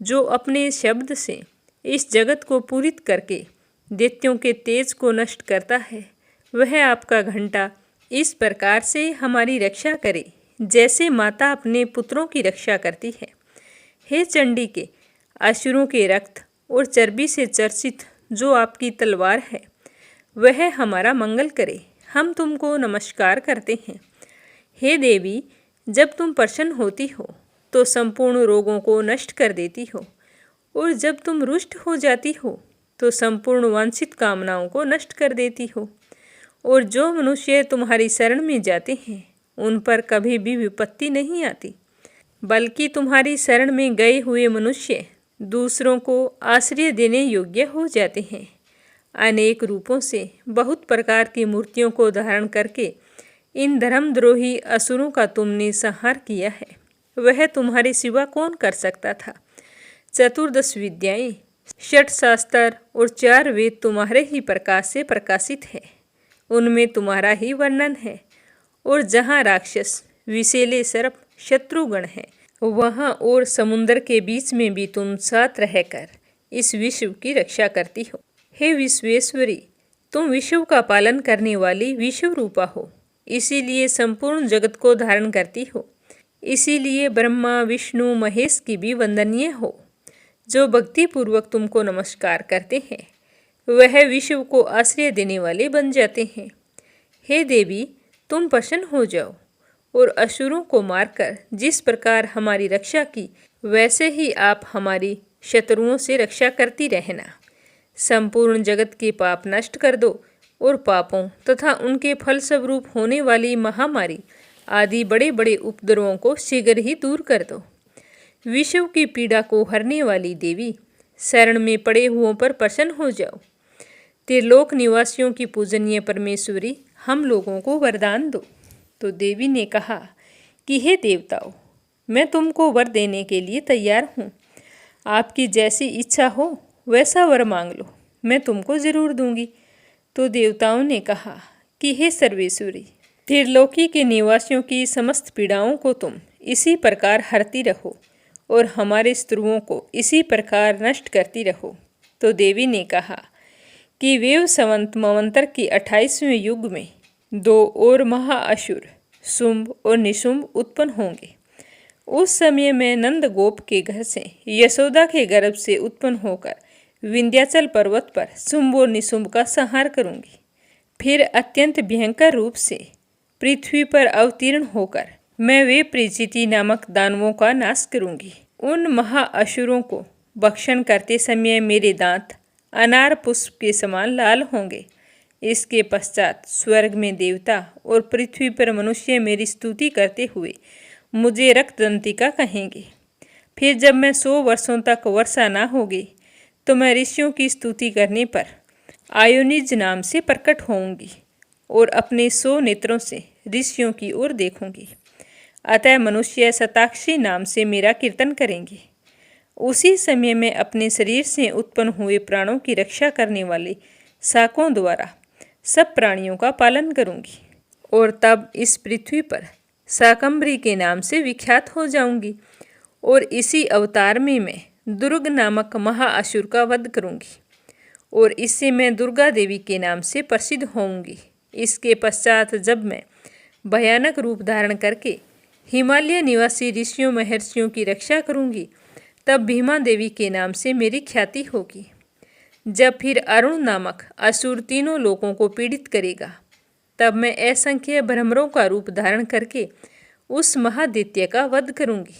जो अपने शब्द से इस जगत को पूरित करके दैत्यों के तेज को नष्ट करता है, वह आपका घंटा इस प्रकार से हमारी रक्षा करे जैसे माता अपने पुत्रों की रक्षा करती है। हे चंडी के असुरों के रक्त और चर्बी से चर्चित जो आपकी तलवार है, वह हमारा मंगल करे, हम तुमको नमस्कार करते हैं। हे देवी, जब तुम प्रसन्न होती हो तो संपूर्ण रोगों को नष्ट कर देती हो, और जब तुम रुष्ट हो जाती हो तो संपूर्ण वांछित कामनाओं को नष्ट कर देती हो, और जो मनुष्य तुम्हारी शरण में जाते हैं उन पर कभी भी विपत्ति नहीं आती, बल्कि तुम्हारी शरण में गए हुए मनुष्य दूसरों को आश्रय देने योग्य हो जाते हैं। अनेक रूपों से बहुत प्रकार की मूर्तियों को धारण करके इन धर्मद्रोही असुरों का तुमने संहार किया है, वह तुम्हारे सिवा कौन कर सकता था। 14 विद्याएं, 6 शास्त्र और 4 वेद तुम्हारे ही प्रकाश से प्रकाशित है, उनमें तुम्हारा ही वर्णन है। और जहाँ राक्षस, विषैले सर्प, शत्रुगण हैं, वहाँ और समुद्र के बीच में भी तुम साथ रहकर इस विश्व की रक्षा करती हो। हे विश्वेश्वरी, तुम विश्व का पालन करने वाली विश्व रूपा हो, इसीलिए संपूर्ण जगत को धारण करती हो। इसीलिए ब्रह्मा, विष्णु, महेश की भी वंदनीय हो। जो भक्तिपूर्वक तुमको नमस्कार करते हैं वह विश्व को आश्रय देने वाले बन जाते हैं। हे देवी, तुम प्रसन्न हो जाओ और असुरों को मारकर जिस प्रकार हमारी रक्षा की, वैसे ही आप हमारी शत्रुओं से रक्षा करती रहना। संपूर्ण जगत के पाप नष्ट कर दो और पापों तथा उनके फलस्वरूप होने वाली महामारी आदि बड़े बड़े उपद्रवों को शीघ्र ही दूर कर दो। विश्व की पीड़ा को हरने वाली देवी, शरण में पड़े हुओं पर प्रसन्न हो जाओ। त्रिलोक निवासियों की पूजनीय परमेश्वरी, हम लोगों को वरदान दो। तो देवी ने कहा कि हे देवताओं, मैं तुमको वर देने के लिए तैयार हूँ। आपकी जैसी इच्छा हो वैसा वर मांग लो, मैं तुमको जरूर दूंगी। तो देवताओं ने कहा कि हे सर्वेश्वरी, त्रिलोकी के निवासियों की समस्त पीड़ाओं को तुम इसी प्रकार हरती रहो और हमारे शत्रुओं को इसी प्रकार नष्ट करती रहो। तो देवी ने कहा कि वेव संवत मवंतर के 28वें युग में 2 और महाअसुर शुंभ और निशुंभ उत्पन्न होंगे। उस समय मैं नंद गोप के घर से यशोदा के गर्भ से उत्पन्न होकर विंध्याचल पर्वत पर शुंभ और निशुंभ का संहार करूंगी। फिर अत्यंत भयंकर रूप से पृथ्वी पर अवतीर्ण होकर मैं वे प्रीचिति नामक दानवों का नाश करूंगी। उन महाअसुरों को भक्षण करते समय मेरे दांत अनार पुष्प के समान लाल होंगे। इसके पश्चात स्वर्ग में देवता और पृथ्वी पर मनुष्य मेरी स्तुति करते हुए मुझे रक्तदंतिका कहेंगे। फिर जब मैं 100 वर्षों तक वर्षा ना होगी तो मैं ऋषियों की स्तुति करने पर आयोनिज नाम से प्रकट होऊंगी और अपने 100 नेत्रों से ऋषियों की ओर देखूंगी। अतः मनुष्य शताक्षी नाम से मेरा कीर्तन करेंगे। उसी समय मैं अपने शरीर से उत्पन्न हुए प्राणों की रक्षा करने वाले शाकों द्वारा सब प्राणियों का पालन करूंगी और तब इस पृथ्वी पर शाकंभरी के नाम से विख्यात हो जाऊंगी। और इसी अवतार में मैं दुर्ग नामक महाअसुर का वध करूंगी और इससे मैं दुर्गा देवी के नाम से प्रसिद्ध होऊंगी। इसके पश्चात जब मैं भयानक रूप धारण करके हिमालय निवासी ऋषियों महर्षियों की रक्षा करूंगी तब भीमा देवी के नाम से मेरी ख्याति होगी। जब फिर अरुण नामक असुर तीनों लोगों को पीड़ित करेगा तब मैं असंख्य भ्रमरों का रूप धारण करके उस महादैत्य का वध करूंगी।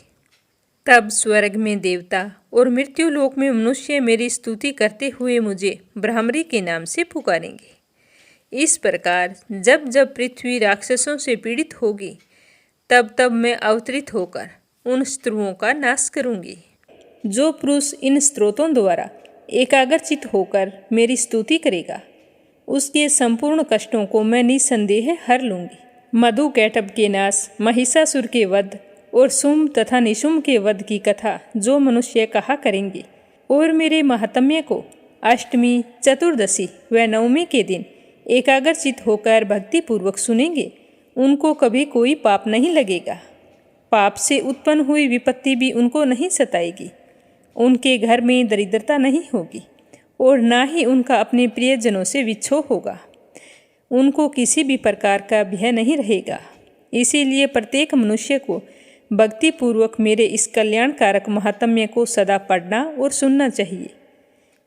तब स्वर्ग में देवता और मृत्यु लोक में मनुष्य मेरी स्तुति करते हुए मुझे भ्रामरी के नाम से पुकारेंगे। इस प्रकार जब जब पृथ्वी राक्षसों से पीड़ित होगी तब तब मैं अवतरित होकर उन शत्रुओं का नाश करूंगी। जो पुरुष इन स्त्रोतों द्वारा एकाग्रचित होकर मेरी स्तुति करेगा उसके संपूर्ण कष्टों को मैं निसंदेह हर लूंगी। मधु कैटभ के नाश, महिषासुर के वध और शुंभ तथा निशुंभ के वध की कथा जो मनुष्य कहा करेंगे और मेरे महात्म्य को अष्टमी, चतुर्दशी व नवमी के दिन एकाग्रचित होकर भक्तिपूर्वक सुनेंगे, उनको कभी कोई पाप नहीं लगेगा। पाप से उत्पन्न हुई विपत्ति भी उनको नहीं सताएगी। उनके घर में दरिद्रता नहीं होगी और ना ही उनका अपने प्रियजनों से विच्छोह होगा। उनको किसी भी प्रकार का भय नहीं रहेगा। इसीलिए प्रत्येक मनुष्य को भक्तिपूर्वक मेरे इस कल्याणकारक महात्म्य को सदा पढ़ना और सुनना चाहिए।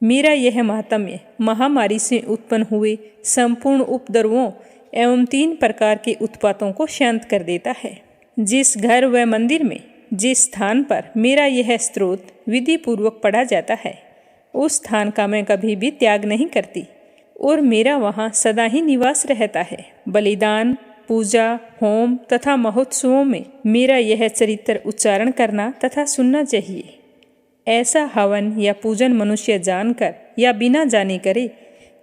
मेरा यह महात्म्य महामारी से उत्पन्न हुए संपूर्ण उपद्रवों एवं 3 प्रकार के उत्पातों को शांत कर देता है। जिस घर व मंदिर में जिस स्थान पर मेरा यह स्तोत्र विधि पूर्वक पढ़ा जाता है उस स्थान का मैं कभी भी त्याग नहीं करती और मेरा वहाँ सदा ही निवास रहता है। बलिदान, पूजा, होम तथा महोत्सवों में मेरा यह चरित्र उच्चारण करना तथा सुनना चाहिए। ऐसा हवन या पूजन मनुष्य जानकर या बिना जाने करे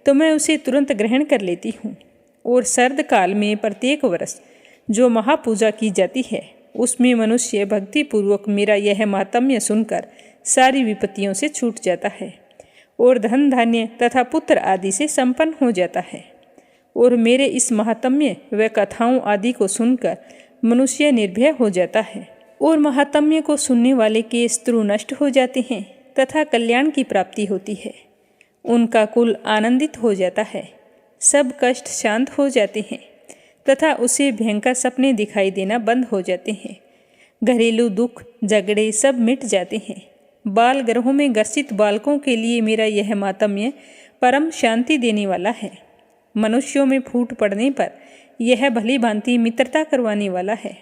तो मैं उसे तुरंत ग्रहण कर लेती हूँ। और सर्द काल में प्रत्येक वर्ष जो महापूजा की जाती है उसमें मनुष्य भक्तिपूर्वक मेरा यह महात्म्य सुनकर सारी विपत्तियों से छूट जाता है और धन धान्य तथा पुत्र आदि से संपन्न हो जाता है। और मेरे इस महात्म्य व कथाओं आदि को सुनकर मनुष्य निर्भय हो जाता है और महात्म्य को सुनने वाले के शत्रु नष्ट हो जाते हैं तथा कल्याण की प्राप्ति होती है। उनका कुल आनंदित हो जाता है, सब कष्ट शांत हो जाते हैं तथा उसे भयंकर सपने दिखाई देना बंद हो जाते हैं। घरेलू दुख झगड़े सब मिट जाते हैं। बाल ग्रहों में ग्रसित बालकों के लिए मेरा यह महात्म्य परम शांति देने वाला है। मनुष्यों में फूट पड़ने पर यह भली भांति मित्रता करवाने वाला है।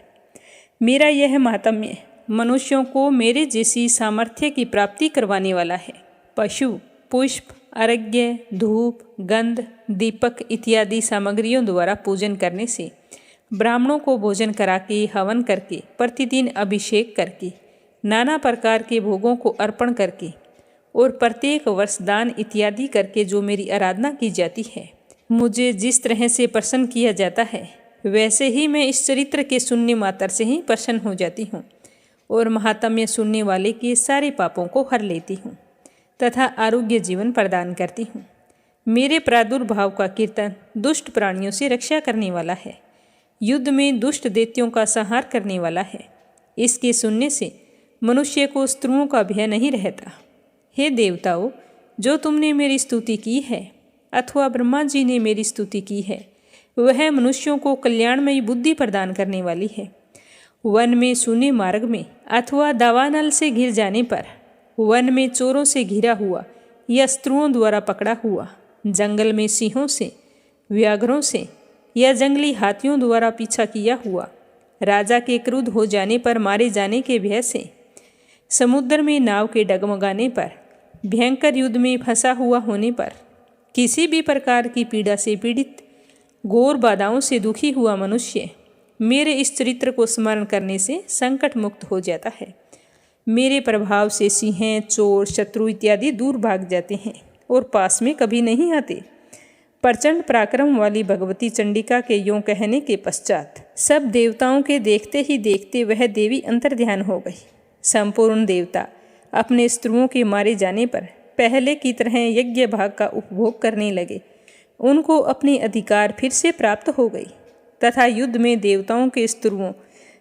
मेरा यह महात्म्य मनुष्यों को मेरे जैसी सामर्थ्य की प्राप्ति करवाने वाला है। पशु, पुष्प, अर्घ्य, धूप, गंध, दीपक इत्यादि सामग्रियों द्वारा पूजन करने से, ब्राह्मणों को भोजन करा के, हवन करके, प्रतिदिन अभिषेक करके, नाना प्रकार के भोगों को अर्पण करके और प्रत्येक वर्ष दान इत्यादि करके जो मेरी आराधना की जाती है, मुझे जिस तरह से प्रसन्न किया जाता है वैसे ही मैं इस चरित्र के सुनने मात्र से ही प्रसन्न हो जाती हूँ और महात्म्य सुनने वाले के सारे पापों को हर लेती हूँ तथा आरोग्य जीवन प्रदान करती हूँ। मेरे प्रादुर्भाव का कीर्तन दुष्ट प्राणियों से रक्षा करने वाला है, युद्ध में दुष्ट दैत्यों का संहार करने वाला है। इसके सुनने से मनुष्य को शत्रुओं का भय नहीं रहता। हे देवताओं, जो तुमने मेरी स्तुति की है अथवा ब्रह्मा जी ने मेरी स्तुति की है, वह मनुष्यों को कल्याणमयी बुद्धि प्रदान करने वाली है। वन में सूने मार्ग में अथवा दावानल से घिर जाने पर, वन में चोरों से घिरा हुआ या शत्रुओं द्वारा पकड़ा हुआ, जंगल में सिंहों से, व्याघ्रों से या जंगली हाथियों द्वारा पीछा किया हुआ, राजा के क्रुद्ध हो जाने पर मारे जाने के भय से, समुद्र में नाव के डगमगाने पर, भयंकर युद्ध में फंसा हुआ होने पर, किसी भी प्रकार की पीड़ा से पीड़ित, घोर बाधाओं से दुखी हुआ मनुष्य मेरे इस चरित्र को स्मरण करने से संकट मुक्त हो जाता है। मेरे प्रभाव से सिंह, चोर, शत्रु इत्यादि दूर भाग जाते हैं और पास में कभी नहीं आते। प्रचंड पराक्रम वाली भगवती चंडिका के यों कहने के पश्चात सब देवताओं के देखते ही देखते वह देवी अंतर्ध्यान हो गई। संपूर्ण देवता अपने शत्रुओं के मारे जाने पर पहले की तरह यज्ञ भाग का उपभोग करने लगे। उनको अपनी अधिकार फिर से प्राप्त हो गई तथा युद्ध में देवताओं के शत्रुओं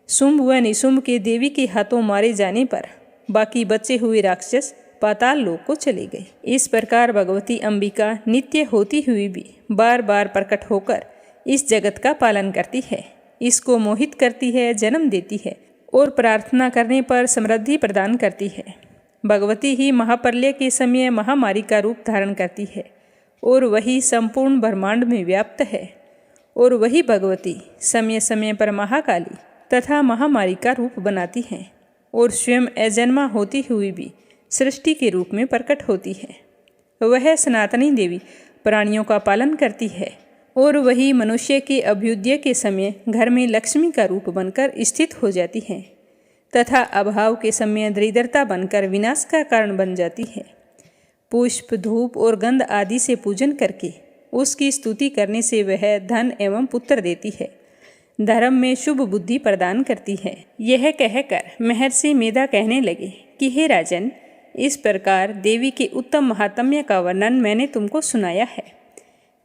शुंभ व निशुंभ के देवी के हाथों मारे जाने पर बाकी बचे हुए राक्षस पाताल लोक को चले गए। इस प्रकार भगवती अंबिका नित्य होती हुई भी बार बार प्रकट होकर इस जगत का पालन करती है, इसको मोहित करती है, जन्म देती है और प्रार्थना करने पर समृद्धि प्रदान करती है। भगवती ही महाप्रलय के समय महामारी का रूप धारण करती है और वही संपूर्ण ब्रह्मांड में व्याप्त है। और वही भगवती समय समय पर महाकाली तथा महामारी का रूप बनाती है और स्वयं अजन्मा होती हुई भी सृष्टि के रूप में प्रकट होती है। वह सनातनी देवी प्राणियों का पालन करती है और वही मनुष्य के अभ्युदय के समय घर में लक्ष्मी का रूप बनकर स्थित हो जाती है तथा अभाव के समय दरिद्रता बनकर विनाश का कारण बन जाती है। पुष्प, धूप और गंध आदि से पूजन करके उसकी स्तुति करने से वह धन एवं पुत्र देती है, धर्म में शुभ बुद्धि प्रदान करती है। यह कहकर महर्षि मेधा कहने लगे कि हे राजन, इस प्रकार देवी के उत्तम महात्म्य का वर्णन मैंने तुमको सुनाया है।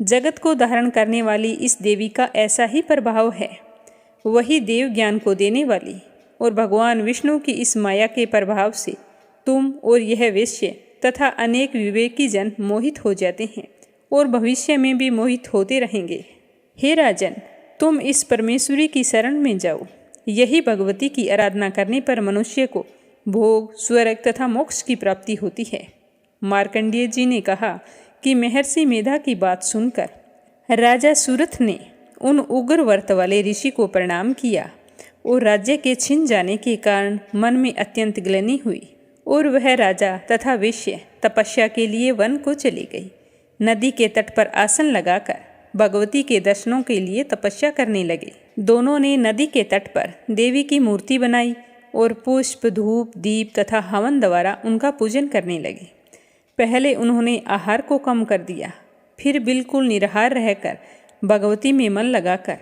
जगत को धारण करने वाली इस देवी का ऐसा ही प्रभाव है। वही देव ज्ञान को देने वाली और भगवान विष्णु की इस माया के प्रभाव से तुम और यह वेश्य तथा अनेक विवेकी जन मोहित हो जाते हैं और भविष्य में भी मोहित होते रहेंगे। हे राजन, तुम इस परमेश्वरी की शरण में जाओ। यही भगवती की आराधना करने पर मनुष्य को भोग, स्वर्ग तथा मोक्ष की प्राप्ति होती है। मार्कंडेय जी ने कहा कि महर्षि मेधा की बात सुनकर राजा सुरथ ने उन उग्र व्रत वाले ऋषि को प्रणाम किया और राज्य के छिन जाने के कारण मन में अत्यंत ग्लानि हुई और वह राजा तथा वेश्य तपस्या के लिए वन को चली गई। नदी के तट पर आसन लगाकर भगवती के दर्शनों के लिए तपस्या करने लगे। दोनों ने नदी के तट पर देवी की मूर्ति बनाई और पुष्प, धूप, दीप तथा हवन द्वारा उनका पूजन करने लगे। पहले उन्होंने आहार को कम कर दिया, फिर बिल्कुल निराहार रहकर भगवती में मन लगाकर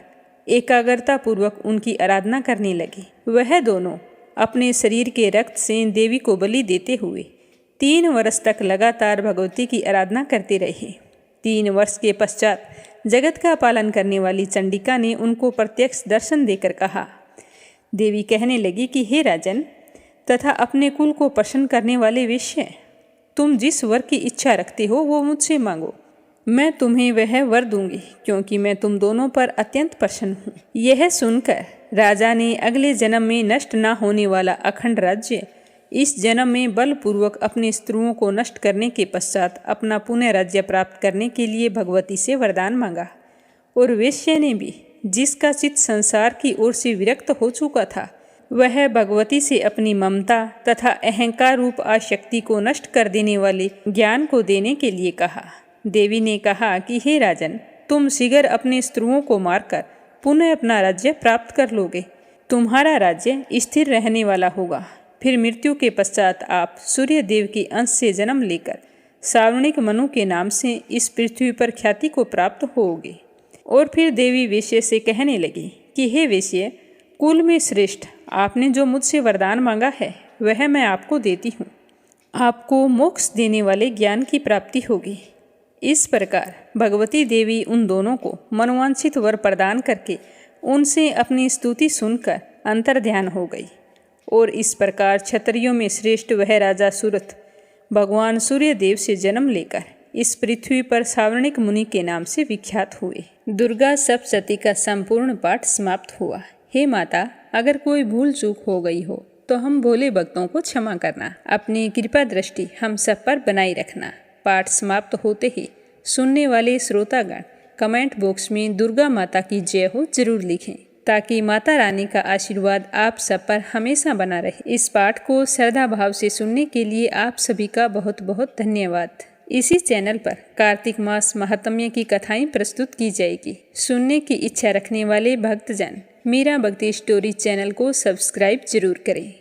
एकाग्रता पूर्वक उनकी आराधना करने लगे। वह दोनों अपने शरीर के रक्त से देवी को बलि देते हुए 3 वर्ष तक लगातार भगवती की आराधना करते रहे। 3 वर्ष के पश्चात जगत का पालन करने वाली चंडिका ने उनको प्रत्यक्ष दर्शन देकर कहा। देवी कहने लगी कि हे राजन तथा अपने कुल को प्रसन्न करने वाले वेश्य, तुम जिस वर की इच्छा रखते हो वो मुझसे मांगो, मैं तुम्हें वह वर दूंगी, क्योंकि मैं तुम दोनों पर अत्यंत प्रसन्न हूँ। यह सुनकर राजा ने अगले जन्म में नष्ट न होने वाला अखंड राज्य इस जन्म में बलपूर्वक अपने शत्रुओं को नष्ट करने के पश्चात अपना पुण्य राज्य प्राप्त करने के लिए भगवती से वरदान मांगा। और वेश्य ने भी, जिसका चित्त संसार की ओर से विरक्त हो चुका था, वह भगवती से अपनी ममता तथा अहंकार रूप आसक्ति को नष्ट कर देने वाले ज्ञान को देने के लिए कहा। देवी ने कहा कि हे राजन, तुम शीघ्र अपने शत्रुओं को मारकर पुनः अपना राज्य प्राप्त कर लोगे। तुम्हारा राज्य स्थिर रहने वाला होगा। फिर मृत्यु के पश्चात आप सूर्य देव के अंश से जन्म लेकर सावर्णिक मनु के नाम से इस पृथ्वी पर ख्याति को प्राप्त होगे। और फिर देवी वेश्य से कहने लगी कि हे वेश्य, कुल में श्रेष्ठ आपने जो मुझसे वरदान मांगा है वह मैं आपको देती हूँ। आपको मोक्ष देने वाले ज्ञान की प्राप्ति होगी। इस प्रकार भगवती देवी उन दोनों को मनोवांछित वर प्रदान करके उनसे अपनी स्तुति सुनकर अंतर्ध्यान हो गई। और इस प्रकार क्षत्रियों में श्रेष्ठ वह राजा सुरथ भगवान सूर्यदेव से जन्म लेकर इस पृथ्वी पर सावर्णिक मुनि के नाम से विख्यात हुए। दुर्गा सप्तशती का संपूर्ण पाठ समाप्त हुआ। हे माता, अगर कोई भूल चूक हो गई हो तो हम भोले भक्तों को क्षमा करना। अपनी कृपा दृष्टि हम सब पर बनाए रखना। पाठ समाप्त होते ही सुनने वाले श्रोतागण कमेंट बॉक्स में दुर्गा माता की जय हो जरूर लिखें, ताकि माता रानी का आशीर्वाद आप सब पर हमेशा बना रहे। इस पाठ को श्रद्धा भाव से सुनने के लिए आप सभी का बहुत बहुत धन्यवाद। इसी चैनल पर कार्तिक मास महात्म्य की कथाएं प्रस्तुत की जाएगी। सुनने की इच्छा रखने वाले भक्तजन मीरा भक्ति स्टोरी चैनल को सब्सक्राइब जरूर करें।